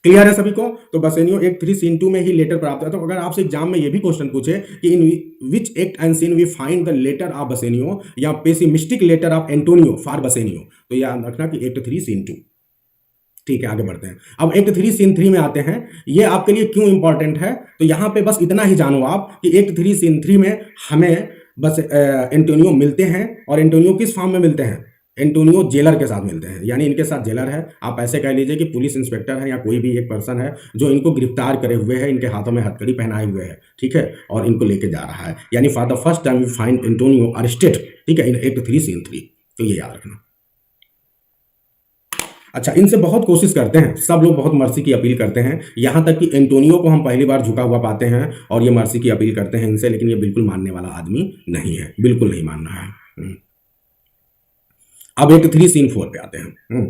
[SPEAKER 2] क्लियर है सभी को? तो Bassanio एक्ट 3 सीन 2 में ही लेटर प्राप्त है। तो अगर आपसे एग्जाम में ये भी क्वेश्चन पूछे कि in which act and scene we find the letter of Bassanio या pessimistic letter of Antonio for Bassanio, तो याद रखना कि एक्ट 3 सीन 2। ठीक है, आगे बढ़ते हैं। अब एक्ट 3 सीन 3 में आते हैं। ये आपके लिए क्यों इंपॉर्टेंट है, तो यहां पे बस इतना ही जानो आप कि एक्ट 3 सीन 3 में हमें बस एंटोनियो मिलते हैं। और एंटोनियो किस फॉर्म में मिलते हैं? एंटोनियो जेलर के साथ मिलते हैं, यानी इनके साथ जेलर है। आप ऐसे कह लीजिए कि पुलिस इंस्पेक्टर है या कोई भी एक पर्सन है जो इनको गिरफ्तार करे हुए है, इनके हाथों में हथकड़ी पहनाए हुए है, ठीक है, और इनको लेके जा रहा है। यानी for the first time we find Antonio arrested, ठीक है, इन एक्ट 3 सीन 3। तो ये याद रखना। अच्छा, इनसे बहुत कोशिश करते हैं, सब लोग बहुत मर्सी की अपील करते हैं, यहाँ तक कि एंटोनियो को हम पहली बार झुका हुआ पाते हैं और ये मर्सी की अपील करते हैं इनसे, लेकिन ये बिल्कुल मानने वाला आदमी नहीं है, बिल्कुल नहीं मानना है। अब एक्ट 3 सीन 4 पे आते हैं।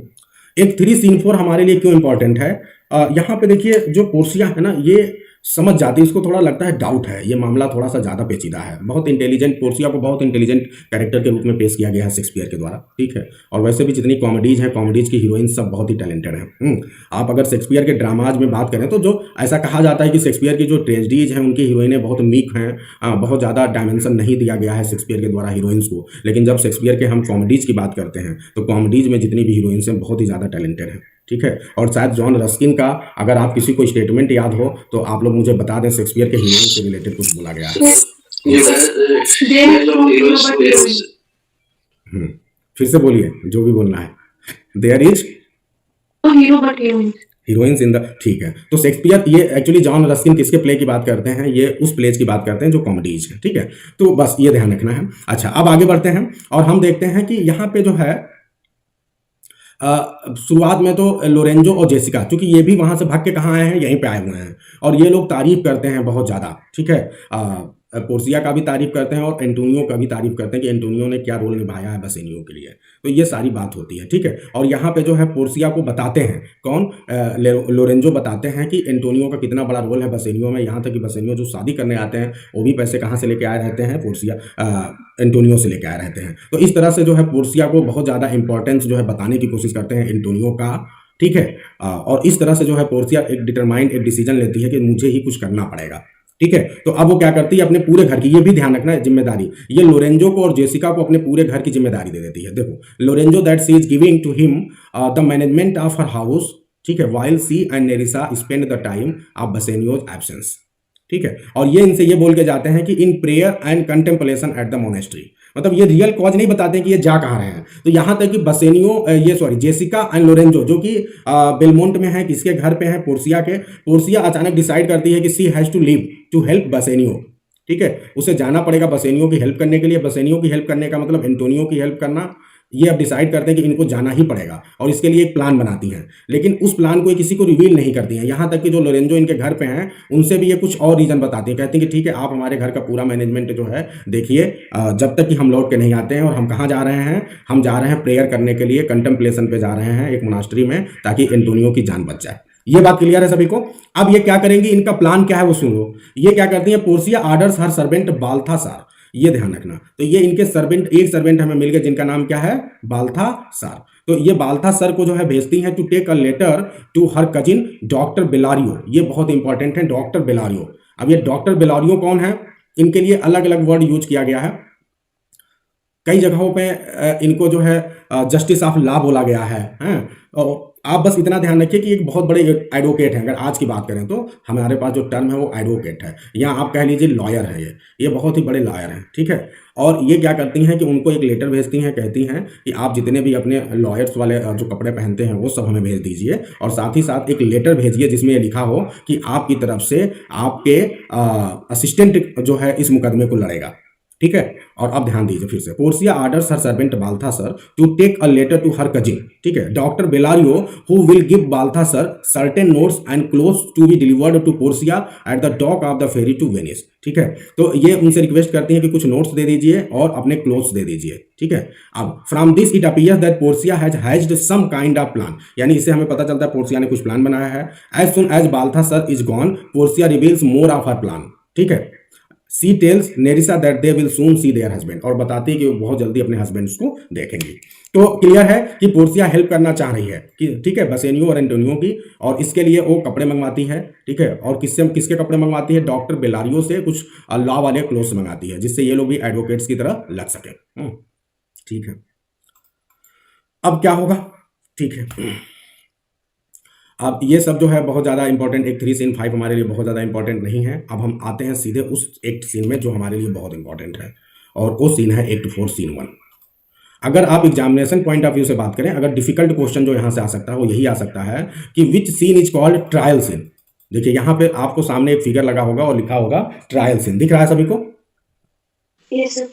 [SPEAKER 2] एक्ट 3 सीन 4 हमारे लिए क्यों इंपॉर्टेंट है? यहाँ पे देखिए जो पोर्सिया है ना, ये समझ जाती है, इसको थोड़ा लगता है डाउट है, ये मामला थोड़ा सा ज़्यादा पेचीदा है। बहुत इंटेलिजेंट, पोर्सिया को बहुत इंटेलिजेंट कैरेक्टर के रूप में पेश किया गया है शेक्सपियर के द्वारा, ठीक है। और वैसे भी जितनी कॉमेडीज हैं, कॉमेडीज की हीरोइन सब बहुत ही टैलेंटेड हैं। आप अगर शेक्सपियर के ड्रामाज में बात करें तो जो ऐसा कहा जाता है कि शेक्सपियर की जो ट्रेजेडीज हैं उनकी हीरोइनें बहुत मीक हैं, बहुत ज़्यादा डायमेंशन नहीं दिया गया है शेक्सपियर के द्वारा हीरोइंस को। लेकिन जब शेक्सपियर के हम कॉमेडीज की बात करते हैं तो कॉमेडीज में जितनी भी हीरोइंस हैं बहुत ही ज़्यादा टैलेंटेड हैं, ठीक है। और शायद जॉन रस्किन का अगर आप किसी को स्टेटमेंट याद हो तो आप लोग मुझे बता दें, शेक्सपियर के हीरोइन से रिलेटेड कुछ बोला गया है। फिर से बोलिए जो भी बोलना है। There is heroines in the, ठीक है। तो शेक्सपियर, ये एक्चुअली जॉन रस्किन किसके प्ले की बात करते हैं? ये उस प्लेज की बात करते हैं जो कॉमेडीज है, ठीक है। तो बस ये ध्यान रखना है। अच्छा, अब आगे बढ़ते हैं और हम देखते हैं कि यहाँ पे जो है शुरुआत में तो लोरेंजो और जेसिका, क्योंकि ये भी वहां से भाग के कहाँ आए हैं, यहीं पे आए हुए हैं और ये लोग तारीफ करते हैं बहुत ज़्यादा, ठीक है। पोर्सिया का भी तारीफ करते हैं और एंटोनियो का भी तारीफ करते हैं कि एंटोनियो ने क्या रोल निभाया है Bassanio के लिए। तो ये सारी बात होती है, ठीक है। और यहाँ पे जो है पोर्सिया को बताते हैं, कौन? लोरेंजो बताते हैं कि एंटोनियो का कितना बड़ा रोल है Bassanio में। यहाँ तक कि Bassanio जो शादी करने आते हैं वो भी पैसे कहाँ से लेके आए रहते हैं? पोर्सिया एंटोनियो से लेके आए रहते हैं। तो इस तरह से जो है पोर्सिया को बहुत ज़्यादा इंपॉर्टेंस जो है बताने की कोशिश करते हैं एंटोनियो का, ठीक है। और इस तरह से जो है पोर्सिया एक डिटरमाइंड एक डिसीजन लेती है कि मुझे ही कुछ करना पड़ेगा, ठीक है। तो अब वो क्या करती है, अपने पूरे घर की, ये भी ध्यान रखना है, जिम्मेदारी, ये लोरेंजो को और जेसिका को अपने पूरे घर की जिम्मेदारी दे देती है। देखो, Lorenzo that she is giving to him the management of her house, ठीक है, while she and Nerissa spend the time of Bassanio's absence, ठीक है। और ये इनसे ये बोल के जाते हैं कि in prayer and contemplation at the monastery, मतलब ये रियल कॉज नहीं बताते हैं कि ये जा कहाँ रहे हैं। तो यहाँ तक कि जेसिका एंड लोरेंजो जो कि बेलमोंट में है, किसके घर पे है? पोर्सिया के। पोर्सिया अचानक डिसाइड करती है कि she has to leave to help Bassanio, ठीक है, उसे जाना पड़ेगा Bassanio की हेल्प करने के लिए। Bassanio की हेल्प करने का मतलब एंटोनियो की हेल्प करना, ये अब डिसाइड करते हैं कि इनको जाना ही पड़ेगा और इसके लिए एक प्लान बनाती हैं, लेकिन उस प्लान को ये किसी को रिवील नहीं करती हैं। यहाँ तक कि जो लोरेंजो इनके घर पे हैं उनसे भी ये कुछ और रीज़न बताती हैं, कहती हैं कि ठीक है आप हमारे घर का पूरा मैनेजमेंट जो है देखिए, जब तक कि हम लौट के नहीं आते हैं। और हम कहाँ जा रहे हैं, हम जा रहे हैं प्रेयर करने के लिए, कंटेम्पलेशन पे जा रहे हैं एक मोनास्ट्री में, ताकि एंटोनियो की जान बच जाए। ये बात क्लियर है सभी को। अब ये क्या करेंगी, इनका प्लान क्या है वो सुन लो। ये क्या करती है, पोर्सिया आर्डर्स हर सर्वेंट बाल्थासार, ये ध्यान रखना। तो ये इनके सर्वेंट, एक सर्वेंट हमें मिल गया जिनका नाम क्या है, बाल्थासार। तो ये बाल्थासार को जो है भेजती हैं to take a letter to her cousin doctor Bellario. ये बहुत इंपॉर्टेंट है, डॉक्टर बेलारियो। अब ये डॉक्टर बेलारियो कौन है, इनके लिए अलग अलग वर्ड यूज किया गया है। कई जगहों पे इनको जो है जस्टिस ऑफ लॉ बोला गया है। और आप बस इतना ध्यान रखिए कि एक बहुत बड़े एडवोकेट हैं। अगर आज की बात करें तो हमारे पास जो टर्म है वो एडवोकेट है, या आप कह लीजिए लॉयर है। ये बहुत ही बड़े लॉयर हैं, ठीक है। और ये क्या करती हैं कि उनको एक लेटर भेजती हैं, कहती हैं कि आप जितने भी अपने लॉयर्स वाले जो कपड़े पहनते हैं वो सब हमें भेज दीजिए, और साथ ही साथ एक लेटर भेजिए जिसमें ये लिखा हो कि आपकी तरफ से आपके असिस्टेंट जो है इस मुकदमे को लड़ेगा, ठीक है। और अब ध्यान दीजिए फिर से, Portia orders her servant Balthasar to take a letter to her cousin, ठीक है, doctor Bellario who will give Balthasar certain notes and clothes to be delivered to Portia at the dock of the ferry to Venice, ठीक है। तो ये उनसे request करती हैं कि कुछ नोट्स दे दीजिए और अपने क्लोथ्स दे दीजिए, ठीक है। अब from this it appears that Portia has hatched some kind of plan, यानी इससे हमें पता चलता है पोर्सिया ने कुछ प्लान बनाया है। As soon as Balthasar is gone, Portia reveals more of her plan, ठीक है। She tells Nerissa that they will soon see their husband, और बताती है कि वो बहुत जल्दी अपने हस्बैंड्स को देखेंगी। तो क्लियर है कि पोर्सिया हेल्प करना चाह रही है कि ठीक है बसेनियो और एंटोनियो की, और इसके लिए वो कपड़े मंगवाती है, ठीक है। और किसके कपड़े मंगवाती है, डॉक्टर बेलारियो से कुछ लॉ वाले क्लोथ्स मंगाती है, जिससे ये लोग भी एडवोकेट्स की तरह लग सके, ठीक है। अब क्या होगा, ठीक है। अब ये सब जो है बहुत ज़्यादा इंपॉर्टेंट, एक 3 सीन 5 हमारे लिए बहुत ज़्यादा इंपॉर्टेंट नहीं है। अब हम आते हैं सीधे उस एक्ट सीन में जो हमारे लिए बहुत इंपॉर्टेंट है, और वो सीन है एक्ट 4 सीन 1। अगर आप एग्जामिनेशन पॉइंट ऑफ व्यू से बात करें, अगर डिफिकल्ट क्वेश्चन जो यहाँ से आ सकता है वो यही आ सकता है कि which scene is called trial scene. देखिए यहाँ पे आपको सामने एक फिगर लगा होगा और लिखा होगा ट्रायल सीन, दिख रहा है सभी को?
[SPEAKER 8] Yes, sir.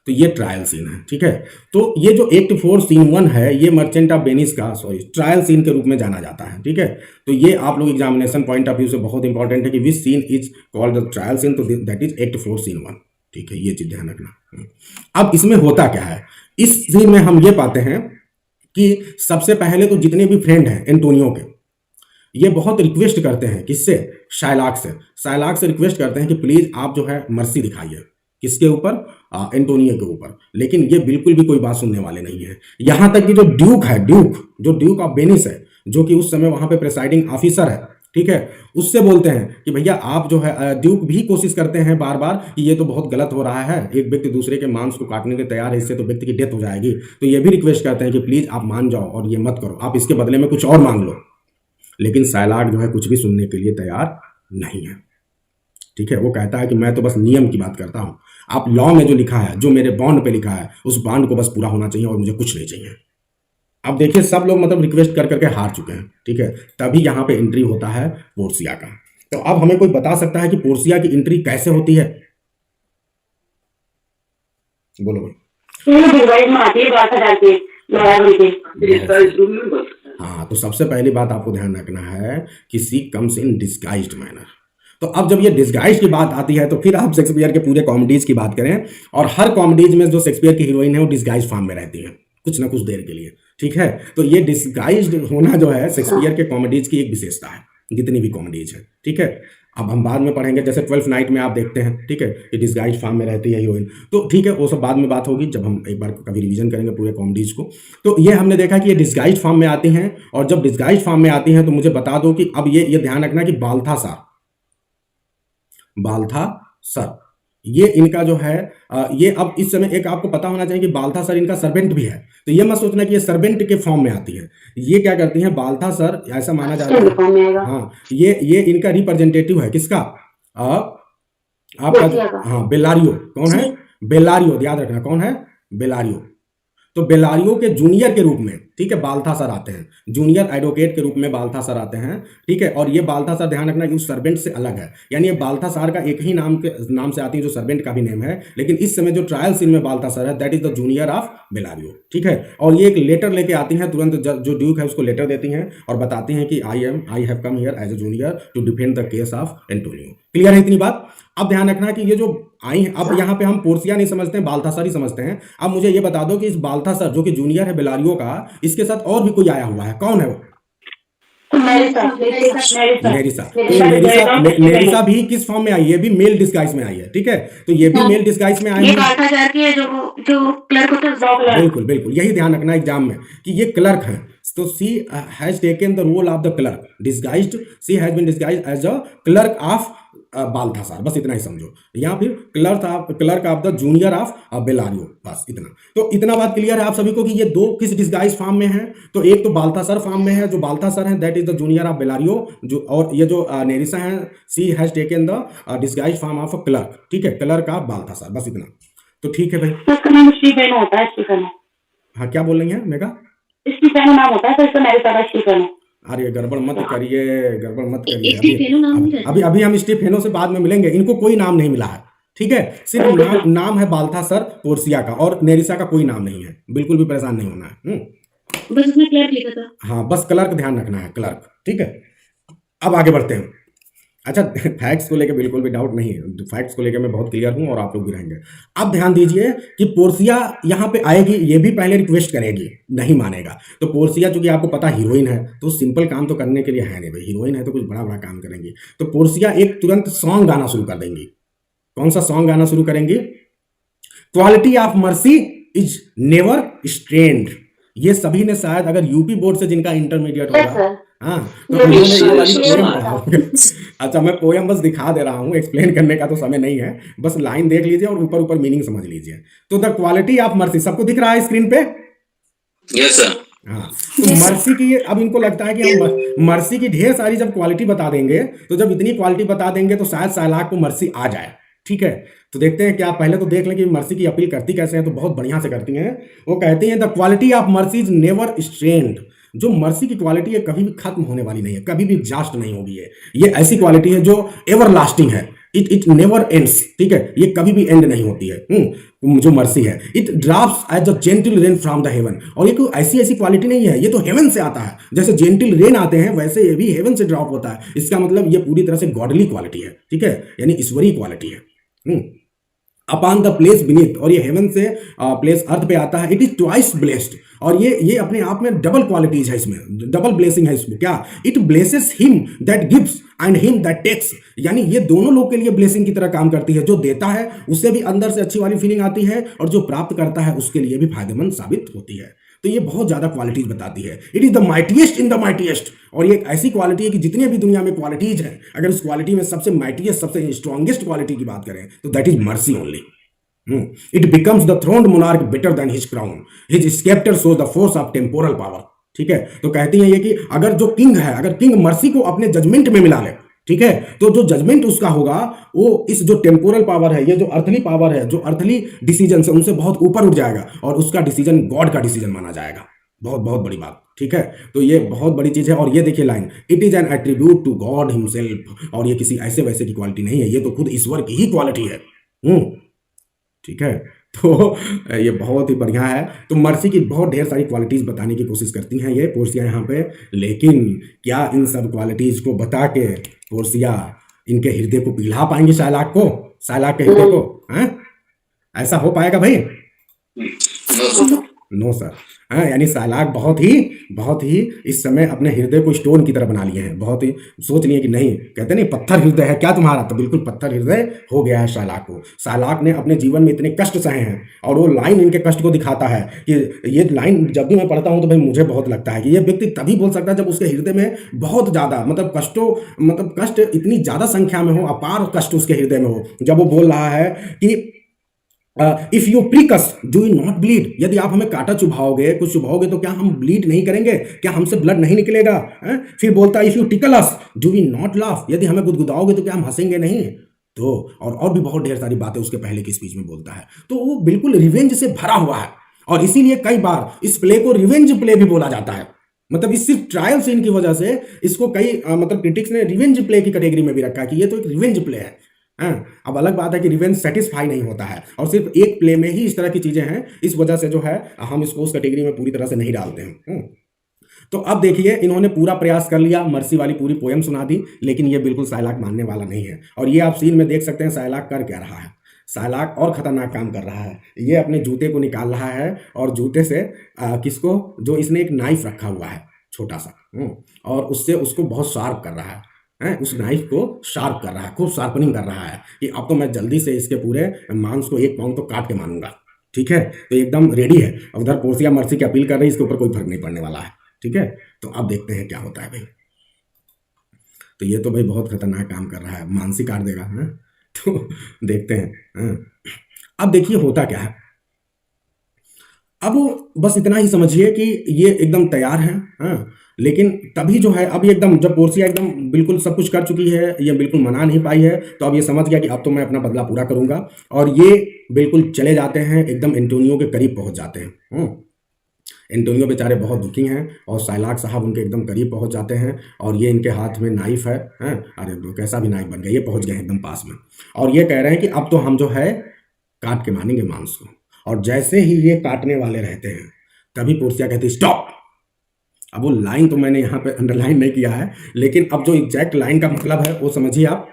[SPEAKER 2] तो ये ट्रायल सीन है, ठीक है। तो ये जो एक्ट 4 सीन 1 है, ये मर्चेंट ऑफ वेनिस का ट्रायल सीन के रूप में जाना जाता है, ठीक है। तो ये आप लोग एग्जामिनेशन पॉइंट ऑफ व्यू से बहुत इंपॉर्टेंट है कि which scene is called the trial scene, तो दैट इज एक्ट 4 सीन 1, ठीक है। ये चीज ध्यान रखना। अब इसमें होता क्या है, इस सीन में हम ये पाते हैं कि सबसे पहले तो जितने भी फ्रेंड हैं एंटोनियो के, ये बहुत रिक्वेस्ट करते हैं, किससे, शाइलॉक से रिक्वेस्ट करते हैं कि प्लीज आप जो है मर्सी दिखाइए, किसके ऊपर, एंटोनियो के ऊपर। लेकिन ये बिल्कुल भी कोई बात सुनने वाले नहीं है। यहां तक कि जो ड्यूक ऑफ वेनिस है, जो कि उस समय वहां पे प्रेसाइडिंग ऑफिसर है, ठीक है, उससे बोलते हैं कि भैया आप जो है, ड्यूक भी कोशिश करते हैं बार बार कि ये तो बहुत गलत हो रहा है, एक व्यक्ति दूसरे के मांस को काटने के तैयार है, इससे तो व्यक्ति की डेथ हो जाएगी। तो ये भी रिक्वेस्ट करते हैं कि प्लीज आप मान जाओ और ये मत करो, आप इसके बदले में कुछ और मांग लो। लेकिन शाइलॉक जो है कुछ भी सुनने के लिए तैयार नहीं है, ठीक है। वो कहता है कि मैं तो बस नियम की बात करता हूं, आप लॉ में जो लिखा है, जो मेरे बॉन्ड पे लिखा है, उस बॉन्ड को बस पूरा होना चाहिए और मुझे कुछ नहीं चाहिए। अब देखिए सब लोग मतलब रिक्वेस्ट कर करके हार चुके हैं, ठीक है। तभी यहाँ पे एंट्री होता है पोर्सिया का। तो अब हमें कोई बता सकता है कि पोर्सिया की एंट्री कैसे होती है? बोलो हाँ, तो सबसे पहली बात आपको ध्यान रखना है कि सी कम्स इन डिस्गाइज्ड मैनर। तो अब जब ये डिस्गाइज की बात आती है, तो फिर आप शेक्सपियर के पूरे कॉमेडीज की बात करें, और हर कॉमेडीज में जो शेक्सपियर की हीरोइन है वो डिस्गाइज फॉर्म में रहती है कुछ ना कुछ देर के लिए, ठीक है। तो ये डिस्गाइज्ड होना जो है शेक्सपियर के कॉमेडीज की एक विशेषता है, जितनी भी कॉमेडीज है, ठीक है। अब हम बाद में पढ़ेंगे, जैसे 12th नाइट में आप देखते हैं, ठीक है, ये डिस्गाइज फॉर्म में रहती है हीरोइन। तो ठीक है, वो सब बाद में बात होगी जब हम एक बार कभी रिवीजन करेंगे पूरे कॉमेडीज को। तो ये हमने देखा कि ये डिस्गाइज फॉर्म में आती हैं, और जब डिस्गाइज फॉर्म में आती हैं तो मुझे बता दो कि अब ये ध्यान रखना कि बाल्थासर ये इनका जो है, ये अब इस समय एक आपको पता होना चाहिए कि बाल्थासर इनका सर्वेंट भी है। तो ये मत सोचना कि ये सर्वेंट के फॉर्म में आती है। ये क्या करती हैं, बाल्थासर ऐसा माना जाता है, हाँ, ये इनका रिप्रेजेंटेटिव है, किसका, आपका, हाँ, बेलारियो। कौन है, बेलारियो, याद रखना कौन है, बेलारियो। तो बेलारियो के जूनियर के रूप में, ठीक है, बाल्थासर आते हैं, जूनियर एडवोकेट के रूप में बाल्थासर आते हैं, ठीक है। और ये बाल्थासर, ध्यान रखना कि उस सर्वेंट से अलग है, यानी ये बाल्थासार का एक ही नाम से आती है जो सर्वेंट का भी नेम है, लेकिन इस समय जो ट्रायल सीन में बाल्थासर है that is the junior of Bellario, ठीक है। और ये एक लेटर लेके आती हैं तुरंत, जो ड्यूक है उसको लेटर देती हैं और बताती हैं कि I have come here as a junior to defend the case of Antonio. Clear है इतनी बात? अब ध्यान रखना कि ये जो आई हैं, अब यहाँ पे हम पोर्सिया नहीं समझते हैं, बाल्थासर ही समझते हैं। अब मुझे ये बता दो कि इस बाल्थासर जो कि जूनियर है बेलारियो का, इसके साथ और भी कोई आया हुआ है, कौन है वो? नेरिसा भी किस फॉर्म में आई है? ये भी मेल डिस्गाइज में आई है, ठीक है। तो ये भी मेल डिस्गाइज में आई है,
[SPEAKER 4] जो क्लर्क होता है,
[SPEAKER 2] बिल्कुल बिल्कुल, यही ध्यान रखना एग्जाम में कि ये क्लर्क हैं। तो she has taken the role of the clerk, disguised, she has been disguised as a clerk of Balthasar, बस इतना ही समझो, या फिर clerk of the junior of Bellario, बस इतना। तो इतना बात क्लियर है आप सभी को कि ये दो किस डिस्गाइज फॉर्म में हैं? तो एक तो बाल्थासर फॉर्म में है, जो बाल्थासर है that is the junior of Bellario, जो, और ये जो नेरिसा है, she has taken the disguise form of a clerk, ठीक है, क्लर्क ऑफ बाल्थासर, बस इतना। तो ठीक है भाई,
[SPEAKER 3] इसका नाम स्टीफेनो होता है, स्टीफेनो।
[SPEAKER 2] हाँ, क्या बोल रही है मेगा?
[SPEAKER 3] स्टीफेनो नाम होता है, तो इसका नेरिसा का स्टीफेनो।
[SPEAKER 2] अरे गड़बड़ मत करिए, गड़बड़ मत करिए, अभी हम स्टीफेनो से बाद में मिलेंगे, इनको कोई नाम नहीं मिला है, ठीक है। सिर्फ नाम है बाल्थासर पोर्सिया का, और नेरिसा का कोई नाम नहीं है, बिल्कुल भी परेशान नहीं होना है।
[SPEAKER 4] बस उसने क्लर्क लिखा था।
[SPEAKER 2] हाँ, बस क्लर्क ध्यान रखना है, क्लर्क, ठीक है। अब आगे बढ़ते हैं। अच्छा, फैक्ट्स को लेकर बिल्कुल भी डाउट नहीं है, फैक्ट्स को लेकर मैं बहुत क्लियर हूं और आप लोग भी रहेंगे। अब ध्यान दीजिए कि पोर्सिया यहाँ पे आएगी, ये भी पहले रिक्वेस्ट करेगी, नहीं मानेगा। तो पोर्सिया चूंकि आपको पता हीरोइन है, तो सिंपल काम तो करने के लिए है नहीं भाई, हीरोइन है तो कुछ बड़ा बड़ा काम करेंगी। तो पोर्सिया एक तुरंत सॉन्ग गाना शुरू कर देंगी। कौन सा सॉन्ग गाना शुरू करेंगी? Quality of mercy is never strained. ये सभी ने शायद, अगर यूपी बोर्ड से जिनका इंटरमीडिएट होगा, हाँ, तो उन्होंने ये वाली पोएम पढ़ा होगा। अच्छा, मैं पोएम बस दिखा दे रहा हूँ, एक्सप्लेन करने का तो समय नहीं है, बस लाइन देख लीजिए और ऊपर ऊपर मीनिंग समझ लीजिए। तो द क्वालिटी ऑफ मर्सी, सबको दिख रहा है स्क्रीन पे?
[SPEAKER 5] Yes sir.
[SPEAKER 2] हाँ, तो मर्सी की, अब इनको लगता है कि हम मर्सी की ढेर सारी जब क्वालिटी बता देंगे, तो जब इतनी क्वालिटी बता देंगे तो शायद साइलाक को मर्सी आ जाए, ठीक है। तो देखते हैं क्या, पहले तो देख लें कि मर्सी की अपील करती कैसे हैं। तो बहुत बढ़िया से करती हैं। वो कहती हैं the quality of mercy is never strained. जो मर्सी की क्वालिटी है कभी भी खत्म होने वाली नहीं है, कभी भी एग्जॉस्ट नहीं होगी। ये ऐसी क्वालिटी है जो एवर लास्टिंग है, इट नेवर एंड्स, ठीक है, ये कभी भी एंड नहीं होती है। जो मर्सी है, it drops as a gentle rain from the heaven. और ये कोई ऐसी क्वालिटी नहीं है, ये तो हेवन से आता है। जैसे जेंटल रेन आते हैं वैसे ये भी हेवन से ड्रॉप होता है। इसका मतलब ये पूरी तरह से गॉडली क्वालिटी है, ठीक है, यानी ईश्वरीय क्वालिटी है। अपॉन द प्लेस बीनीथ, और ये हेवन से प्लेस अर्थ पे आता है। इट इज ट्वाइस ब्लेस्ड, और ये अपने आप में डबल क्वालिटीज है, इसमें डबल ब्लेसिंग है इसमें। क्या? It blesses him that gives and him that takes, यानी ये दोनों लोग के लिए ब्लेसिंग की तरह काम करती है। जो देता है उससे भी अंदर से अच्छी वाली फीलिंग आती है, और जो प्राप्त करता है उसके लिए भी फायदेमंद साबित होती है। तो ये बहुत ज्यादा क्वालिटीज बताती है। It is the mightiest in the mightiest, और ये एक ऐसी क्वालिटी है कि जितने भी दुनिया में क्वालिटीज हैं, अगर उस क्वालिटी में सबसे माइटीएस्ट, सबसे स्ट्रॉन्गेस्ट क्वालिटी की बात करें तो that is mercy only. It becomes the throned monarch better than his crown. His scepter shows the force of temporal power. ठीक है, तो कहती है ये कि अगर जो किंग है, अगर किंग मर्सी को अपने जजमेंट में मिला ले, ठीक है, तो जो जजमेंट उसका होगा वो इस जो टेम्पोरल पावर है, ये जो अर्थली पावर है, जो अर्थली डिसीजन है उनसे बहुत ऊपर उठ जाएगा, और उसका डिसीजन गॉड का डिसीजन माना जाएगा। बहुत बहुत बड़ी बात, ठीक है। तो ये बहुत बड़ी चीज है। और ये देखिए line, it is an attribute to God himself, और ये किसी ऐसे वैसे की क्वालिटी नहीं है, ये तो खुद ईश्वर की ही क्वालिटी है। ठीक है, तो ये बहुत ही बढ़िया है। तो मर्सी की बहुत ढेर सारी क्वालिटीज बताने की कोशिश करती हैं ये पोर्सिया यहाँ पे, लेकिन क्या इन सब क्वालिटीज को बता के पोर्सिया इनके हृदय को पिघला पाएंगे, साइलाक के हृदय को? हैं? ऐसा हो पाएगा भाई? No sir. हाँ, यानी साइलाक बहुत ही इस समय अपने हृदय को स्टोन की तरह बना लिए हैं। बहुत ही सोच लिए कि नहीं, कहते नहीं पत्थर हृदय है क्या तुम्हारा, तो बिल्कुल पत्थर हृदय हो गया है साइलाक को। साइलाक ने अपने जीवन में इतने कष्ट सहे हैं, और वो लाइन इनके कष्ट को दिखाता है कि ये लाइन जब भी मैं पढ़ता हूँ तो भाई मुझे बहुत लगता है कि ये व्यक्ति तभी बोल सकता है जब उसके हृदय में बहुत ज़्यादा मतलब कष्ट इतनी ज़्यादा संख्या में हो, अपार कष्ट उसके हृदय में हो। जब वो बोल रहा है कि if you prick us do you not bleed, यदि आप हमें कांटा चुभाओगे, कुछ चुभाओगे तो क्या हम ब्लीड नहीं करेंगे? क्या हमसे ब्लड नहीं निकलेगा? फिर बोलता है if you tickle us do we not laugh, यदि हमें गुदगुदाओगे तो क्या हम हंसेंगे नहीं? तो और भी बहुत ढेर सारी बातें उसके पहले की स्पीच में बोलता है। तो वो बिल्कुल रिवेंज से भरा हुआ है, और इसीलिए कई बार इस प्ले को रिवेंज प्ले भी बोला जाता है। मतलब इस सिर्फ ट्रायल सीन की वजह से इसको कई मतलब क्रिटिक्स ने रिवेंज प्ले की कैटेगरी में भी रखा है कि ये तो एक रिवेंज प्ले है। अब अलग बात है कि रिवेंज सेटिस्फाई नहीं होता है और सिर्फ एक प्ले में ही इस तरह की चीजें हैं, इस वजह से जो है हम इसको उस कैटेगरी में पूरी तरह से नहीं डालते हैं। तो अब देखिए, इन्होंने पूरा प्रयास कर लिया, मर्सी वाली पूरी पोयम सुना दी, लेकिन ये बिल्कुल साइलाक मानने वाला नहीं है। और ये आप सीन में देख सकते हैं साइलाक कर क्या रहा है। साइलाक और खतरनाक काम कर रहा है, ये अपने जूते को निकाल रहा है और जूते से किसको, जो इसने एक नाइफ रखा हुआ है छोटा सा, और उससे उसको बहुत शार्प कर रहा है, उस नाइफ को शार्प कर रहा है, खूब शार्पनिंग कर रहा है कि अब तो मैं जल्दी से इसके पूरे मांस को एक पाउंड तो काट के मानूंगा। ठीक है, तो एकदम रेडी है। अब उधर पोर्सिया मर्सी की अपील कर रही है, इसके ऊपर कोई फर्क नहीं पड़ने वाला है। ठीक है, तो अब देखते हैं क्या होता है भाई। तो ये तो भाई बहुत खतरनाक काम कर रहा है, मानसी काट देगा। तो देखते हैं। अब देखिए होता क्या है। अब बस इतना ही समझिए कि ये एकदम तैयार है, लेकिन तभी जो है अब ये एकदम, जब पोर्सिया एकदम बिल्कुल सब कुछ कर चुकी है, ये बिल्कुल मना नहीं पाई है, तो अब ये समझ गया कि अब तो मैं अपना बदला पूरा करूंगा। और ये बिल्कुल चले जाते हैं, एकदम एंटोनियो के करीब पहुंच जाते हैं। एंटोनियो बेचारे बहुत दुखी हैं और साइलाक साहब उनके एकदम करीब पहुंच जाते हैं और ये इनके हाथ में नाइफ है। अरे कैसा भी नाइफ बन गया, ये पहुंच गए एकदम पास में और ये कह रहे हैं कि अब तो हम जो है काट के मानेंगे मांस को। और जैसे ही ये काटने वाले रहते हैं तभी पोर्सिया कहती स्टॉप। अब वो लाइन तो मैंने यहाँ पे अंडरलाइन नहीं किया है, लेकिन अब जो एग्जैक्ट लाइन का मतलब है वो समझिए आप।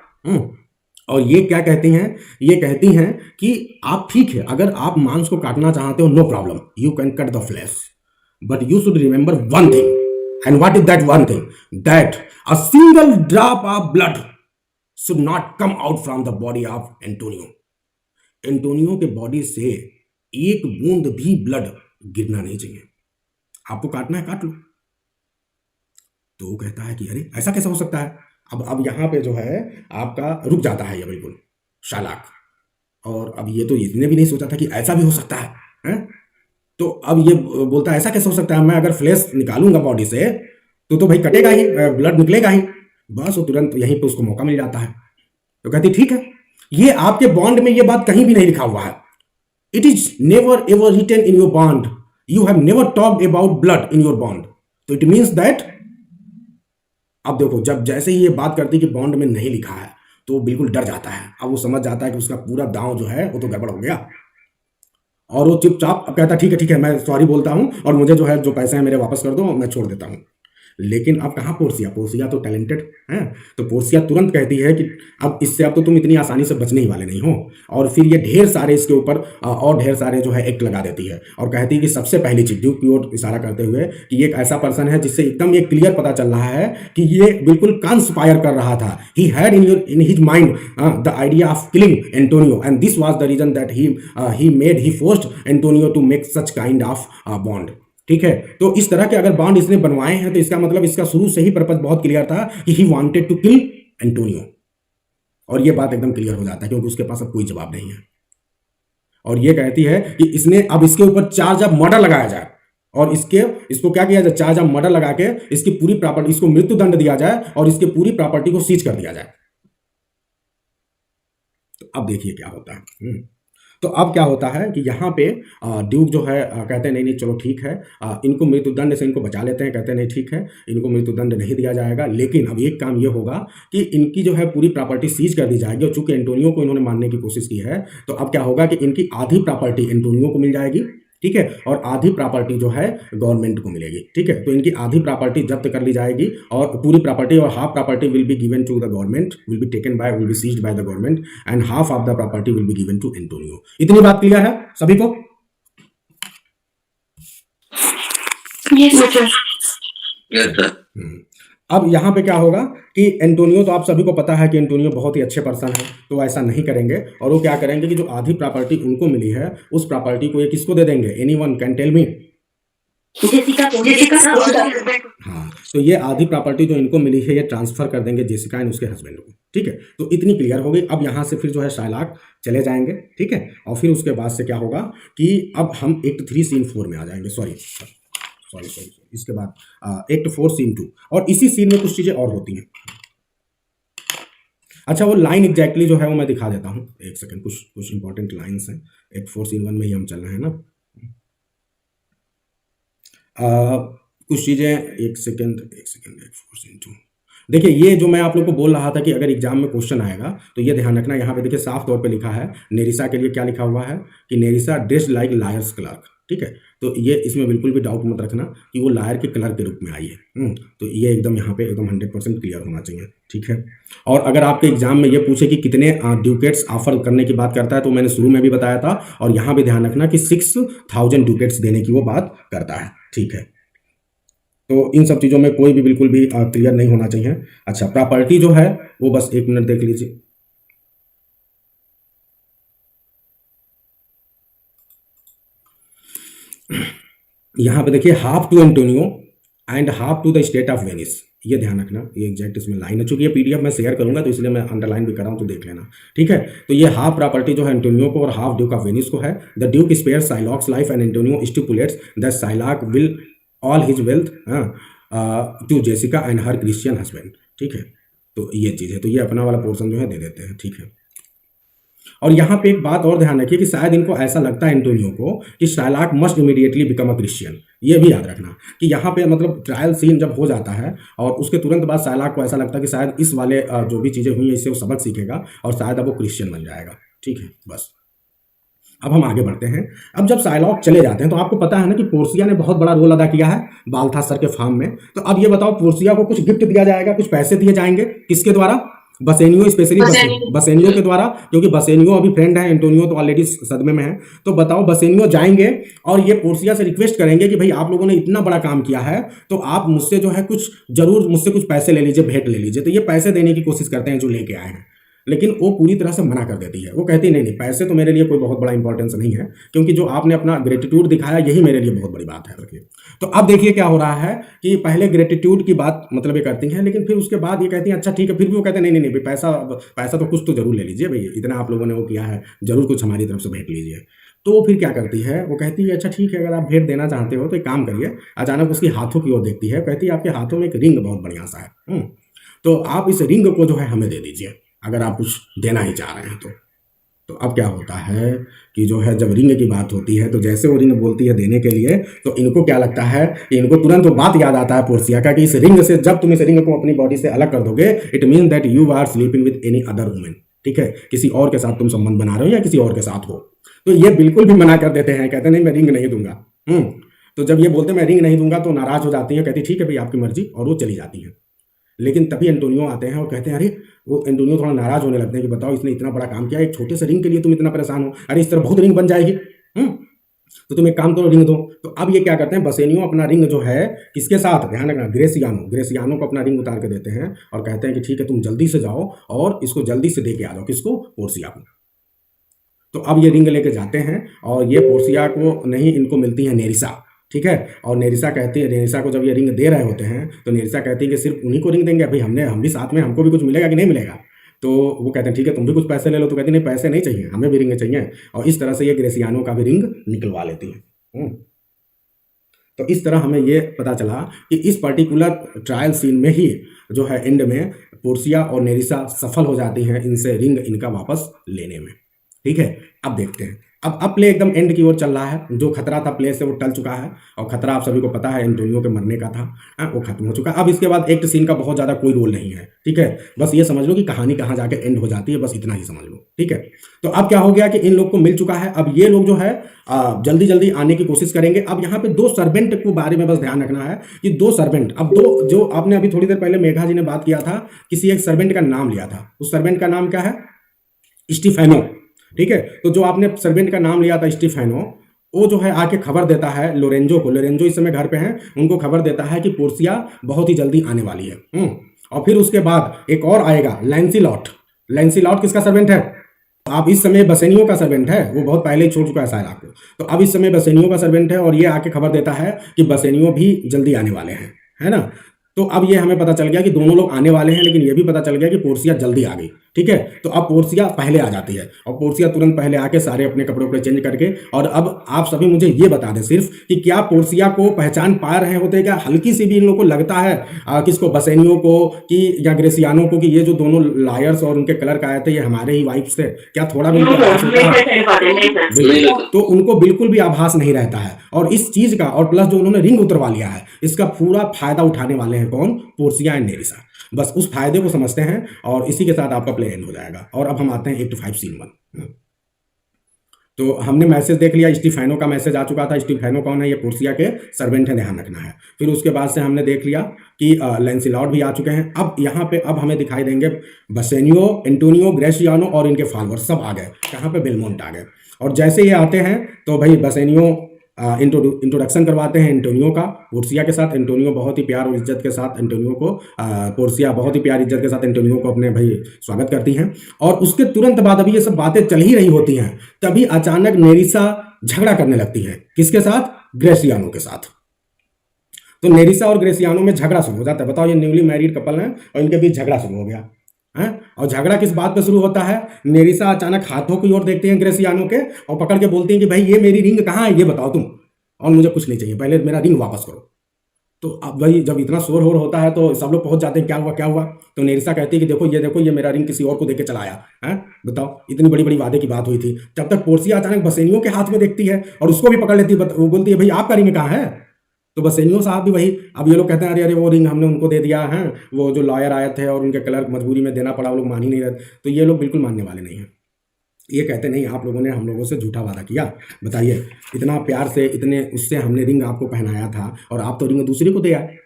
[SPEAKER 2] और ये क्या कहती हैं, ये कहती हैं कि आप ठीक है, अगर आप मांस को काटना चाहते हो no problem, you can cut the flesh, but you should remember one thing, and what is that one thing, that a single drop of blood should not come out from the body of Antonio. Antonio के body से एक बूंद भी blood गिरना नहीं चाहिए। आपको काटना है काट लो। तो वो कहता है कि अरे ऐसा कैसा हो सकता है। अब यहाँ पे जो है आपका रुक जाता है ये बिल्कुल शालाक, और अब ये तो इसने भी नहीं सोचा था कि ऐसा भी हो सकता है? तो अब ये बोलता है ऐसा कैसे हो सकता है, मैं अगर फ्लैश निकालूंगा बॉडी से तो भाई कटेगा ही, ब्लड निकलेगा ही। बस वो तुरंत यहीं पे उसको मौका मिल जाता है। तो कहती ठीक है, ये आपके बॉन्ड में ये बात कहीं भी नहीं लिखा हुआ है। It is never ever written in your bond, you have never talked about blood in your bond. तो इट मीन्स दैट, अब देखो जब जैसे ही ये बात करती कि बॉन्ड में नहीं लिखा है तो वो बिल्कुल डर जाता है। अब वो समझ जाता है कि उसका पूरा दांव जो है वो तो गड़बड़ हो गया, और वो चुपचाप अब कहता ठीक है मैं सॉरी बोलता हूं और मुझे जो है जो पैसे हैं मेरे वापस कर दो, मैं छोड़ देता हूं। लेकिन अब कहाँ पोर्सिया तो टैलेंटेड है, तो पोर्सिया तुरंत कहती है कि अब इससे अब तो तुम इतनी आसानी से बचने ही वाले नहीं हो। और फिर ये ढेर सारे इसके ऊपर और ढेर सारे जो है एक्ट लगा देती है और कहती है कि सबसे पहली चीज, ड्यूक की ओर इशारा करते हुए कि ये एक ऐसा पर्सन है जिससे एकदम ये क्लियर पता चल रहा है कि ये बिल्कुल कंस्पायर कर रहा था। He had in his mind the idea of killing Antonio and this was the reason that he forced Antonio to make such kind of bond. ठीक है, तो इस तरह के अगर बॉन्ड इसने बनवाए हैं तो इसका मतलब इसका शुरू से ही पर्पस बहुत क्लियर था कि he wanted to kill Antonio. और ये बात एकदम क्लियर हो जाता है क्योंकि उसके पास अब कोई जवाब नहीं है। और ये कहती है कि इसने अब इसके ऊपर चार्ज ऑफ मर्डर लगाया जाए और इसको क्या किया जाए, चार्ज ऑफ मर्डर लगा के इसकी पूरी प्रॉपर्टी, इसको मृत्यु दंड दिया जाए और इसकी पूरी प्रॉपर्टी को सीज कर दिया जाए। तो अब देखिए क्या होता है। तो अब क्या होता है कि यहाँ पे ड्यूक जो है कहते हैं नहीं चलो ठीक है, इनको मृत्युदंड से इनको बचा लेते हैं। कहते हैं नहीं ठीक है, इनको मृत्युदंड नहीं दिया जाएगा, लेकिन अब एक काम ये होगा कि इनकी जो है पूरी प्रॉपर्टी सीज कर दी जाएगी। और चूंकि एंटोनियो को इन्होंने मारने की कोशिश की है तो अब क्या होगा कि इनकी आधी प्रॉपर्टी एंटोनियो को मिल जाएगी, ठीक है, और आधी प्रॉपर्टी जो है गवर्नमेंट को मिलेगी। ठीक है, तो इनकी आधी प्रॉपर्टी जब्त कर ली जाएगी और पूरी प्रॉपर्टी और half property will be given to the government, will be seized by the government and half of the property will be given to Antonio. इतनी बात क्लियर है सभी को?
[SPEAKER 7] Yes, sir.
[SPEAKER 5] Yes sir.
[SPEAKER 2] अब यहाँ पे क्या होगा कि एंटोनियो, तो आप सभी को पता है कि एंटोनियो बहुत ही अच्छे पर्सन है, तो ऐसा नहीं करेंगे और वो क्या करेंगे कि जो आधी प्रॉपर्टी उनको मिली है उस प्रॉपर्टी को ये किसको दे देंगे? Anyone can tell me?
[SPEAKER 8] Jessica
[SPEAKER 2] हाँ, तो ये आधी प्रॉपर्टी जो इनको मिली है ये ट्रांसफर कर देंगे जेसिका एंड उसके हस्बैंड को। ठीक है, तो इतनी क्लियर हो गई। अब यहाँ से फिर जो है शाइलाक चले जाएंगे, ठीक है, और फिर उसके बाद से क्या होगा कि अब हम एक्ट 3 सीन 4 में आ जाएंगे। सॉरी, इसके बाद एक्ट 4 सीन 2, और इसी सीन में कुछ चीजें और होती हैं। अच्छा, वो लाइन एग्जैक्टली जो है वो मैं दिखा देता हूँ, एक सेकंड। कुछ इंपॉर्टेंट लाइन्स हैं। एक्ट 4 सीन 1 में ही हम चल रहे हैं ना। कुछ चीज़ें, एक सेकेंड 4 देखिए, ये जो मैं आप लोग को बोल रहा था कि अगर एग्जाम में क्वेश्चन आएगा तो ये ध्यान रखना। यहाँ पे देखिए साफ तौर पे लिखा है नेरिसा के लिए क्या लिखा हुआ है कि नेरिसा ड्रेस्ड लाइक लायर्स क्लर्क। ठीक है, तो ये इसमें बिल्कुल भी डाउट मत रखना कि वो लायर के क्लर्क के रूप में आई है। तो ये एकदम यहाँ पे एकदम 100% क्लियर होना चाहिए। ठीक है, और अगर आपके एग्जाम में ये पूछे कि कितने ड्यूकेट्स ऑफर करने की बात करता है, तो मैंने शुरू में भी बताया था, और यहाँ भी ध्यान रखना कि 6000 ड्यूकेट्स देने की वो बात करता है। ठीक है, तो इन सब चीज़ों में कोई भी बिल्कुल भी क्लियर नहीं होना चाहिए। अच्छा, प्रॉपर्टी जो है वो बस 1 मिनट देख लीजिए। यहाँ पे देखिए half to Antonio and half to the state of Venice, ये ध्यान रखना, ये एग्जैक्ट इसमें लाइन है। चूंकि ये पीडीएफ मैं शेयर करूंगा तो इसलिए मैं अंडरलाइन भी कर रहा हूँ, तो देख लेना। ठीक है, तो ये हाफ प्रॉपर्टी जो है एंटोनियो को और हाफ ड्यूक ऑफ वेनिस को है। The duke spares Shylock's life and Antonio stipulates that Shylock will all his wealth to Jessica and her Christian husband. ठीक है, तो ये चीज़ है, तो ये अपना वाला पोर्शन जो है दे देते हैं। ठीक है, और यहाँ पे एक बात और ध्यान रखिए कि शायद इनको ऐसा लगता है एंटोनियो को कि Psylocke must immediately become a Christian. ये भी याद रखना कि यहाँ पे मतलब ट्रायल सीन जब हो जाता है और उसके तुरंत बाद साइलॉक को ऐसा लगता है कि शायद इस वाले जो भी चीज़ें हुई हैं इससे वो सबक सीखेगा और शायद अब वो क्रिश्चियन बन जाएगा। ठीक है, बस अब हम आगे बढ़ते हैं। अब जब साइलॉक चले जाते हैं तो आपको पता है ना कि पोर्सिया ने बहुत बड़ा रोल अदा किया है बाल्थासर के फार्म में। तो अब ये बताओ, पोर्सिया को कुछ गिफ्ट दिया जाएगा, कुछ पैसे दिए जाएंगे, किसके द्वारा? बसेनियो, स्पेशली बसेनियो के द्वारा, क्योंकि बसेनियो अभी फ्रेंड है, एंटोनियो तो ऑलरेडी सदमे में है। तो बताओ, बसेनियो जाएंगे और ये पोर्सिया से रिक्वेस्ट करेंगे कि भाई आप लोगों ने इतना बड़ा काम किया है तो आप मुझसे जो है कुछ जरूर मुझसे कुछ पैसे ले लीजिए, भेंट ले लीजिए। तो ये पैसे देने की कोशिश करते हैं जो लेके आए हैं, लेकिन वो पूरी तरह से मना कर देती है। वो कहती नहीं, पैसे तो मेरे लिए कोई बहुत बड़ा इंपॉर्टेंस नहीं है, क्योंकि जो आपने अपना ग्रेटिट्यूड दिखाया यही मेरे लिए बहुत बड़ी बात है। तो अब देखिए क्या हो रहा है कि पहले ग्रेटिट्यूड की बात मतलब ये करती हैं, लेकिन फिर उसके बाद ये कहती हैं अच्छा ठीक है, फिर भी वो कहते हैं नहीं भाई पैसा तो कुछ तो जरूर ले लीजिए भाई, इतना आप लोगों ने वो किया है, जरूर कुछ हमारी तरफ से भेंट लीजिए। तो वो फिर क्या करती है, वो कहती है अच्छा ठीक है, अगर आप भेंट देना चाहते हो तो एक काम करिए। अचानक उसकी हाथों की ओर देखती है, कहती है आपके हाथों में एक रिंग बहुत बढ़िया सा है, तो आप इस रिंग को जो है हमें दे दीजिए, अगर आप कुछ देना ही चाह रहे हैं तो अब क्या होता है कि जो है जब रिंग की बात होती है तो जैसे वो रिंग बोलती है देने के लिए, तो इनको क्या लगता है कि इनको तुरंत वो बात याद आता है पोर्सिया का कि इस रिंग से, जब तुम इस रिंग को अपनी बॉडी से अलग कर दोगे, it mean that you are sleeping with any other women. ठीक है, किसी और के साथ तुम संबंध बना रहे हो या किसी और के साथ हो। तो ये बिल्कुल भी मना कर देते हैं, कहते नहीं मैं रिंग नहीं दूंगा। तो जब ये बोलते मैं रिंग नहीं दूंगा तो नाराज हो जाती है, कहती ठीक है भाई आपकी मर्जी, और वो चली जाती है। लेकिन तभी एंटोनियो आते हैं और कहते हैं, अरे वो एंटोनियो थोड़ा नाराज होने लगते हैं कि बताओ इसने इतना बड़ा काम किया, एक छोटे से रिंग के लिए तुम इतना परेशान हो, अरे इस तरह बहुत रिंग बन जाएगी, तो तुम एक काम करो रिंग दो। तो अब ये क्या करते हैं, बसेनियो अपना रिंग जो है किसके साथ, ध्यान रखना, ग्रेसियानो को अपना रिंग उतार के देते हैं और कहते हैं कि ठीक है तुम जल्दी से जाओ और इसको जल्दी से दे के आ जाओ, किसको, पोर्सिया को। तो अब ये रिंग लेके जाते हैं और ये पोर्सिया को नहीं, इनको मिलती है नेरिसा। ठीक है, और नेरिसा कहती है, नेरिसा को जब ये रिंग दे रहे होते हैं तो नेरिसा कहती है कि सिर्फ उन्हीं को रिंग देंगे, भाई हम भी साथ में, हमको भी कुछ मिलेगा कि नहीं मिलेगा। तो वो कहते हैं ठीक है तुम भी कुछ पैसे ले लो। तो कहती नहीं पैसे नहीं चाहिए, हमें भी रिंग चाहिए। और इस तरह से ये ग्रेसियानो का भी रिंग निकलवा लेती है। तो इस तरह हमें ये पता चला कि इस पर्टिकुलर ट्रायल सीन में ही जो है एंड में पोर्सिया और नेरिसा सफल हो जाती हैं इनसे रिंग इनका वापस लेने में। ठीक है, अब देखते हैं, अब प्ले एकदम एंड की ओर चल रहा है। जो खतरा था प्ले से वो टल चुका है, और खतरा आप सभी को पता है एंटोनियो के मरने का था, वो खत्म हो चुका है। अब इसके बाद एक्ट सीन का बहुत ज़्यादा कोई रोल नहीं है। ठीक है, बस ये समझ लो कि कहानी कहाँ जाके एंड हो जाती है, बस इतना ही समझ लो। ठीक है, तो अब क्या हो गया कि इन लोग को मिल चुका है। अब ये लोग जो है जल्दी जल्दी आने की कोशिश करेंगे। अब यहाँ पे 2 सर्वेंट के बारे में बस ध्यान रखना है कि 2 सर्वेंट, अब 2 जो आपने अभी थोड़ी देर पहले मेघा जी ने बात किया था, किसी एक सर्वेंट का नाम लिया था, उस सर्वेंट का नाम क्या है, स्टीफेनो। ठीक है, तो जो आपने सर्वेंट का नाम लिया था स्टीफेनो, वो जो है आके खबर देता है लोरेंजो को, लोरेंजो इस समय घर पे हैं, उनको खबर देता है कि पोर्सिया बहुत ही जल्दी आने वाली है। और फिर उसके बाद एक और आएगा, लैंसीलॉट। लैंसीलॉट किसका सर्वेंट है, अब इस समय बसेनियो का सर्वेंट है, वो बहुत पहले ही छोड़ चुका है साइलॉक को। तो अब इस समय बसेनियो का सर्वेंट है और ये आके खबर देता है कि बसेनियो भी जल्दी आने वाले हैं, है ना। तो अब ये हमें पता चल गया कि दोनों लोग आने वाले हैं, लेकिन ये भी पता चल गया कि पोर्सिया जल्दी आ गई। ठीक है। तो अब पोर्सिया पहले आ जाती है और पोर्सिया तुरंत पहले आके सारे अपने कपड़े उपड़े चेंज करके, और अब आप सभी मुझे ये बता दें सिर्फ कि क्या पोर्सिया को पहचान पा रहे होते, क्या हल्की सी भी इन लोगों को लगता है किसको, बसेनियो को कि या ग्रेसियानो को, कि ये जो दोनों लायर्स और उनके क्लर्क आए थे ये हमारे ही वाइफ्स थे? क्या थोड़ा भी उनको आभास होता है? बिल्कुल। तो उनको बिल्कुल भी आभास नहीं रहता है, और इस चीज का, और प्लस जो उन्होंने रिंग उतरवा लिया है, इसका पूरा फायदा उठाने वाले हैं कौन? Portia and नेरिसा। बस उस फायदे को समझते हैं और इसी के साथ आपका प्ले एंड हो जाएगा। और अब हम आते हैं एक्ट 5 सीन 1। तो हमने मैसेज देख लिया, स्टीफेनो का मैसेज आ चुका था। स्टीफेनो कौन है? ये पोर्सिया के सर्वेंट है, ध्यान रखना है। फिर उसके बाद से हमने देख लिया कि लैंसिलॉट भी आ चुके हैं। अब यहाँ पे अब हमें दिखाई देंगे बसेनियो, एंटोनियो, ग्रेसियानो और इनके फॉलोअर सब आ गए। कहाँ पे? बेलमोंट आ गए। और जैसे ये आते हैं तो भाई बसेनियो इंट्रोडक्शन करवाते हैं एंटोनियो का पोर्सिया के साथ। एंटोनियो बहुत ही प्यार और इज्जत के साथ एंटोनियो को, पोर्सिया बहुत ही प्यार इज्जत के साथ एंटोनियो को अपने भाई स्वागत करती हैं। और उसके तुरंत बाद अभी ये सब बातें चल ही रही होती हैं, तभी अचानक नेरिसा झगड़ा करने लगती है। किसके साथ? ग्रेसियानो के साथ। तो नेरिसा और ग्रेसियानो में झगड़ा शुरू हो जाता है। बताओ, ये न्यूली मैरिड कपल हैं और इनके बीच झगड़ा शुरू हो गया है। और झगड़ा किस बात पे शुरू होता है? नेरिसा अचानक हाथों की ओर देखती है ग्रेसियानो के और पकड़ के बोलती है कि भाई ये मेरी रिंग कहाँ है, ये बताओ तुम, और मुझे कुछ नहीं चाहिए, पहले मेरा रिंग वापस करो। तो अब भाई जब इतना शोर होर होता है तो सब लोग पहुंच जाते हैं, क्या हुआ क्या हुआ? तो नेरिसा कहती है कि देखो ये मेरा रिंग किसी और को देके चला आया है। बताओ, इतनी बड़ी बड़ी वादे की बात हुई थी। जब तक पोर्सिया अचानक बसेनियो के हाथ में देखती है और उसको भी पकड़ लेती है, वो बोलती है भाई आपका रिंग कहाँ है? तो बसेनियो साहब भी वही, अब ये लोग कहते हैं अरे वो रिंग हमने उनको दे दिया है, वो जो लॉयर आए थे और उनके क्लर्क मजबूरी में देना पड़ा, वो लोग मान ही नहीं रहे। तो ये लोग बिल्कुल मानने वाले नहीं हैं। ये कहते नहीं, आप लोगों ने हम लोगों से झूठा वादा किया। बताइए, इतना प्यार से, इतने उससे हमने रिंग आपको पहनाया था और आप तो रिंग दूसरे को दे आए।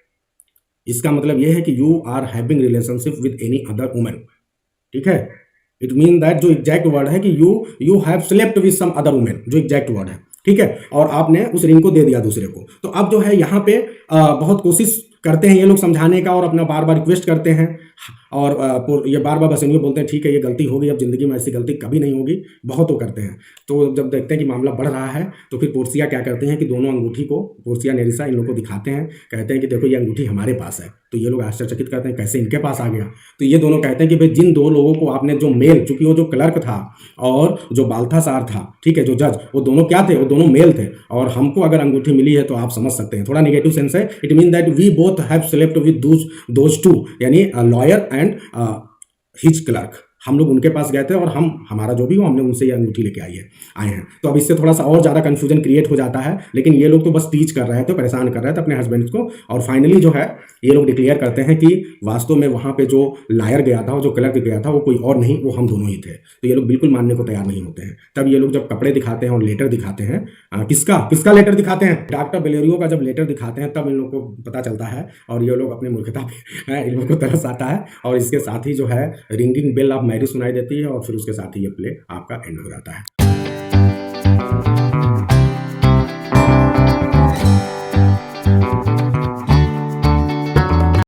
[SPEAKER 2] इसका मतलब ये है कि you are having relationship with any other women. ठीक है, इट मीन दैट जो एग्जैक्ट वर्ड है कि you have slept with some other women, जो एग्जैक्ट वर्ड है। ठीक है, और आपने उस रिंग को दे दिया दूसरे को। तो अब जो है यहाँ पे बहुत कोशिश करते हैं ये लोग समझाने का और अपना बार बार रिक्वेस्ट करते हैं, और ये बार बार बसेनियो बोलते हैं ठीक है ये गलती होगी, अब जिंदगी में ऐसी गलती कभी नहीं होगी, बहुत वो करते हैं। तो जब देखते हैं कि मामला बढ़ रहा है तो फिर पोर्सिया क्या करते हैं कि दोनों अंगूठी को पोर्सिया नेरिसा इन लोग को दिखाते हैं, कहते हैं कि देखो ये अंगूठी हमारे पास है। तो ये लोग आश्चर्यचकित करते हैं कैसे इनके पास आ गया। तो ये दोनों कहते हैं कि भाई जिन दो लोगों को आपने जो मेल, चूंकि वो जो क्लर्क था और जो बाल्थासार था, ठीक है, जो जज, वो दोनों क्या थे? वो दोनों मेल थे। और हमको अगर अंगूठी मिली है तो आप समझ सकते हैं, थोड़ा नेगेटिव सेंस है। It mean that we both have slept with those two, यानी लॉयर एंड हिज क्लर्क। हम लोग उनके पास गए थे और हमारा जो भी हो, हमने उनसे ये अंगूठी लेके आए हैं। तो अब इससे थोड़ा सा और ज़्यादा कन्फ्यूजन क्रिएट हो जाता है, लेकिन ये लोग तो बस टीच कर रहे थे, परेशान कर रहे थे अपने हस्बैंड्स को। और फाइनली जो है ये लोग डिक्लेयर करते हैं कि वास्तव में वहाँ पे जो लायर गया था, जो क्लर्क गया था, वो कोई और नहीं, वो हम दोनों ही थे। तो ये लोग बिल्कुल मानने को तैयार नहीं होते हैं। तब ये लोग जब कपड़े दिखाते हैं और लेटर दिखाते हैं, किसका लेटर दिखाते हैं? डॉक्टर बेलेरियो का जब लेटर दिखाते हैं तब इन लोग को पता चलता है और ये लोग अपनी मूर्खता पे इन लोग को तरस आता है। और इसके साथ ही जो है रिंगिंग बेल ऑफ मैरिज सुनाई देती है और फिर उसके साथ ही ये प्ले आपका एंड हो जाता है।